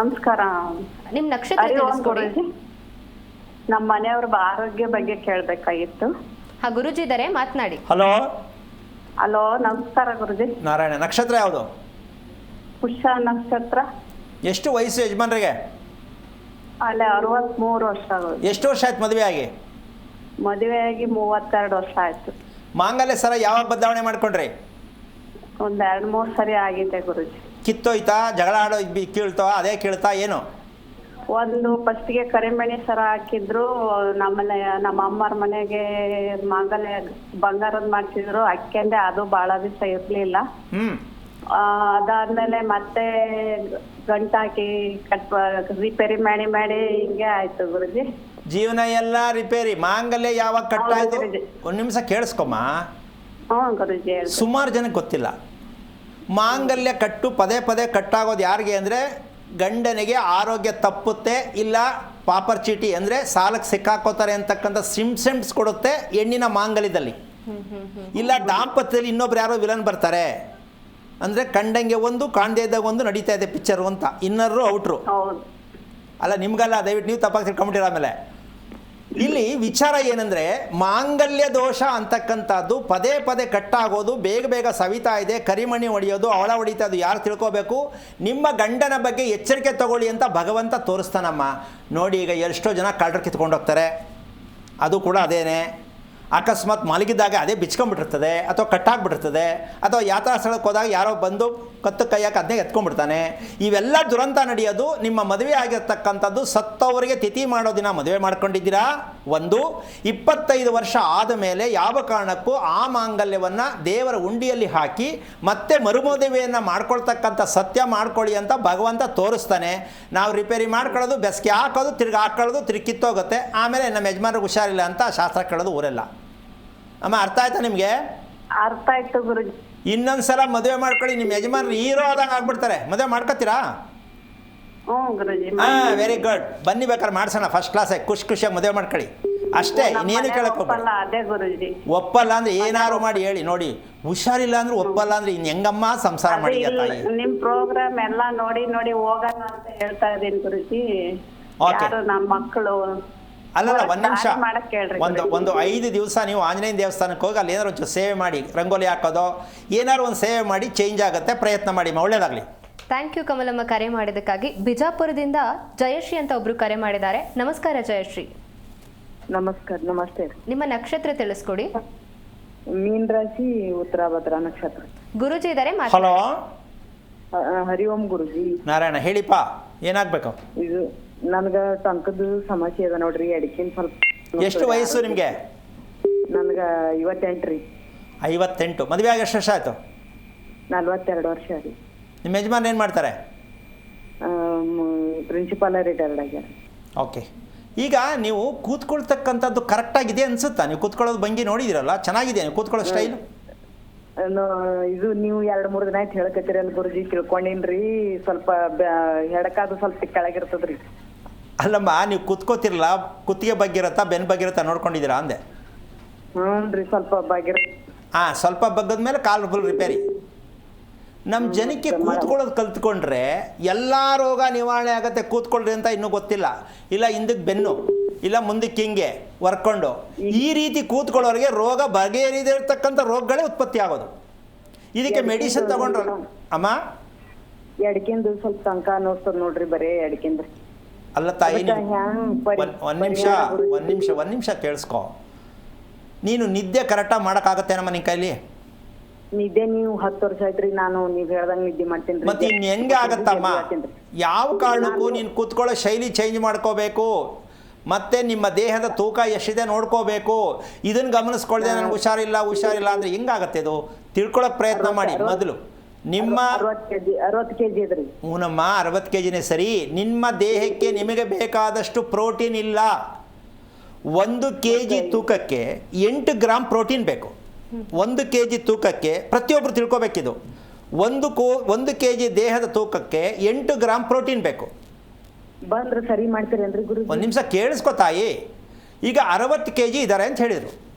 ನಮಸ್ಕಾರ. ನಿಮ್ಮ ನಕ್ಷತ್ರ ತಿಳಿಸ್ಕೊಡಿ. ನಮ್ಮ ಮನೆಯವ್ರ ಆರೋಗ್ಯ ಬಗ್ಗೆ ಕೇಳಬೇಕಾಗಿತ್ತು. ಹಾ, ಗುರುಜಿ ಇದ್ದಾರೆ, ಮಾತನಾಡಿ. ಹಲೋ. ಹಲೋ, ನಮಸ್ಕಾರ ಗುರುಜಿ. ನಾರಾಯಣ. ನಕ್ಷತ್ರ ಯಾವುದು? ಪುಷ್ಯ ನಕ್ಷತ್ರ. ಎಷ್ಟು ವಯಸ್ಸು ಯಜಮಾನ್ರಿಗೆ? ಅಲ್ಲೇ 63 ವರ್ಷ. ಎಷ್ಟು ವರ್ಷ ಆಯ್ತು ಮದುವೆ ಆಗಿ? ಮದುವೆ ಆಗಿ 32 ವರ್ಷ ಆಯ್ತು. ಮಾಂಗಲ್ಯ ಸರ ಯಾವಾಗ ಬದಲಾವಣೆ ಮಾಡ್ಕೊಂಡ್ರಿ? ಒಂದ್ 2-3 ಸರಿ ಆಗಿದೆ ಗುರುಜಿ. ಕಿತ್ತೋಯ್ತಾ? ಜಗಳ ಆಡೋ ಕೀಳ್ತಾವ? ಅದೇ ಕೇಳ್ತಾ ಏನು? ಒಂದು ಫಸ್ಟ್ಗೆ ಕರಿಮಣಿ ಸರ ಹಾಕಿದ್ರು. ನಮ್ಮನೆ ನಮ್ಮ ಅಮ್ಮರ ಮನೆಗೆ ಮಾಂಗಲ್ಯ ಬಂಗಾರದ ಮಾಡ್ತಿದ್ರು, ಅಕ್ಕೆಂದೆ ಅದು ಬಹಳ ದಿವಸ ಇರ್ಲಿಲ್ಲ. ಅದಾದ್ಮೇಲೆ ಮತ್ತೆ ಗಂಟಾಕಿ ರಿಪೇರಿ ಮಾಡಿ ಹಿಂಗೆ ಆಯ್ತು ಗುರುಜಿ. ಜೀವನ ಎಲ್ಲ ರಿಪೇರಿ, ಮಾಂಗಲ್ಯ ಯಾವಾಗ ಕಟ್ಟಾಯ್ತು? ಒಂದು ನಿಮಿಷ ಕೇಳಿಸ್ಕೊಮ್ಮ. ಗುರುಜಿ ಸುಮಾರು ಜನಕ್ಕೆ ಗೊತ್ತಿಲ್ಲ. ಮಾಂಗಲ್ಯ ಕಟ್ಟು ಪದೇ ಪದೇ ಕಟ್ಟಾಗೋದು ಯಾರಿಗೆ ಅಂದರೆ ಗಂಡನಿಗೆ ಆರೋಗ್ಯ ತಪ್ಪುತ್ತೆ, ಇಲ್ಲ ಪಾಪರ್ ಚೀಟಿ ಅಂದರೆ ಸಾಲಕ್ಕೆ ಸಿಕ್ಕಾಕೋತಾರೆ ಅಂತಕ್ಕಂಥ ಸಿಮ್ಸೆಮ್ಸ್ ಕೊಡುತ್ತೆ ಹೆಣ್ಣಿನ ಮಾಂಗಲ್ಯದಲ್ಲಿ. ಇಲ್ಲ ದಾಂಪತ್ಯದಲ್ಲಿ ಇನ್ನೊಬ್ರು ಯಾರೋ ವಿಲನ್ ಬರ್ತಾರೆ ಅಂದರೆ ಕಂಡಂಗೆ ಒಂದು ಕಾಣದೇ ಇದ್ದಾಗ ಒಂದು ನಡೀತಾ ಇದೆ ಪಿಕ್ಚರು ಅಂತ, ಇನ್ನರು ಔಟ್ರು. ಅಲ್ಲ ನಿಮ್ಗಲ್ಲ, ದಯವಿಟ್ಟು ನೀವು ತಪ್ಪಾಗಿ ತಿಳ್ಕೊಂಬಿಟ್ಟಿರ. ಆಮೇಲೆ ಇಲ್ಲಿ ವಿಚಾರ ಏನಂದರೆ ಮಾಂಗಲ್ಯ ದೋಷ ಅಂತಕ್ಕಂಥದ್ದು ಪದೇ ಪದೇ ಕಟ್ಟಾಗೋದು, ಬೇಗ ಬೇಗ ಸವಿತಾ ಇದೆ, ಕರಿಮಣಿ ಹೊಡೆಯೋದು, ಅವಳ ಹೊಡಿತಾ ಅದು ಯಾರು ತಿಳ್ಕೋಬೇಕು? ನಿಮ್ಮ ಗಂಡನ ಬಗ್ಗೆ ಎಚ್ಚರಿಕೆ ತಗೊಳ್ಳಿ ಅಂತ ಭಗವಂತ ತೋರಿಸ್ತಾನಮ್ಮ. ನೋಡಿ ಈಗ ಎಷ್ಟೋ ಜನ ಕಳ್ಳರು ಕಿತ್ಕೊಂಡು ಹೋಗ್ತಾರೆ, ಅದು ಕೂಡ ಅದೇನೆ. ಅಕಸ್ಮಾತ್ ಮಲಗಿದಾಗ ಅದೇ ಬಿಚ್ಕೊಂಡ್ಬಿಟ್ಟಿರ್ತದೆ, ಅಥವಾ ಕಟ್ಟಾಗ್ಬಿಟ್ಟಿರ್ತದೆ, ಅಥವಾ ಯಾತ್ರಾ ಸ್ಥಳಕ್ಕೆ ಹೋದಾಗ ಯಾರೋ ಬಂದು ಕತ್ತು ಕೈಯಾಕ ಅದನ್ನೇ ಎತ್ಕೊಂಡ್ಬಿಡ್ತಾನೆ. ಇವೆಲ್ಲ ದುರಂತ ನಡೆಯೋದು ನಿಮ್ಮ ಮದುವೆ ಆಗಿರ್ತಕ್ಕಂಥದ್ದು ಸತ್ತವರಿಗೆ ತಿಥಿ ಮಾಡೋ ದಿನ ಮದುವೆ ಮಾಡ್ಕೊಂಡಿದ್ದೀರಾ. 25 ವರ್ಷ ಆದ ಮೇಲೆ ಯಾವ ಕಾರಣಕ್ಕೂ ಆ ಮಾಂಗಲ್ಯವನ್ನು ದೇವರ ಉಂಡಿಯಲ್ಲಿ ಹಾಕಿ ಮತ್ತೆ ಮರುಮದುವೆಯನ್ನು ಮಾಡ್ಕೊಳ್ತಕ್ಕಂಥ ಸತ್ಯ ಮಾಡ್ಕೊಳ್ಳಿ ಅಂತ ಭಗವಂತ ತೋರಿಸ್ತಾನೆ. ನಾವು ರಿಪೇರಿ ಮಾಡ್ಕೊಳ್ಳೋದು, ಬೆಸ್ಗೆ ಹಾಕೋದು, ತಿರ್ಗಿ ಹಾಕೊಳ್ಳೋದು, ತಿರ್ಗಿ ಕಿತ್ತೋಗುತ್ತೆ, ಆಮೇಲೆ ನಮ್ಮ ಯಜಮಾನ್ರಿಗೆ ಹುಷಾರಿಲ್ಲ ಅಂತ ಶಾಸ್ತ್ರ ಕೇಳೋದು ಊರೆಲ್ಲ. ಅಮ್ಮ ಅರ್ಥ ಆಯ್ತಾ ನಿಮಗೆ? ಅರ್ಥ ಆಯ್ತು ಗುರುಜಿ. ಇನ್ನೊಂದ್ಸಲ ಮದುವೆ ಮಾಡ್ಕೊಳ್ಳಿ, ನಿಮ್ಮ ಯಜಮಾನ್ರು ಹೀರೋ ಆದಂಗೆ ಆಗ್ಬಿಡ್ತಾರೆ. ಮದುವೆ ಮಾಡ್ಕೊತೀರಾ? ಗುರುಜಿ. Very good. ಬನ್ನಿ ಬೇಕಾದ್ರೆ ಮಾಡ್ಸೋಣ, ಫಸ್ಟ್ ಕ್ಲಾಸಾಗಿ ಖುಷಿಯಾಗಿ ಮದುವೆ ಮಾಡ್ಕೊಳ್ಳಿ ಅಷ್ಟೇ, ಇನ್ನೇನು ಕೇಳಕ್ಕೆ ಹೋಗ್ಬೇಡಿ. ಅದೇ ಗುರುಜಿ. ಒಪ್ಪಲ್ಲ ಅಂದ್ರೆ ಏನಾರು ಮಾಡಿ ಹೇಳಿ. ನೋಡಿ, ಹುಷಾರಿಲ್ಲ ಅಂದ್ರೆ ಒಪ್ಪಲ್ಲ ಅಂದ್ರೆ ಇನ್ನು ಹೆಂಗಮ್ಮ ಸಂಸಾರ ಮಾಡಿ? ನಿಮ್ ಪ್ರೋಗ್ರಾಮ್ ಎಲ್ಲ ನೋಡಿ ನೋಡಿ ಹೋಗೋಣ ಅಂತ ಹೇಳ್ತಾ ಇದೀನಿ ಗುರುಜಿ. ಯಾರು ನಮ್ಮ ಮಕ್ಕಳು ಅಲ್ಲಲ್ಲ, ಒಂದು ನಿಮಿಷ, ಒಂದು 5 ದಿವಸ ನೀವು ಆಂಜನೇಯ ದೇವಸ್ಥಾನಕ್ಕೆ ಹೋಗಿ ಅಲ್ಲಿ ಏನಾರು ಒಂಚೂರು ಸೇವೆ ಮಾಡಿ, ರಂಗೋಲಿ ಹಾಕೋದು ಏನಾರು ಒಂದು ಸೇವೆ ಮಾಡಿ, ಚೇಂಜ್ ಆಗುತ್ತೆ, ಪ್ರಯತ್ನ ಮಾಡಿ. ಒಳ್ಳೇದಾಗಲಿ. ಥ್ಯಾಂಕ್ ಯು ಕಮಲಮ್ಮ, ಕರೆ ಮಾಡಿದ್ದಕ್ಕಾಗಿ. ಬಿಜಾಪುರದಿಂದ ಜಯಶ್ರೀ ಅಂತ ಒಬ್ರು ಕರೆ ಮಾಡಿದ್ದಾರೆ. ನಮಸ್ಕಾರ ಜಯಶ್ರೀ. ನಮಸ್ಕಾರ. ನಮಸ್ತೆ. ನಿಮ್ಮ ನಕ್ಷತ್ರ ತಿಳಿಸ್ಕೊಡಿ. ಮೀನ್ ರಾಶಿ, ಉತ್ತರಾಭದ್ರ ನಕ್ಷತ್ರ. ಗುರುಜಿ ಇದ್ದಾರೆ. ಹಲೋ, ಹರಿ ಓಂ ಗುರುಜಿ. ನಾರಾಯಣ ಹೇಳಿಪ್ಪ, ಏನಾಗಬೇಕು? ಇದು ನನ್ಗ ಟಂಕದ ಸಮಸ್ಯೆ ಅದ ನೋಡ್ರಿ, ಅಡಿಕೆನ್ ಸ್ವಲ್ಪ. ಎಷ್ಟು ವಯಸ್ಸು ನಿಮಗೆ? ನನ್ಗ 58 ರೀ. 58. ಮದುವೆ ಆಗಿ ಎಷ್ಟು ವರ್ಷ ಆಯಿತು? 42 ವರ್ಷ ರೀ. ನಿಮ್ಮ ಯಜಮಾನ್ ಏನು ಮಾಡ್ತಾರೆ? ಪ್ರಿನ್ಸಿಪಾಲ್ ರಿಟೈರ್ಡ್ ಆಗ್ಯಾರ. ಓಕೆ. ಈಗ ನೀವು ಕೂತ್ಕೊಳ್ತಕ್ಕಂಥದ್ದು ಕರೆಕ್ಟಾಗಿದೆ ಅನ್ಸುತ್ತಾ? ನೀವು ಕೂತ್ಕೊಳ್ಳೋದು ಭಂಗಿ ನೋಡಿದಿರಲ್ಲ, ಚೆನ್ನಾಗಿದೆ ನೀವು ಕೂತ್ಕೊಳ್ಳೋ ಸ್ಟೈಲು. ಇದು ನೀವು 2-3 ದಿನ ಆಯ್ತು ಹೇಳಕತ್ತೀರಲ್ಲ ಗುರುಜಿ, ತಿಳ್ಕೊಂಡಿನ್ರಿ. ಸ್ವಲ್ಪ ಹೆಡಕಾದು ಸ್ವಲ್ಪ ಕೆಳಗಿರ್ತದ್ರಿ. ಅಲ್ಲಮ್ಮ, ನೀವು ಕೂತ್ಕೋತಿರಲ್ಲ, ಕುತ್ತಿಗೆ ಬಗ್ಗಿರತ್ತಾ ಬೆನ್ನು ಬಗ್ಗಿರತ್ತಾ ನೋಡ್ಕೊಂಡಿದ್ದೀರಾ ಅಂದೆ? ಹ್ಞೂ, ಸ್ವಲ್ಪ ಸ್ವಲ್ಪ ಬಗ್ಗದ ಮೇಲೆ ಕಾಲು ಫುಲ್ ರಿಪೇರಿ. ನಮ್ಮ ಜನಕ್ಕೆ ಕೂತ್ಕೊಳ್ಳೋದು ಕಲ್ತ್ಕೊಂಡ್ರೆ ಎಲ್ಲ ರೋಗ ನಿವಾರಣೆ ಆಗುತ್ತೆ. ಕೂತ್ಕೊಳ್ರಿ ಅಂತ ಇನ್ನೂ ಗೊತ್ತಿಲ್ಲ, ಇಲ್ಲ ಹಿಂದಕ್ಕೆ ಬೆನ್ನು, ಇಲ್ಲ ಮುಂದಕ್ಕೆ ಹಿಂಗೆ ವರ್ಕೊಂಡು, ಈ ರೀತಿ ಕೂತ್ಕೊಳ್ಳೋರಿಗೆ ರೋಗ ಬಗೆಹರಿದಿರ್ತಕ್ಕಂಥ ರೋಗಗಳೇ ಉತ್ಪತ್ತಿ ಆಗೋದು. ಇದಕ್ಕೆ ಮೆಡಿಸಿನ್ ತಗೊಂಡ್ರೆ ಅಮ್ಮ ಎಡಕಿಂದು ಸ್ವಲ್ಪ ಟಂಕ ಅನ್ನಿಸ್ತದ ನೋಡ್ರಿ, ಬರೀ ಎಡಕಿಂದ. ಅಲ್ಲ ತಾಯಿ, ಒಂದು ನಿಮಿಷ ಕೇಳಿಸ್ಕೊ. ನೀನು ನಿದ್ದೆ ಕರೆಕ್ಟಾಗಿ ಮಾಡೋಕ್ಕಾಗತ್ತೆ ನಮ್ಮ ನಿನ್ನ ಕೈಲಿ? ನಿದ್ದೆ ನೀವು 10 ವರ್ಷ ಆಯ್ತ್ರಿ, ನಾನು ನೀವು ಹೇಳ್ದಂಗೆ ನಿದ್ದೆ ಮಾಡ್ತೀನಿ. ಮತ್ತೆ ಇನ್ನು ಹೆಂಗೆ ಆಗತ್ತಮ್ಮ? ಯಾವ ಕಾರಣಕ್ಕೂ ನೀನು ಕೂತ್ಕೊಳ್ಳೋ ಶೈಲಿ ಚೇಂಜ್ ಮಾಡ್ಕೋಬೇಕು. ಮತ್ತೆ ನಿಮ್ಮ ದೇಹದ ತೂಕ ಎಷ್ಟಿದೆ ನೋಡ್ಕೋಬೇಕು. ಇದನ್ನು ಗಮನಿಸ್ಕೊಳ್ದೆ ನನಗೆ ಹುಷಾರಿಲ್ಲ ಅಂದರೆ ಹೆಂಗಾಗತ್ತೆ? ಇದು ತಿಳ್ಕೊಳ್ಳೋಕೆ ಪ್ರಯತ್ನ ಮಾಡಿ ಮೊದಲು. ನಿಮ್ಮ 60 kg ಇದ್ರಿ. ಹೂನಮ್ಮ, 60 kgನೇ ಸರಿ. ನಿಮ್ಮ ದೇಹಕ್ಕೆ ನಿಮಗೆ ಬೇಕಾದಷ್ಟು ಪ್ರೋಟೀನ್ ಇಲ್ಲ. 1 kg ತೂಕಕ್ಕೆ 8 ಗ್ರಾಮ್ ಪ್ರೋಟೀನ್ ಬೇಕು. 1 kg ತೂಕಕ್ಕೆ ಪ್ರತಿಯೊಬ್ಬರು ತಿಳ್ಕೊಬೇಕಿದು. 1 kg ದೇಹದ ತೂಕಕ್ಕೆ 8 ಗ್ರಾಮ್ ಪ್ರೋಟೀನ್ ಬೇಕು. ಬಂದ್ರೆ ಸರಿ ಮಾಡ್ತೀರೇನ್ರಿ ಗುರು? ಒಂದು ನಿಮಿಷ ಕೇಳಿಸ್ಕೊ ತಾಯಿ. ಈಗ 60 kg ಇದ್ದಾರೆ ಅಂತ ಹೇಳಿದರು.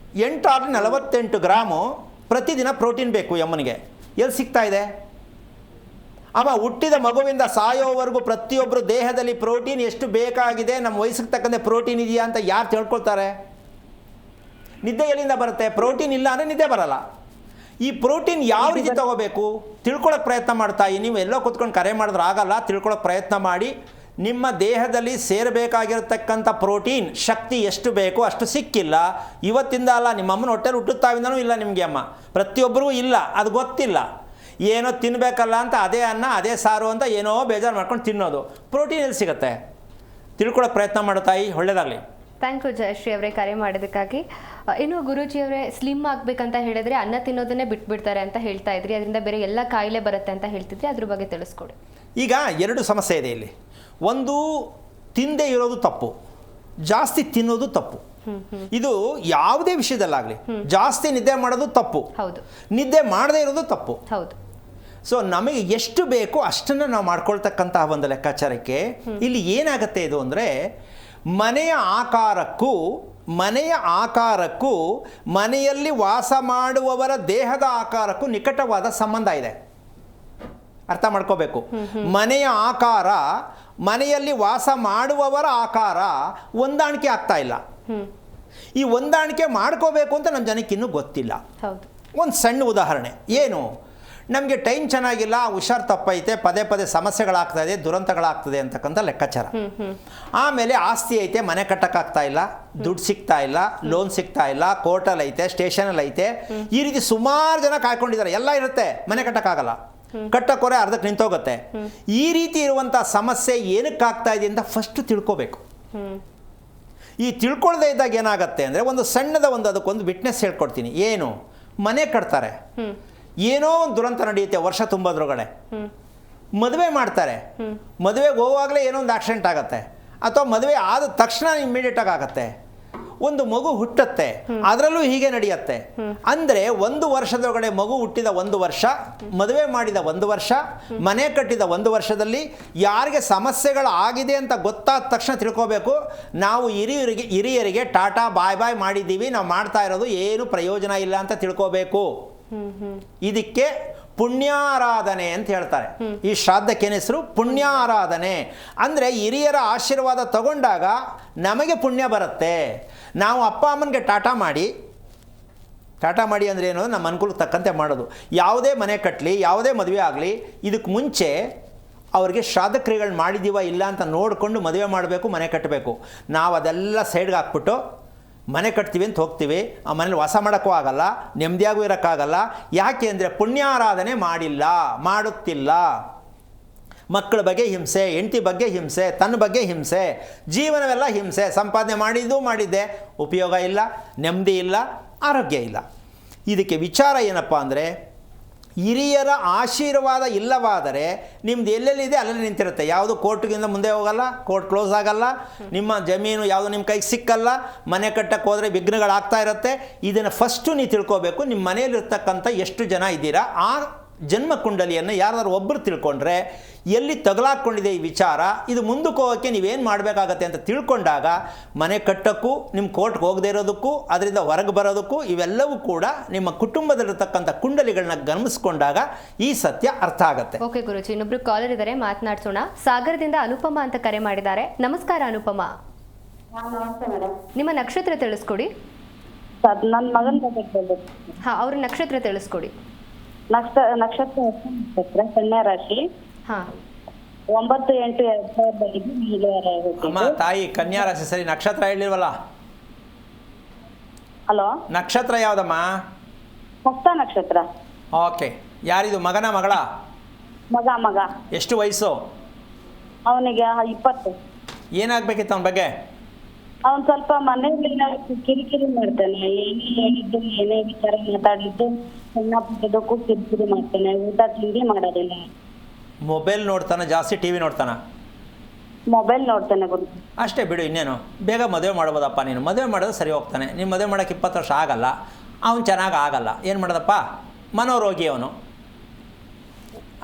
8 ಆದ್ರೆ 48 ಗ್ರಾಮು ಪ್ರತಿದಿನ ಪ್ರೋಟೀನ್ ಬೇಕು ಯಮ್ಮನಿಗೆ. ಎಲ್ಲಿ ಸಿಗ್ತಾ ಇದೆ? ಅವ ಹುಟ್ಟಿದ ಮಗುವಿಂದ ಸಾಯೋವರೆಗೂ ಪ್ರತಿಯೊಬ್ಬರು ದೇಹದಲ್ಲಿ ಪ್ರೋಟೀನ್ ಎಷ್ಟು ಬೇಕಾಗಿದೆ, ನಮ್ಮ ವಯಸ್ಸಿಗೆ ತಕ್ಕಂತೆ ಪ್ರೋಟೀನ್ ಇದೆಯಾ ಅಂತ ಯಾರು ತಿಳ್ಕೊಳ್ತಾರೆ? ನಿದ್ದೆ ಎಲ್ಲಿಂದ ಬರುತ್ತೆ? ಪ್ರೋಟೀನ್ ಇಲ್ಲ ಅಂದರೆ ನಿದ್ದೆ ಬರಲ್ಲ. ಈ ಪ್ರೋಟೀನ್ ಯಾವ ರೀತಿ ತಗೋಬೇಕು ತಿಳ್ಕೊಳ್ಳೋಕೆ ಪ್ರಯತ್ನ ಮಾಡ್ತಾ. ನೀವು ಎಲ್ಲೋ ಕೂತ್ಕೊಂಡು ಕರೆ ಮಾಡಿದ್ರೆ ಆಗಲ್ಲ. ತಿಳ್ಕೊಳ್ಳೋಕೆ ಪ್ರಯತ್ನ ಮಾಡಿ. ನಿಮ್ಮ ದೇಹದಲ್ಲಿ ಸೇರಬೇಕಾಗಿರತಕ್ಕಂಥ ಪ್ರೋಟೀನ್ ಶಕ್ತಿ ಎಷ್ಟು ಬೇಕೋ ಅಷ್ಟು ಸಿಕ್ಕಿಲ್ಲ. ಇವತ್ತಿಂದ ಅಲ್ಲ, ನಿಮ್ಮ ಅಮ್ಮನ ಹೊಟ್ಟೆಲಿ ಹುಟ್ಟುತ್ತಾವಿಂದನೂ ಇಲ್ಲ ನಿಮಗೆ ಅಮ್ಮ. ಪ್ರತಿಯೊಬ್ಬರಿಗೂ ಇಲ್ಲ, ಅದು ಗೊತ್ತಿಲ್ಲ. ಏನೋ ತಿನ್ನಬೇಕಲ್ಲ ಅಂತ ಅದೇ ಅನ್ನ ಅದೇ ಸಾರು ಅಂತ ಏನೋ ಬೇಜಾರು ಮಾಡ್ಕೊಂಡು ತಿನ್ನೋದು. ಪ್ರೋಟೀನ್ ಎಲ್ಲಿ ಸಿಗುತ್ತೆ? ತಿಳ್ಕೊಳ್ಳೋಕೆ ಪ್ರಯತ್ನ ಮಾಡೋ ತಾಯಿ. ಒಳ್ಳೆಯದಾಗಲಿ. ಥ್ಯಾಂಕ್ ಯು ಜಯಶ್ರೀ ಅವರೇ, ಕರೆ ಮಾಡೋದಕ್ಕಾಗಿ. ಇನ್ನು ಗುರೂಜಿಯವರೇ, ಸ್ಲಿಮ್ ಆಗಬೇಕಂತ ಹೇಳಿದ್ರೆ ಅನ್ನ ತಿನ್ನೋದನ್ನೇ ಬಿಟ್ಬಿಡ್ತಾರೆ ಅಂತ ಹೇಳ್ತಾ ಇದ್ರಿ. ಅದರಿಂದ ಬೇರೆ ಎಲ್ಲ ಕಾಯಿಲೆ ಬರುತ್ತೆ ಅಂತ ಹೇಳ್ತಿದ್ರಿ, ಅದ್ರ ಬಗ್ಗೆ ತಿಳಿಸ್ಕೊಡಿ. ಈಗ ಎರಡು ಸಮಸ್ಯೆ ಇದೆ ಇಲ್ಲಿ. ಒಂದು, ತಿಂದೇ ಇರೋದು ತಪ್ಪು, ಜಾಸ್ತಿ ತಿನ್ನೋದು ತಪ್ಪು. ಇದು ಯಾವುದೇ ವಿಷಯದಲ್ಲಾಗಲಿ. ಜಾಸ್ತಿ ನಿದ್ದೆ ಮಾಡೋದು ತಪ್ಪು, ಹೌದು. ನಿದ್ದೆ ಮಾಡದೇ ಇರೋದು ತಪ್ಪು. ಹೌದು. ಸೊ ನಮಗೆ ಎಷ್ಟು ಬೇಕೋ ಅಷ್ಟನ್ನು ನಾವು ಮಾಡ್ಕೊಳ್ತಕ್ಕಂತಹ ಒಂದು ಲೆಕ್ಕಾಚಾರಕ್ಕೆ ಇಲ್ಲಿ ಏನಾಗುತ್ತೆ ಇದು ಅಂದರೆ, ಮನೆಯ ಆಕಾರಕ್ಕೂ ಮನೆಯಲ್ಲಿ ವಾಸ ಮಾಡುವವರ ದೇಹದ ಆಕಾರಕ್ಕೂ ನಿಕಟವಾದ ಸಂಬಂಧ ಇದೆ. ಅರ್ಥ ಮಾಡ್ಕೋಬೇಕು. ಮನೆಯ ಆಕಾರ, ಮನೆಯಲ್ಲಿ ವಾಸ ಮಾಡುವವರ ಆಕಾರ ಹೊಂದಾಣಿಕೆ ಆಗ್ತಾ ಇಲ್ಲ. ಈ ಹೊಂದಾಣಿಕೆ ಮಾಡ್ಕೋಬೇಕು ಅಂತ ನಮ್ಮ ಜನಕ್ಕೆ ಇನ್ನೂ ಗೊತ್ತಿಲ್ಲ. ಒಂದು ಸಣ್ಣ ಉದಾಹರಣೆ ಏನು, ನಮಗೆ ಟೈಮ್ ಚೆನ್ನಾಗಿಲ್ಲ, ಹುಷಾರು ತಪ್ಪೈತೆ, ಪದೇ ಪದೇ ಸಮಸ್ಯೆಗಳಾಗ್ತಾಯಿದೆ, ದುರಂತಗಳಾಗ್ತದೆ ಅಂತಕ್ಕಂಥ ಲೆಕ್ಕಾಚಾರ. ಆಮೇಲೆ ಆಸ್ತಿ ಐತೆ, ಮನೆ ಕಟ್ಟಕ್ಕಾಗ್ತಾ ಇಲ್ಲ, ದುಡ್ಡು ಸಿಗ್ತಾ ಇಲ್ಲ, ಲೋನ್ ಸಿಗ್ತಾ ಇಲ್ಲ, ಕೋರ್ಟಲ್ಲಿ ಐತೆ, ಸ್ಟೇಷನಲ್ಲಿ ಐತೆ, ಈ ರೀತಿ ಸುಮಾರು ಜನ ಕಾಯ್ಕೊಂಡಿದ್ದಾರೆ. ಎಲ್ಲ ಇರುತ್ತೆ, ಮನೆ ಕಟ್ಟಕ್ಕಾಗಲ್ಲ, ಕಟ್ಟಕ್ಕೋರೆ ಅರ್ಧಕ್ಕೆ ನಿಂತೋಗುತ್ತೆ. ಈ ರೀತಿ ಇರುವಂಥ ಸಮಸ್ಯೆ ಏನಕ್ಕಾಗ್ತಾ ಇದೆ ಅಂತ ಫಸ್ಟ್ ತಿಳ್ಕೋಬೇಕು. ಈ ತಿಳ್ಕೊಳ್ಳದೆ ಇದ್ದಾಗ ಏನಾಗುತ್ತೆ ಅಂದರೆ, ಒಂದು ಸಣ್ಣದ ಅದಕ್ಕೊಂದು ವಿಟ್ನೆಸ್ ಹೇಳ್ಕೊಡ್ತೀನಿ. ಏನು, ಮನೆ ಕಟ್ತಾರೆ, ಏನೋ ಒಂದು ದುರಂತ ನಡೆಯುತ್ತೆ ವರ್ಷ ತುಂಬೋದ್ರೊಳಗಡೆ, ಮದುವೆ ಮಾಡ್ತಾರೆ, ಮದುವೆಗೆ ಹೋಗುವಾಗಲೇ ಏನೋ ಒಂದು ಆಕ್ಸಿಡೆಂಟ್ ಆಗುತ್ತೆ, ಅಥವಾ ಮದುವೆ ಆದ ತಕ್ಷಣ ಇಮ್ಮಿಡಿಯೇಟಾಗಿ ಆಗುತ್ತೆ, ಒಂದು ಮಗು ಹುಟ್ಟುತ್ತೆ, ಅದರಲ್ಲೂ ಹೀಗೆ ನಡೆಯುತ್ತೆ. ಅಂದರೆ 1 ವರ್ಷದೊಳಗಡೆ ಮಗು ಹುಟ್ಟಿದ 1 ವರ್ಷ, ಮದುವೆ ಮಾಡಿದ 1 ವರ್ಷ, ಮನೆ ಕಟ್ಟಿದ 1 ವರ್ಷದಲ್ಲಿ ಯಾರಿಗೆ ಸಮಸ್ಯೆಗಳಾಗಿದೆ ಅಂತ ಗೊತ್ತಾದ ತಕ್ಷಣ ತಿಳ್ಕೋಬೇಕು, ನಾವು ಹಿರಿಯರಿಗೆ ಟಾಟಾ ಬಾಯ್ ಬಾಯ್ ಮಾಡಿದ್ದೀವಿ, ನಾವು ಮಾಡ್ತಾ ಇರೋದು ಏನು ಪ್ರಯೋಜನ ಇಲ್ಲ ಅಂತ ತಿಳ್ಕೋಬೇಕು. ಇದಕ್ಕೆ ಪುಣ್ಯಾರಾಧನೆ ಅಂತ ಹೇಳ್ತಾರೆ. ಈ ಶ್ರಾದ್ದಕ್ಕೇನು ಹೆಸರು? ಪುಣ್ಯಾರಾಧನೆ. ಅಂದರೆ ಹಿರಿಯರ ಆಶೀರ್ವಾದ ತಗೊಂಡಾಗ ನಮಗೆ ಪುಣ್ಯ ಬರುತ್ತೆ. ನಾವು ಅಪ್ಪ ಅಮ್ಮನಿಗೆ ಟಾಟಾ ಮಾಡಿ ಅಂದರೆ ಏನು, ನಮ್ಮ ಅನುಕೂಲಕ್ಕೆ ತಕ್ಕಂತೆ ಮಾಡೋದು. ಯಾವುದೇ ಮನೆ ಕಟ್ಟಲಿ, ಯಾವುದೇ ಮದುವೆ ಆಗಲಿ, ಇದಕ್ಕೆ ಮುಂಚೆ ಅವ್ರಿಗೆ ಶ್ರಾದ್ದ ಕ್ರಿಯೆಗಳು ಮಾಡಿದ್ದೀವ ಇಲ್ಲ ಅಂತ ನೋಡಿಕೊಂಡು ಮದುವೆ ಮಾಡಬೇಕು, ಮನೆ ಕಟ್ಟಬೇಕು. ನಾವು ಅದೆಲ್ಲ ಸೈಡ್ಗೆ ಹಾಕ್ಬಿಟ್ಟು ಮನೆ ಕಟ್ತೀವಿ ಅಂತ ಹೋಗ್ತೀವಿ, ಆ ಮನೇಲಿ ವಾಸ ಮಾಡೋಕ್ಕೂ ಆಗಲ್ಲ, ನೆಮ್ಮದಿಯಾಗೂ ಇರೋಕ್ಕಾಗಲ್ಲ. ಯಾಕೆ ಅಂದರೆ ಪುಣ್ಯಾರಾಧನೆ ಮಾಡುತ್ತಿಲ್ಲ. ಮಕ್ಕಳ ಬಗ್ಗೆ ಹಿಂಸೆ, ಹೆಂಡತಿ ಬಗ್ಗೆ ಹಿಂಸೆ, ತನ್ನ ಬಗ್ಗೆ ಹಿಂಸೆ, ಜೀವನವೆಲ್ಲ ಹಿಂಸೆ. ಸಂಪಾದನೆ ಮಾಡಿದ್ದೆ ಉಪಯೋಗ ಇಲ್ಲ, ನೆಮ್ಮದಿ ಇಲ್ಲ, ಆರೋಗ್ಯ ಇಲ್ಲ. ಇದಕ್ಕೆ ವಿಚಾರ ಏನಪ್ಪ ಅಂದರೆ, ಹಿರಿಯರ ಆಶೀರ್ವಾದ ಇಲ್ಲವಾದರೆ ನಿಮ್ದು ಎಲ್ಲೆಲ್ಲಿದೆ ಅಲ್ಲಲ್ಲಿ ನಿಂತಿರುತ್ತೆ. ಯಾವುದು ಕೋರ್ಟ್ಗಿಂತ ಮುಂದೆ ಹೋಗಲ್ಲ, ಕೋರ್ಟ್ ಕ್ಲೋಸ್ ಆಗಲ್ಲ, ನಿಮ್ಮ ಜಮೀನು ಯಾವುದು ನಿಮ್ಮ ಕೈಗೆ ಸಿಕ್ಕಲ್ಲ, ಮನೆ ಕಟ್ಟಕ್ಕೆ ಹೋದರೆ ವಿಘ್ನಗಳಾಗ್ತಾ ಇರುತ್ತೆ. ಇದನ್ನು ಫಸ್ಟು ನೀವು ತಿಳ್ಕೋಬೇಕು. ನಿಮ್ಮ ಮನೆಯಲ್ಲಿರ್ತಕ್ಕಂಥ ಎಷ್ಟು ಜನ ಇದ್ದೀರಾ, ಆ ಜನ್ಮ ಕುಂಡಲಿಯನ್ನು ಯಾರಾದ್ರೂ ಒಬ್ಬರು ತಿಳ್ಕೊಂಡ್ರೆ ಎಲ್ಲಿ ತಗಲಾಕೊಂಡಿದೆ ಈ ವಿಚಾರ, ಇದು ಮುಂದಕ್ಕೆ ಹೋಗೋಕ್ಕೆ ನೀವೇನು ಮಾಡಬೇಕಾಗತ್ತೆ ಅಂತ ತಿಳ್ಕೊಂಡಾಗ ಮನೆ ಕಟ್ಟೋಕ್ಕೂ, ನಿಮ್ಮ ಕೋರ್ಟ್ಗೆ ಹೋಗದೇ ಇರೋದಕ್ಕೂ, ಅದರಿಂದ ಹೊರಗೆ ಬರೋದಕ್ಕೂ, ಇವೆಲ್ಲವೂ ಕೂಡ ನಿಮ್ಮ ಕುಟುಂಬದಲ್ಲಿರ್ತಕ್ಕಂಥ ಕುಂಡಲಿಗಳನ್ನ ಗಮನಿಸ್ಕೊಂಡಾಗ ಈ ಸತ್ಯ ಅರ್ಥ ಆಗುತ್ತೆ. ಓಕೆ ಗುರುಜಿ, ಇನ್ನೊಬ್ರು ಕಾಲರ್ ಇದ್ದಾರೆ, ಮಾತನಾಡ್ಸೋಣ. ಸಾಗರದಿಂದ ಅನುಪಮ ಅಂತ ಕರೆ ಮಾಡಿದ್ದಾರೆ. ನಮಸ್ಕಾರ ಅನುಪಮ. ನಿಮ್ಮ ನಕ್ಷತ್ರ ತಿಳಿಸ್ಕೊಡಿ. ನನ್ನ ಮಗನ ಹಾ, ಅವ್ರ ನಕ್ಷತ್ರ ತಿಳಿಸ್ಕೊಡಿ. ನಕ್ಷತ್ರ ಕನ್ಯಾ ರಾಶಿ. 9-8-2005 ಮಂಗಳವಾರ. ಅಮ್ಮ ತಾಯಿ ಕನ್ಯಾ ರಾಶಿ ಸರಿ, ನಕ್ಷತ್ರ ಹೇಳಿಲ್ವಲ್ಲ? ಹಲೋ, ನಕ್ಷತ್ರ ಯಾವುದಮ್ಮ? ಹಸ್ತ ನಕ್ಷತ್ರ. ಓಕೆ. ಯಾರಿದು, ಮಗನ ಮಗಳ? ಮಗ. ಎಷ್ಟು ವಯಸ್ಸು ಅವನಿಗೆ? 20. ಏನಾಗಬೇಕಿತ್ತು ಅವನ ಬಗ್ಗೆ? ಅವನ್ ಸ್ವಲ್ಪ ಮನೆಯಲ್ಲಿ ಕಿರಿಕಿರಿ ಮಾಡ್ತಾನೆ. ಏನೇ ಹೇಳಿದ್ದು, ಏನೇ ವಿಚಾರ ಮಾತಾಡಿದ್ದು, ಸಣ್ಣ ಪುಟ್ಟದಕ್ಕೂ ಕಿರಿಕಿರಿ ಮಾಡ್ತಾನೆ. ಊಟ ತಿಂಡಿ ಮಾಡೋದಿಲ್ಲ. ಮೊಬೈಲ್ ನೋಡ್ತಾನೆ ಜಾಸ್ತಿ, ಟಿ ವಿ ನೋಡ್ತಾನ? ಮೊಬೈಲ್ ನೋಡ್ತಾನೆ ಗುರು. ಅಷ್ಟೇ ಬಿಡು, ಇನ್ನೇನು. ಬೇಗ ಮದುವೆ ಮಾಡ್ಬೋದಪ್ಪ. ನೀನು ಮದುವೆ ಮಾಡೋದು ಸರಿ ಹೋಗ್ತಾನೆ. ನೀನು ಮದುವೆ ಮಾಡೋಕ್ಕೆ 20 ವರ್ಷ ಆಗಲ್ಲ, ಅವನು ಚೆನ್ನಾಗಿ ಆಗಲ್ಲ. ಏನು ಮಾಡೋದಪ್ಪ, ಮನೋರೋಗಿ ಅವನು.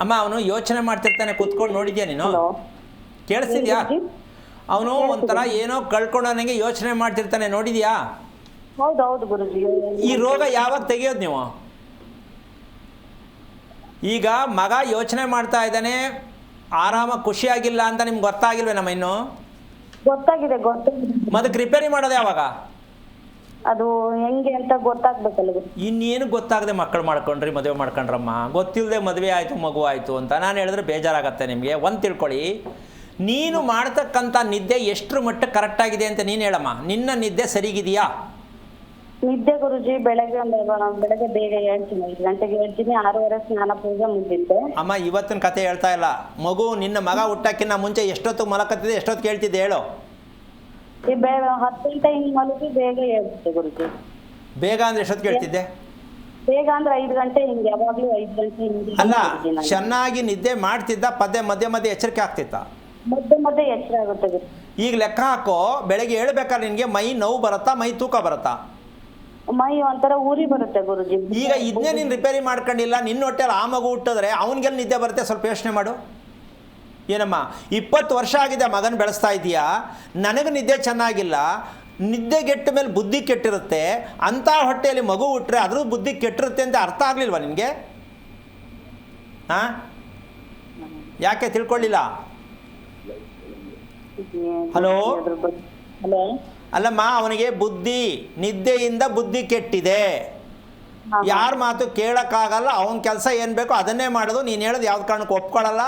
ಅಮ್ಮ, ಅವನು ಯೋಚನೆ ಮಾಡ್ತಿರ್ತಾನೆ, ಕೂತ್ಕೊಂಡು ನೋಡಿದ್ಯಾ ನೀನು? ಕೇಳಿಸ್ತಿದ್ಯಾ? ಅವನು ಒಂಥರ ಏನೋ ಕಳ್ಕೊಂಡವನಿಗೆ ಯೋಚನೆ ಮಾಡ್ತಿರ್ತಾನೆ, ನೋಡಿದ್ಯಾ? ಹೌದೌದು ಗುರುಜಿ. ಈ ರೋಗ ಯಾವಾಗ ತೆಗೆಯೋದು ನೀವು? ಈಗ ಮಗ ಯೋಚನೆ ಮಾಡ್ತಾ ಇದ್ದಾನೆ, ಆರಾಮ ಖುಷಿಯಾಗಿಲ್ಲ ಅಂತ ನಿಮ್ಗೆ ಗೊತ್ತಾಗಿಲ್ವೇ ನಮ್ಮ? ಇನ್ನು ಗೊತ್ತಾಗಿದೆ. ಅದಕ್ಕೆ ರಿಪೇರಿ ಮಾಡೋದು ಯಾವಾಗ? ಅದು ಹೆಂಗೆ ಅಂತ ಗೊತ್ತಾಗ್ಬೇಕಲ್ಲ. ಇನ್ನೇನು ಗೊತ್ತಾಗದೆ ಮಕ್ಕಳು ಮಾಡ್ಕೊಂಡ್ರಿ, ಮದುವೆ ಮಾಡ್ಕೊಂಡ್ರಮ್ಮ. ಗೊತ್ತಿಲ್ಲದೆ ಮದುವೆ ಆಯಿತು, ಮಗು ಆಯಿತು ಅಂತ ನಾನು ಹೇಳಿದ್ರೆ ಬೇಜಾರಾಗತ್ತೆ ನಿಮಗೆ. ಒಂದು ತಿಳ್ಕೊಳ್ಳಿ, ನೀನು ಮಾಡ್ತಕ್ಕಂಥ ನಿದ್ದೆ ಎಷ್ಟರ ಮಟ್ಟ ಕರೆಕ್ಟಾಗಿದೆ ಅಂತ ನೀನು ಹೇಳಮ್ಮ. ನಿನ್ನ ನಿದ್ದೆ ಸರಿಗಿದೆಯಾ? ನಿದ್ದೆ ಗುರುಜಿ ಬೆಳಗ್ಗೆ ಬೇಗ ಹೇಳ್ತೀನಿ. 5 ಗಂಟೆಗೆ ಹೇಳ್ತೀನಿ. 6:30 ಸ್ನಾನ ಪೂಜೆ ಮುಗಿದ್ದೆ. ಅಮ್ಮ, ಇವತ್ತಿನ ಕತೆ ಹೇಳ್ತಾ ಇಲ್ಲ. ನಿನ್ನ ಮಗ ಹುಟ್ಟಕ್ಕಿಂತ ಮುಂಚೆ ಎಷ್ಟೊತ್ತಿಗೆ ಮಲಕತ್ತಿದೆ, ಎಷ್ಟೊತ್ತಿಗೆ ಹೇಳ್ತಿದ್ದೆ ಹೇಳು? 10 ಗಂಟೆ ಹಿಂಗೆ ಮಲಗಿ ಬೇಗ ಹೇಳ್ತಿದ್ದೆ ಗುರುಜಿ. ಬೇಗ ಅಂದರೆ ಎಷ್ಟೊತ್ತಿಗೆ ಹೇಳ್ತಿದ್ದೆ? ಬೇಗ ಅಂದ್ರೆ 5 ಗಂಟೆ ಹಿಂಗೆ, ಯಾವಾಗ್ಲೂ 5 ಗಂಟೆ ಹಿಂಗೆ ಅಲ್ಲ, ಮಾಡ್ತಿದ್ದೀನಿ ನಾನು. ಚೆನ್ನಾಗಿ ನಿದ್ದೆ ಮಾಡ್ತಿದ್ದ, ಮಧ್ಯೆ ಮಧ್ಯೆ ಎಚ್ಚರಿಕೆ ಆಗ್ತಿತ್ತ? ಮಧ್ಯೆ ಎಚ್ಚರ ಆಗುತ್ತೆ ಗುರುಜಿ. ಈಗ ಲೆಕ್ಕ ಹಾಕೋ, ಬೆಳಗ್ಗೆ ಹೇಳ್ಬೇಕಾದ್ರೆ ನಿನಗೆ ಮೈ ನೋವು ಬರುತ್ತಾ, ಮೈ ತೂಕ ಬರುತ್ತಾ? ಮೈ ಒಂಥರ ಊರಿ ಬರುತ್ತೆ ಗುರುಜಿ. ಈಗ ಇದನ್ನೇ ನೀನು ರಿಪೇರಿ ಮಾಡ್ಕೊಂಡಿಲ್ಲ, ನಿನ್ನ ಹೊಟ್ಟೆಲಿ ಆ ಮಗು ಹುಟ್ಟಿದ್ರೆ ಅವನಿಗೆಲ್ಲ ನಿದ್ದೆ ಬರುತ್ತೆ? ಸ್ವಲ್ಪ ಯೋಚನೆ ಮಾಡು. ಏನಮ್ಮ, 20 ವರ್ಷ ಆಗಿದೆ ಮಗನ ಬೆಳೆಸ್ತಾ ಇದೀಯಾ, ನನಗೆ ನಿದ್ದೆ ಚೆನ್ನಾಗಿಲ್ಲ, ನಿದ್ದೆಗೆಟ್ಟ ಮೇಲೆ ಬುದ್ಧಿ ಕೆಟ್ಟಿರುತ್ತೆ, ಅಂಥ ಹೊಟ್ಟೆಯಲ್ಲಿ ಮಗು ಹುಟ್ಟರೆ ಅದ್ರೂ ಬುದ್ಧಿ ಕೆಟ್ಟಿರುತ್ತೆ ಅಂತ ಅರ್ಥ ಆಗಲಿಲ್ವಾ ನಿನಗೆ? ಹಾಂ, ಯಾಕೆ ತಿಳ್ಕೊಳ್ಳಿಲ್ಲ? ಹಲೋ ಹಲೋ, ಅಲ್ಲಮ್ಮ, ಅವನಿಗೆ ಬುದ್ಧಿ, ನಿದ್ದೆಯಿಂದ ಬುದ್ಧಿ ಕೆಟ್ಟಿದೆ. ಯಾರ ಮಾತು ಕೇಳೋಕ್ಕಾಗಲ್ಲ, ಅವನ ಕೆಲಸ ಏನು ಬೇಕೋ ಅದನ್ನೇ ಮಾಡೋದು. ನೀನು ಹೇಳೋದು ಯಾವ್ದು ಕಾರಣಕ್ಕೆ ಒಪ್ಕೊಳ್ಳಲ್ಲ.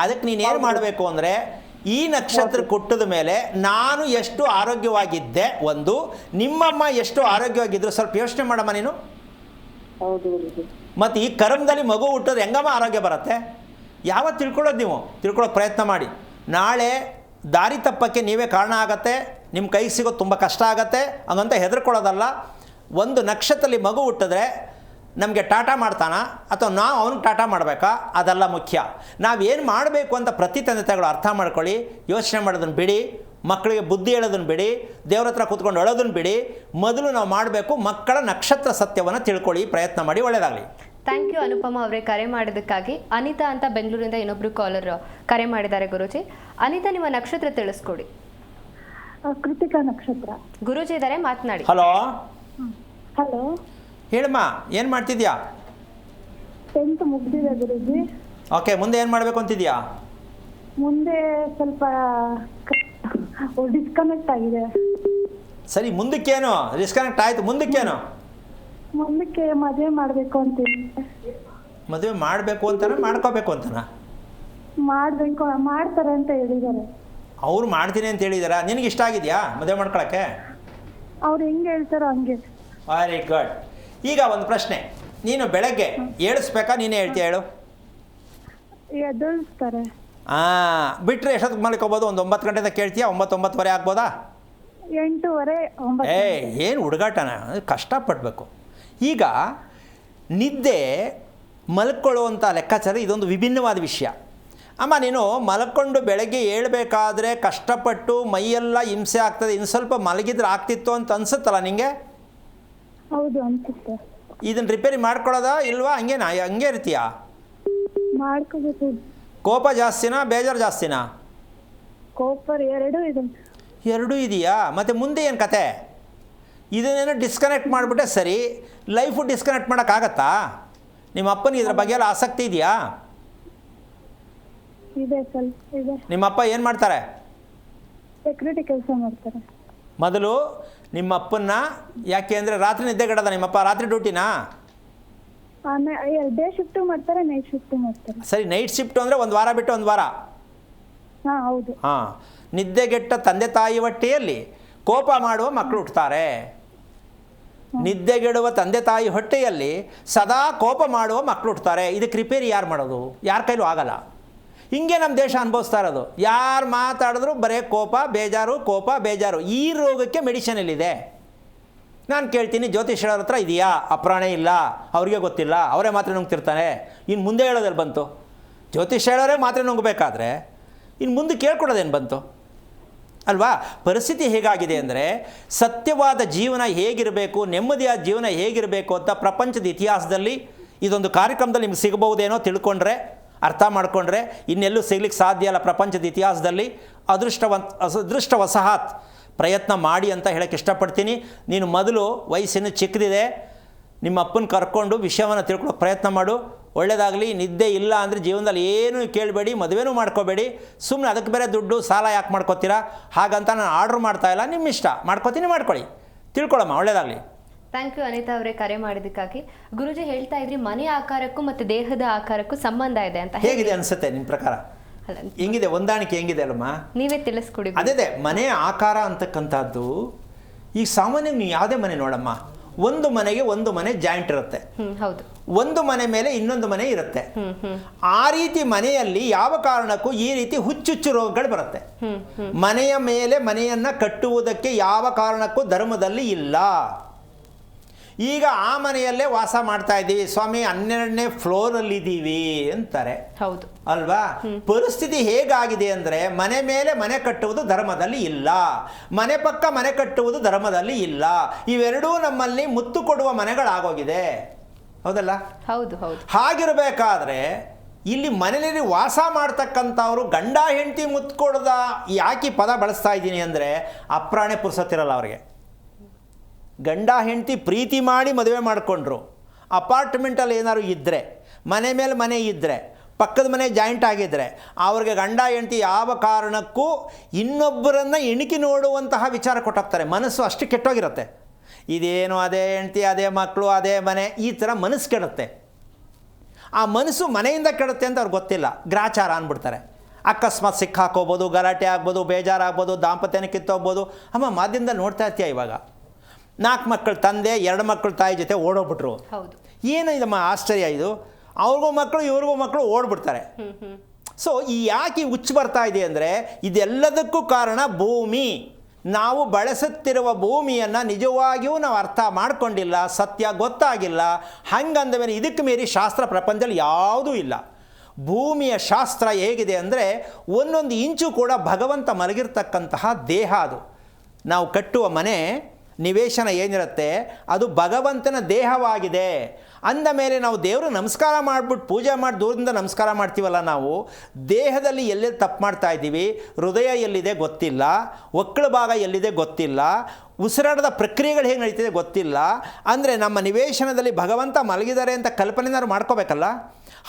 ಅದಕ್ಕೆ ನೀನೇನು ಮಾಡಬೇಕು ಅಂದರೆ, ಈ ನಕ್ಷತ್ರ ಕೊಟ್ಟದ ಮೇಲೆ ನಾನು ಎಷ್ಟು ಆರೋಗ್ಯವಾಗಿದ್ದೆ, ಒಂದು, ನಿಮ್ಮಮ್ಮ ಎಷ್ಟು ಆರೋಗ್ಯವಾಗಿದ್ದರು ಸ್ವಲ್ಪ ಯೋಚನೆ ಮಾಡಮ್ಮ ನೀನು. ಹೌದು ಗುರುಜಿ. ಮತ್ತು ಈ ಕರ್ಮದಲ್ಲಿ ಮಗು ಹುಟ್ಟಿದ್ರೆ ಹೆಂಗಮ್ಮ ಆರೋಗ್ಯ ಬರುತ್ತೆ? ಯಾವತ್ತು ತಿಳ್ಕೊಳ್ಳೋದು ನೀವು? ತಿಳ್ಕೊಳ್ಳೋಕೆ ಪ್ರಯತ್ನ ಮಾಡಿ. ನಾಳೆ ದಾರಿ ತಪ್ಪಕ್ಕೆ ನೀವೇ ಕಾರಣ ಆಗತ್ತೆ, ನಿಮ್ಮ ಕೈಗೆ ಸಿಗೋದು ತುಂಬ ಕಷ್ಟ ಆಗತ್ತೆ ಹಂಗಂತ ಹೆದರ್ಕೊಳ್ಳೋದಲ್ಲ. ಒಂದು ನಕ್ಷತ್ರದಲ್ಲಿ ಮಗು ಹುಟ್ಟಿದ್ರೆ ನಮಗೆ ಟಾಟಾ ಮಾಡ್ತಾನ ಅಥವಾ ನಾವು ಅವನಿಗೆ ಟಾಟಾ ಮಾಡಬೇಕಾ? ಅದೆಲ್ಲ ಮುಖ್ಯ. ನಾವೇನು ಮಾಡಬೇಕು ಅಂತ ಪ್ರತಿ ತಂದೆ ತಾಯಿಗಳು ಅರ್ಥ ಮಾಡ್ಕೊಳ್ಳಿ. ಯೋಚನೆ ಮಾಡೋದನ್ನು ಬಿಡಿ, ಮಕ್ಕಳಿಗೆ ಬುದ್ಧಿ ಹೇಳೋದನ್ನು ಬಿಡಿ, ದೇವ್ರ ಹತ್ರ ಕೂತ್ಕೊಂಡು ಅಳೋದನ್ನು ಬಿಡಿ. ಮೊದಲು ನಾವು ಮಾಡಬೇಕು ಮಕ್ಕಳ ನಕ್ಷತ್ರ ಸತ್ಯವನ್ನು ತಿಳ್ಕೊಳ್ಳಿ, ಪ್ರಯತ್ನ ಮಾಡಿ. ಒಳ್ಳೆಯದಾಗಲಿ. ಥ್ಯಾಂಕ್ ಯು ಅನುಪಮ ಅವರೇ, ಕರೆ ಮಾಡಿದ್ದಕ್ಕಾಗಿ. ಅನಿತಾ ಅಂತ ಬೆಂಗಳೂರಿಂದ ಇನ್ನೊಬ್ರು ಕಾಲರ್ ಕರೆ ಮಾಡಿದ್ದಾರೆ ಗುರುಜಿ. ಅನಿತಾ, ನಿಮ್ಮ ನಕ್ಷತ್ರ ತಿಳಿಸ್ಕೊಡಿ. ಕೃತಿಕಾ ನಕ್ಷತ್ರ. ಗುರುಜಿ ಇದ್ದಾರೆ, ಮಾತನಾಡಿ. ಹಲೋ ಹಲೋ, ಹೇಳಮ್ಮ, ಏನು ಮಾಡ್ತಿದ್ಯಾ? 10th ಮುಗ್ದಿದೆ ಗುರುಜಿ. ಓಕೆ, ಮುಂದೆ ಏನು ಮಾಡಬೇಕು ಅಂತಿದ್ಯಾ? ಮುಂದೆ ಸ್ವಲ್ಪ ಡಿಸ್ಕನೆಕ್ಟ್ ಆಗಿದೆ. ಸರಿ, ಮುಂದಕ್ಕೇನು? ಡಿಸ್ಕನೆಕ್ಟ್ ಆಯಿತು, ಮುಂದಕ್ಕೇನು? ಮುಂದಕ್ಕೆ ಮದುವೆ ಮಾಡಬೇಕು ಅಂತೀನಿ. ಮದುವೆ ಮಾಡಬೇಕು ಅಂತನ ಮಾಡ್ಕೋಬೇಕು ಅಂತನ? ಮಾಡಬೇಕು, ಮಾಡ್ತಾರೆ ಅಂತ ಹೇಳಿದ್ದಾರೆ. ಅವ್ರು ಮಾಡ್ತೀನಿ ಅಂತ ಹೇಳಿದಾರಾ? ನಿನಗೆ ಇಷ್ಟ ಆಗಿದೆಯಾ ಮದುವೆ ಮಾಡ್ಕೊಳಕ್ಕೆ? ಅವ್ರು ಹೆಂಗೆ ಹೇಳ್ತಾರೋ ಹಂಗೆ. Very good. ಈಗ ಒಂದು ಪ್ರಶ್ನೆ, ನೀನು ಬೆಳಗ್ಗೆ ಏಳಿಸ್ಬೇಕಾ, ನೀನೇ ಹೇಳ್ತೀಯ? ಹೇಳು. ಎದುರಿಸ್ತಾರೆ. ಬಿಟ್ಟರೆ ಎಷ್ಟೊತ್ತಿಗೆ ಮಲ್ಕೋಬೋದು? ಒಂದು 9 ಗಂಟೆಯಿಂದ ಕೇಳ್ತೀಯಾ? 9-9:30 ಆಗ್ಬೋದಾ? 8:30, 9. ಏನು ಹುಡುಗಾಟನ, ಕಷ್ಟಪಡಬೇಕು. ಈಗ ನಿದ್ದೆ ಮಲ್ಕೊಳ್ಳುವಂಥ ಲೆಕ್ಕಾಚಾರ ಇದೊಂದು ವಿಭಿನ್ನವಾದ ವಿಷಯ. ಅಮ್ಮ, ನೀನು ಮಲ್ಕೊಂಡು ಬೆಳಗ್ಗೆ ಏಳಬೇಕಾದ್ರೆ ಕಷ್ಟಪಟ್ಟು ಮೈಯೆಲ್ಲ ಹಿಂಸೆ ಆಗ್ತದೆ, ಇನ್ನು ಸ್ವಲ್ಪ ಮಲಗಿದ್ರೆ ಆಗ್ತಿತ್ತು ಅಂತ ಅನ್ಸುತ್ತಲ್ಲ ನಿನಗೆ? ಹೌದು ಅನ್ಸುತ್ತೆ. ಇದನ್ನು ರಿಪೇರಿ ಮಾಡ್ಕೊಳ್ಳೋದಾ ಇಲ್ವಾ? ಹಂಗೆ ಇರ್ತೀಯಾ? ಮಾಡ್ಕೋಬೇಕು. ಕೋಪ ಜಾಸ್ತಿನಾ, ಬೇಜಾರು ಜಾಸ್ತಿನಾ? ಕೋಪ ಎರಡೂ ಇದೆ. ಎರಡೂ ಇದೆಯಾ? ಮತ್ತು ಮುಂದೆ ಏನು ಕತೆ? ಇದನ್ನೇನೋ ಡಿಸ್ಕನೆಕ್ಟ್ ಮಾಡಿಬಿಟ್ಟೆ ಸರಿ, ಲೈಫು ಡಿಸ್ಕನೆಕ್ಟ್ ಮಾಡೋಕ್ಕಾಗತ್ತಾ? ನಿಮ್ಮ ಅಪ್ಪನಿಗೆ ಇದ್ರ ಬಗ್ಗೆ ಎಲ್ಲ ಆಸಕ್ತಿ ಇದೆಯಾ? ಇದೆ, ಸ್ವಲ್ಪ ಇದೆ. ನಿಮ್ಮಪ್ಪ ಏನು ಮಾಡ್ತಾರೆ? ಸೆಕ್ಯೂರಿಟಿ ಕೆಲಸ ಮಾಡ್ತಾರೆ. ಮೊದಲು ನಿಮ್ಮ ಅಪ್ಪನ್ನ, ಯಾಕೆ ಅಂದರೆ ರಾತ್ರಿ ನಿದ್ದೆಗೆಡದ ನಿಮ್ಮಪ್ಪ? ರಾತ್ರಿ ಡ್ಯೂಟಿನಾ? ಡೇ ಶಿಫ್ಟು ಮಾಡ್ತಾರೆ, ನೈಟ್ ಶಿಫ್ಟು ಮಾಡ್ತಾರೆ. ಸರಿ, ನೈಟ್ ಶಿಫ್ಟು ಅಂದರೆ ಒಂದು ವಾರ ಬಿಟ್ಟು ಒಂದು ವಾರ. ಹಾಂ, ಹೌದು. ಹಾಂ, ನಿದ್ದೆಗೆಟ್ಟ ತಂದೆ ತಾಯಿ ಹೊಟ್ಟೆಯಲ್ಲಿ ಕೋಪ ಮಾಡುವ ಮಕ್ಕಳು ಹುಟ್ಟುತ್ತಾರೆ. ನಿದ್ದೆಗೆಡುವ ತಂದೆ ತಾಯಿ ಹೊಟ್ಟೆಯಲ್ಲಿ ಸದಾ ಕೋಪ ಮಾಡುವ ಮಕ್ಕಳು ಹುಟ್ಟುತ್ತಾರೆ. ಇದಕ್ಕೆ ರಿಪೇರಿ ಯಾರು ಮಾಡೋದು? ಯಾರ ಕೈಲೂ ಆಗಲ್ಲ. ಹಿಂಗೆ ನಮ್ಮ ದೇಶ ಅನುಭವಿಸ್ತಾ ಇರೋದು. ಯಾರು ಮಾತಾಡಿದ್ರು ಬರೀ ಕೋಪ ಬೇಜಾರು, ಕೋಪ ಬೇಜಾರು. ಈ ರೋಗಕ್ಕೆ ಮೆಡಿಸಿನ್ ಎಲ್ಲಿದೆ? ನಾನು ಕೇಳ್ತೀನಿ, ಜ್ಯೋತಿಷ್ಯರ ಹತ್ರ ಇದೆಯಾ? ಅಪ್ರಾಣೆ ಇಲ್ಲ, ಅವ್ರಿಗೆ ಗೊತ್ತಿಲ್ಲ, ಅವರೇ ಮಾತ್ರ ನುಂಗ್ತಿರ್ತಾನೆ. ಇನ್ನು ಮುಂದೆ ಹೇಳೋದಲ್ಲಿ ಬಂತು? ಜ್ಯೋತಿಷ್ಯ ಹೇಳೋರೇ ಮಾತ್ರ ನುಂಗಬೇಕಾದ್ರೆ ಇನ್ನು ಮುಂದೆ ಕೇಳ್ಕೊಡೋದೇನು ಬಂತು ಅಲ್ವಾ? ಪರಿಸ್ಥಿತಿ ಹೇಗಾಗಿದೆ ಅಂದರೆ, ಸತ್ಯವಾದ ಜೀವನ ಹೇಗಿರಬೇಕು, ನೆಮ್ಮದಿಯಾದ ಜೀವನ ಹೇಗಿರಬೇಕು ಅಂತ ಪ್ರಪಂಚದ ಇತಿಹಾಸದಲ್ಲಿ ಇದೊಂದು ಕಾರ್ಯಕ್ರಮದಲ್ಲಿ ನಿಮ್ಗೆ ಸಿಗಬಹುದೇನೋ ತಿಳ್ಕೊಂಡ್ರೆ, ಅರ್ಥ ಮಾಡಿಕೊಂಡ್ರೆ, ಇನ್ನೆಲ್ಲೂ ಸಿಗ್ಲಿಕ್ಕೆ ಸಾಧ್ಯ ಇಲ್ಲ ಪ್ರಪಂಚದ ಇತಿಹಾಸದಲ್ಲಿ. ಅದೃಷ್ಟವಶಾತ್ ಪ್ರಯತ್ನ ಮಾಡಿ ಅಂತ ಹೇಳಕ್ಕೆ ಇಷ್ಟಪಡ್ತೀನಿ. ನೀನು ಮೊದಲು ವಯಸ್ಸಿನ ಚಿಕ್ಕದಿದೆ, ನಿಮ್ಮ ಅಪ್ಪನ ಕರ್ಕೊಂಡು ವಿಷಯವನ್ನು ತಿಳ್ಕೊಳ್ಳೋಕೆ ಪ್ರಯತ್ನ ಮಾಡು. ಒಳ್ಳೆಯದಾಗಲಿ. ನಿದ್ದೆ ಇಲ್ಲ ಅಂದರೆ ಜೀವನದಲ್ಲಿ ಏನೂ ಕೇಳಬೇಡಿ, ಮದುವೆನೂ ಮಾಡ್ಕೋಬೇಡಿ. ಸುಮ್ಮನೆ ಅದಕ್ಕೆ ಬೇರೆ ದುಡ್ಡು ಸಾಲ ಯಾಕೆ ಮಾಡ್ಕೋತೀರಾ? ಹಾಗಂತ ನಾನು ಆರ್ಡ್ರ್ ಮಾಡ್ತಾಯಿಲ್ಲ, ನಿಮ್ಮ ಇಷ್ಟ. ಮಾಡ್ಕೋತೀನಿ, ಮಾಡ್ಕೊಳ್ಳಿ. ತಿಳ್ಕೊಳ್ಳಮ್ಮ. ಒಳ್ಳೆಯದಾಗಲಿ. ಥ್ಯಾಂಕ್ ಯು ಅನಿತಾ ಅವರೇ, ಕರೆ ಮಾಡಿದ್ದಕ್ಕಾಗಿ. ಗುರುಜಿ ಹೇಳ್ತಾ ಇದ್ರಿ ಮನೆ ಆಕಾರಕ್ಕೂ ಮತ್ತು ದೇಹದ ಆಕಾರಕ್ಕೂ ಸಂಬಂಧ ಇದೆ ಅಂತ. ಹೇಗಿದೆ ಅನಿಸುತ್ತೆ ನಿಮ್ಮ ಪ್ರಕಾರ? ಹೆಂಗಿದೆ ಹೊಂದಾಣಿಕೆ? ಹೆಂಗಿದೆ ಅಲ್ಲಮ್ಮ? ನೀವೇ ತಿಳಿಸ್ಕೊಡಿ. ಅದೇ ಮನೆಯ ಆಕಾರ ಅಂತಕ್ಕಂಥದ್ದು ಈಗ ಸಾಮಾನ್ಯ ನೀವು ಯಾವುದೇ ಮನೆ ನೋಡಮ್ಮ, ಒಂದು ಮನೆಗೆ ಒಂದು ಮನೆ ಜಾಯಿಂಟ್ ಇರುತ್ತೆ. ಹೌದು. ಒಂದು ಮನೆ ಮೇಲೆ ಇನ್ನೊಂದು ಮನೆ ಇರುತ್ತೆ. ಆ ರೀತಿ ಮನೆಯಲ್ಲಿ ಯಾವ ಕಾರಣಕ್ಕೂ ಈ ರೀತಿ ಹುಚ್ಚುಚ್ಚು ರೋಗಗಳು ಬರುತ್ತೆ. ಮನೆಯ ಮೇಲೆ ಮನೆಯನ್ನ ಕಟ್ಟುವುದಕ್ಕೆ ಯಾವ ಕಾರಣಕ್ಕೂ ಧರ್ಮದಲ್ಲಿ ಇಲ್ಲ. ಈಗ ಆ ಮನೆಯಲ್ಲೇ ವಾಸ ಮಾಡ್ತಾ ಇದ್ದೀವಿ ಸ್ವಾಮಿ, 12ನೇ ಫ್ಲೋರಲ್ಲಿದ್ದೀವಿ ಅಂತಾರೆ. ಹೌದು ಅಲ್ವಾ? ಪರಿಸ್ಥಿತಿ ಹೇಗಾಗಿದೆ ಅಂದರೆ ಮನೆ ಮೇಲೆ ಮನೆ ಕಟ್ಟುವುದು ಧರ್ಮದಲ್ಲಿ ಇಲ್ಲ, ಮನೆ ಪಕ್ಕ ಮನೆ ಕಟ್ಟುವುದು ಧರ್ಮದಲ್ಲಿ ಇಲ್ಲ. ಇವೆರಡೂ ನಮ್ಮಲ್ಲಿ ಮುತ್ತು ಕೊಡುವ ಮನೆಗಳಾಗೋಗಿದೆ. ಹೌದಲ್ಲ? ಹೌದು ಹೌದು. ಹಾಗಿರಬೇಕಾದ್ರೆ ಇಲ್ಲಿ ಮನೆಯಲ್ಲಿ ವಾಸ ಮಾಡ್ತಕ್ಕಂಥವ್ರು ಗಂಡ ಹೆಂಡತಿ ಮುತ್ತು ಕೊಡದ ಯಾಕೆ ಪದ ಬಳಸ್ತಾ ಇದ್ದೀನಿ ಅಂದರೆ ಅಪ್ರಾಣೆ ಪುರ್ಸತ್ತಿರಲ್ಲ ಅವ್ರಿಗೆ. ಗಂಡ ಹೆಂಡತಿ ಪ್ರೀತಿ ಮಾಡಿ ಮದುವೆ ಮಾಡಿಕೊಂಡ್ರು, ಅಪಾರ್ಟ್ಮೆಂಟಲ್ಲಿ ಏನಾದ್ರು ಇದ್ದರೆ, ಮನೆ ಮೇಲೆ ಮನೆ ಇದ್ದರೆ, ಪಕ್ಕದ ಮನೆ ಜಾಯಿಂಟ್ ಆಗಿದ್ದರೆ ಅವ್ರಿಗೆ ಗಂಡ ಹೆಂಡತಿ ಯಾವ ಕಾರಣಕ್ಕೂ ಇನ್ನೊಬ್ಬರನ್ನು ಇಣುಕಿ ನೋಡುವಂತಹ ವಿಚಾರ ಕೊಟ್ಟೋಗ್ತಾರೆ. ಮನಸ್ಸು ಅಷ್ಟು ಕೆಟ್ಟೋಗಿರುತ್ತೆ. ಇದೇನು ಅದೇ ಹೆಂಡತಿ, ಅದೇ ಮಕ್ಕಳು, ಅದೇ ಮನೆ, ಈ ಥರ ಮನಸ್ಸು ಕೆಡುತ್ತೆ. ಆ ಮನಸ್ಸು ಮನೆಯಿಂದ ಕೆಡುತ್ತೆ ಅಂತ ಅವ್ರಿಗೆ ಗೊತ್ತಿಲ್ಲ, ಗ್ರಾಚಾರ ಅಂದ್ಬಿಡ್ತಾರೆ. ಅಕಸ್ಮಾತ್ ಸಿಕ್ಕಾಕೋಬೋದು, ಗಲಾಟೆ ಆಗ್ಬೋದು, ಬೇಜಾರಾಗ್ಬೋದು, ದಾಂಪತ್ಯನ ಕಿತ್ತೋಗ್ಬೋದು. ಅಮ್ಮ ಮಾಧ್ಯಮದಿಂದ ನೋಡ್ತಾ ಇರ್ತೀಯ, ಇವಾಗ 4 ಮಕ್ಕಳು ತಂದೆ, 2 ಮಕ್ಕಳು ತಾಯಿ ಜೊತೆ ಓಡೋಗ್ಬಿಟ್ರು. ಹೌದು. ಏನು ಇದಮ್ಮ ಆಶ್ಚರ್ಯ ಇದು, ಅವ್ರಿಗೂ ಮಕ್ಕಳು ಇವ್ರಿಗೂ ಮಕ್ಕಳು ಓಡ್ಬಿಡ್ತಾರೆ. ಸೊ ಈ ಯಾಕೆ ಹುಚ್ಚು ಬರ್ತಾ ಇದೆ ಅಂದರೆ ಇದೆಲ್ಲದಕ್ಕೂ ಕಾರಣ ಭೂಮಿ. ನಾವು ಬಳಸುತ್ತಿರುವ ಭೂಮಿಯನ್ನು ನಿಜವಾಗಿಯೂ ನಾವು ಅರ್ಥ ಮಾಡ್ಕೊಂಡಿಲ್ಲ, ಸತ್ಯ ಗೊತ್ತಾಗಿಲ್ಲ. ಹಂಗಂದ ಮೇಲೆ ಇದಕ್ಕೆ ಮೀರಿ ಶಾಸ್ತ್ರ ಪ್ರಪಂಚದಲ್ಲಿ ಯಾವುದೂ ಇಲ್ಲ. ಭೂಮಿಯ ಶಾಸ್ತ್ರ ಹೇಗಿದೆ ಅಂದರೆ ಒಂದೊಂದು ಇಂಚು ಕೂಡ ಭಗವಂತ ಮಲಗಿರ್ತಕ್ಕಂತಹ ದೇಹ. ಅದು ನಾವು ಕಟ್ಟುವ ಮನೆ ನಿವೇಶನ ಏನಿರುತ್ತೆ ಅದು ಭಗವಂತನ ದೇಹವಾಗಿದೆ. ಅಂದ ಮೇಲೆ ನಾವು ದೇವರು ನಮಸ್ಕಾರ ಮಾಡಿಬಿಟ್ಟು ಪೂಜೆ ಮಾಡಿ ದೂರದಿಂದ ನಮಸ್ಕಾರ ಮಾಡ್ತೀವಲ್ಲ, ನಾವು ದೇಹದಲ್ಲಿ ಎಲ್ಲೆಲ್ಲಿ ತಪ್ಪು ಮಾಡ್ತಾ ಇದ್ದೀವಿ, ಹೃದಯ ಎಲ್ಲಿದೆ ಗೊತ್ತಿಲ್ಲ, ಒಕ್ಕಳ ಭಾಗ ಎಲ್ಲಿದೆ ಗೊತ್ತಿಲ್ಲ, ಉಸಿರಾಟದ ಪ್ರಕ್ರಿಯೆಗಳು ಹೇಗೆ ನಡೀತಿದೆ ಗೊತ್ತಿಲ್ಲ. ಅಂದರೆ ನಮ್ಮ ನಿವೇಶನದಲ್ಲಿ ಭಗವಂತ ಮಲಗಿದ್ದಾರೆ ಅಂತ ಕಲ್ಪನೆನಾದ್ರು ಮಾಡ್ಕೋಬೇಕಲ್ಲ.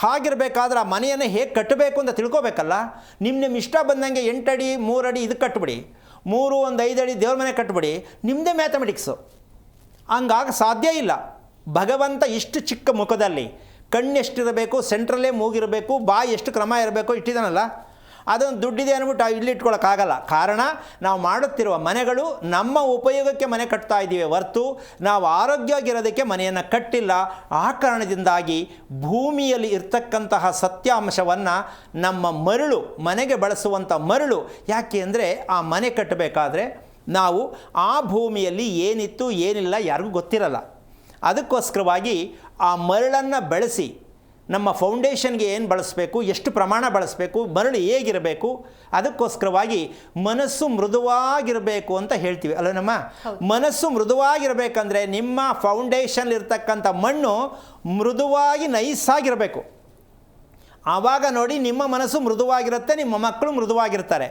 ಹಾಗಿರಬೇಕಾದ್ರೆ ಆ ಮನೆಯನ್ನು ಹೇಗೆ ಕಟ್ಟಬೇಕು ಅಂತ ತಿಳ್ಕೊಬೇಕಲ್ಲ. ನಿಮ್ಮ ಇಷ್ಟ ಬಂದಂಗೆ 8 ಅಡಿ 3 ಅಡಿ ಇದು ಕಟ್ಬಿಡಿ, 3 1 5 ಅಡಿ ದೇವ್ರ ಮನೆ ಕಟ್ಬಿಡಿ, ನಿಮ್ಮದೇ ಮ್ಯಾಥಮೆಟಿಕ್ಸು. ಹಂಗಾಗಿ ಸಾಧ್ಯ ಇಲ್ಲ. ಭಗವಂತ ಇಷ್ಟು ಚಿಕ್ಕ ಮುಖದಲ್ಲಿ ಕಣ್ಣೆಷ್ಟಿರಬೇಕು, ಸೆಂಟ್ರಲ್ಲೇ ಮೂಗಿರಬೇಕು, ಬಾಯಿ ಎಷ್ಟು ಕ್ರಮ ಇರಬೇಕು ಇಟ್ಟಿದ್ದಾನಲ್ಲ, ಅದೊಂದು ದುಡ್ಡಿದೆ ಅಂದ್ಬಿಟ್ಟು ಇಲ್ಲಿ ಇಟ್ಕೊಳ್ಳೋಕ್ಕಾಗಲ್ಲ. ಕಾರಣ ನಾವು ಮಾಡುತ್ತಿರುವ ಮನೆಗಳು ನಮ್ಮ ಉಪಯೋಗಕ್ಕೆ ಮನೆ ಕಟ್ತಾ ಇದ್ದೀವಿ ಹೊರತು ನಾವು ಆರೋಗ್ಯವಾಗಿರೋದಕ್ಕೆ ಮನೆಯನ್ನು ಕಟ್ಟಿಲ್ಲ. ಆ ಕಾರಣದಿಂದಾಗಿ ಭೂಮಿಯಲ್ಲಿ ಇರ್ತಕ್ಕಂತಹ ಸತ್ಯಾಂಶವನ್ನು ನಮ್ಮ ಮರಳು, ಮನೆಗೆ ಬಳಸುವಂಥ ಮರಳು, ಯಾಕೆ ಅಂದರೆ ಆ ಮನೆ ಕಟ್ಟಬೇಕಾದ್ರೆ ನಾವು ಆ ಭೂಮಿಯಲ್ಲಿ ಏನಿತ್ತು ಏನಿಲ್ಲ ಯಾರಿಗೂ ಗೊತ್ತಿರಲ್ಲ. ಅದಕ್ಕೋಸ್ಕರವಾಗಿ ಆ ಮರಳನ್ನು ಬೆಳೆಸಿ ನಮ್ಮ ಫೌಂಡೇಶನ್ಗೆ ಏನು ಬಳಸಬೇಕು, ಎಷ್ಟು ಪ್ರಮಾಣ ಬಳಸಬೇಕು, ಮರಳು ಹೇಗಿರಬೇಕು, ಅದಕ್ಕೋಸ್ಕರವಾಗಿ ಮನಸ್ಸು ಮೃದುವಾಗಿರಬೇಕು ಅಂತ ಹೇಳ್ತೀವಿ ಅಲ್ಲ. ನಮ್ಮ ಮನಸ್ಸು ಮೃದುವಾಗಿರಬೇಕಂದ್ರೆ ನಿಮ್ಮ ಫೌಂಡೇಶನ್ಲಿರ್ತಕ್ಕಂಥ ಮಣ್ಣು ಮೃದುವಾಗಿ ನೈಸಾಗಿರಬೇಕು. ಆವಾಗ ನೋಡಿ ನಿಮ್ಮ ಮನಸ್ಸು ಮೃದುವಾಗಿರುತ್ತೆ, ನಿಮ್ಮ ಮಕ್ಕಳು ಮೃದುವಾಗಿರ್ತಾರೆ.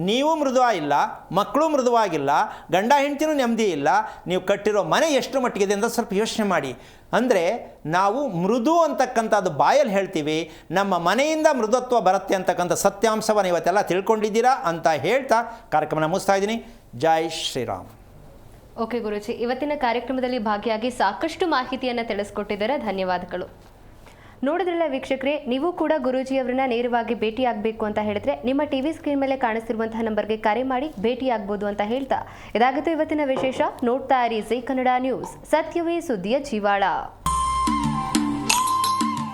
ನೀವು ಮೃದುವಾಗಿಲ್ಲ, ಮಕ್ಕಳು ಮೃದುವಾಗಿಲ್ಲ, ಗಂಡ ಹೆಂಡತಿನೂ ನೆಮ್ಮದಿ ಇಲ್ಲ, ನೀವು ಕಟ್ಟಿರೋ ಮನೆ ಎಷ್ಟು ಮಟ್ಟಿಗಿದೆ ಅಂತ ಸ್ವಲ್ಪ ಯೋಚನೆ ಮಾಡಿ. ಅಂದರೆ ನಾವು ಮೃದು ಅಂತಕ್ಕಂಥದ್ದು ಬಾಯಲ್ಲಿ ಹೇಳ್ತೀವಿ, ನಮ್ಮ ಮನೆಯಿಂದ ಮೃದುತ್ವ ಬರುತ್ತೆ ಅಂತಕ್ಕಂಥ ಸತ್ಯಾಂಶವನ್ನು ಇವತ್ತೆಲ್ಲ ತಿಳ್ಕೊಂಡಿದ್ದೀರಾ ಅಂತ ಹೇಳ್ತಾ ಕಾರ್ಯಕ್ರಮನ ಮುಗಿಸ್ತಾ ಇದ್ದೀನಿ. ಜೈ ಶ್ರೀರಾಮ್. ಓಕೆ ಗುರುಜಿ, ಇವತ್ತಿನ ಕಾರ್ಯಕ್ರಮದಲ್ಲಿ ಭಾಗಿಯಾಗಿ ಸಾಕಷ್ಟು ಮಾಹಿತಿಯನ್ನು ತಿಳಿಸ್ಕೊಟ್ಟಿದ್ದಾರೆ, ಧನ್ಯವಾದಗಳು. ನೋಡಿದ್ರಲ್ಲ ವೀಕ್ಷಕರೇ, ನೀವು ಕೂಡ ಗುರೂಜಿಯವರನ್ನ ನೇರವಾಗಿ ಭೇಟಿಯಾಗಬೇಕು ಅಂತ ಹೇಳಿದ್ರೆ ನಿಮ್ಮ ಟಿವಿ ಸ್ಕ್ರೀನ್ ಮೇಲೆ ಕಾಣಿಸ್ತಿರುವಂತಹ ನಂಬರ್ಗೆ ಕರೆ ಮಾಡಿ ಭೇಟಿಯಾಗಬಹುದು ಅಂತ ಹೇಳ್ತಾ ಇದಾಗಿತ್ತು ಇವತ್ತಿನ ವಿಶೇಷ. ನೋಡ್ತಾ ಇರಿ ಜೀ ಕನ್ನಡ ನ್ಯೂಸ್, ಸತ್ಯವೇ ಸುದ್ದಿಯ ಜೀವಾಳ.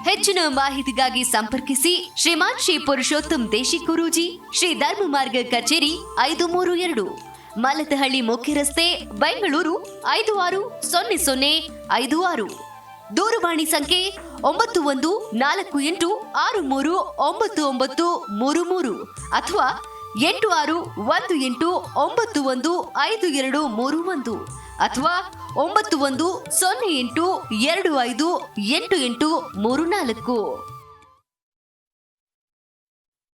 ಹೆಚ್ಚಿನ ಮಾಹಿತಿಗಾಗಿ ಸಂಪರ್ಕಿಸಿ ಶ್ರೀಮಾನ್ ಶ್ರೀ ಪುರುಷೋತ್ತಮ್ ದೇಶಿ ಗುರೂಜಿ, ಶ್ರೀ ಧರ್ಮ ಮಾರ್ಗ ಕಚೇರಿ 532, ಮಲತಹಳ್ಳಿ ಮುಖ್ಯ ರಸ್ತೆ, ಬೆಂಗಳೂರು 560056. ದೂರವಾಣಿ ಸಂಖ್ಯೆ 9148639933 ಅಥವಾ 8618915231 ಅಥವಾ 9108258834.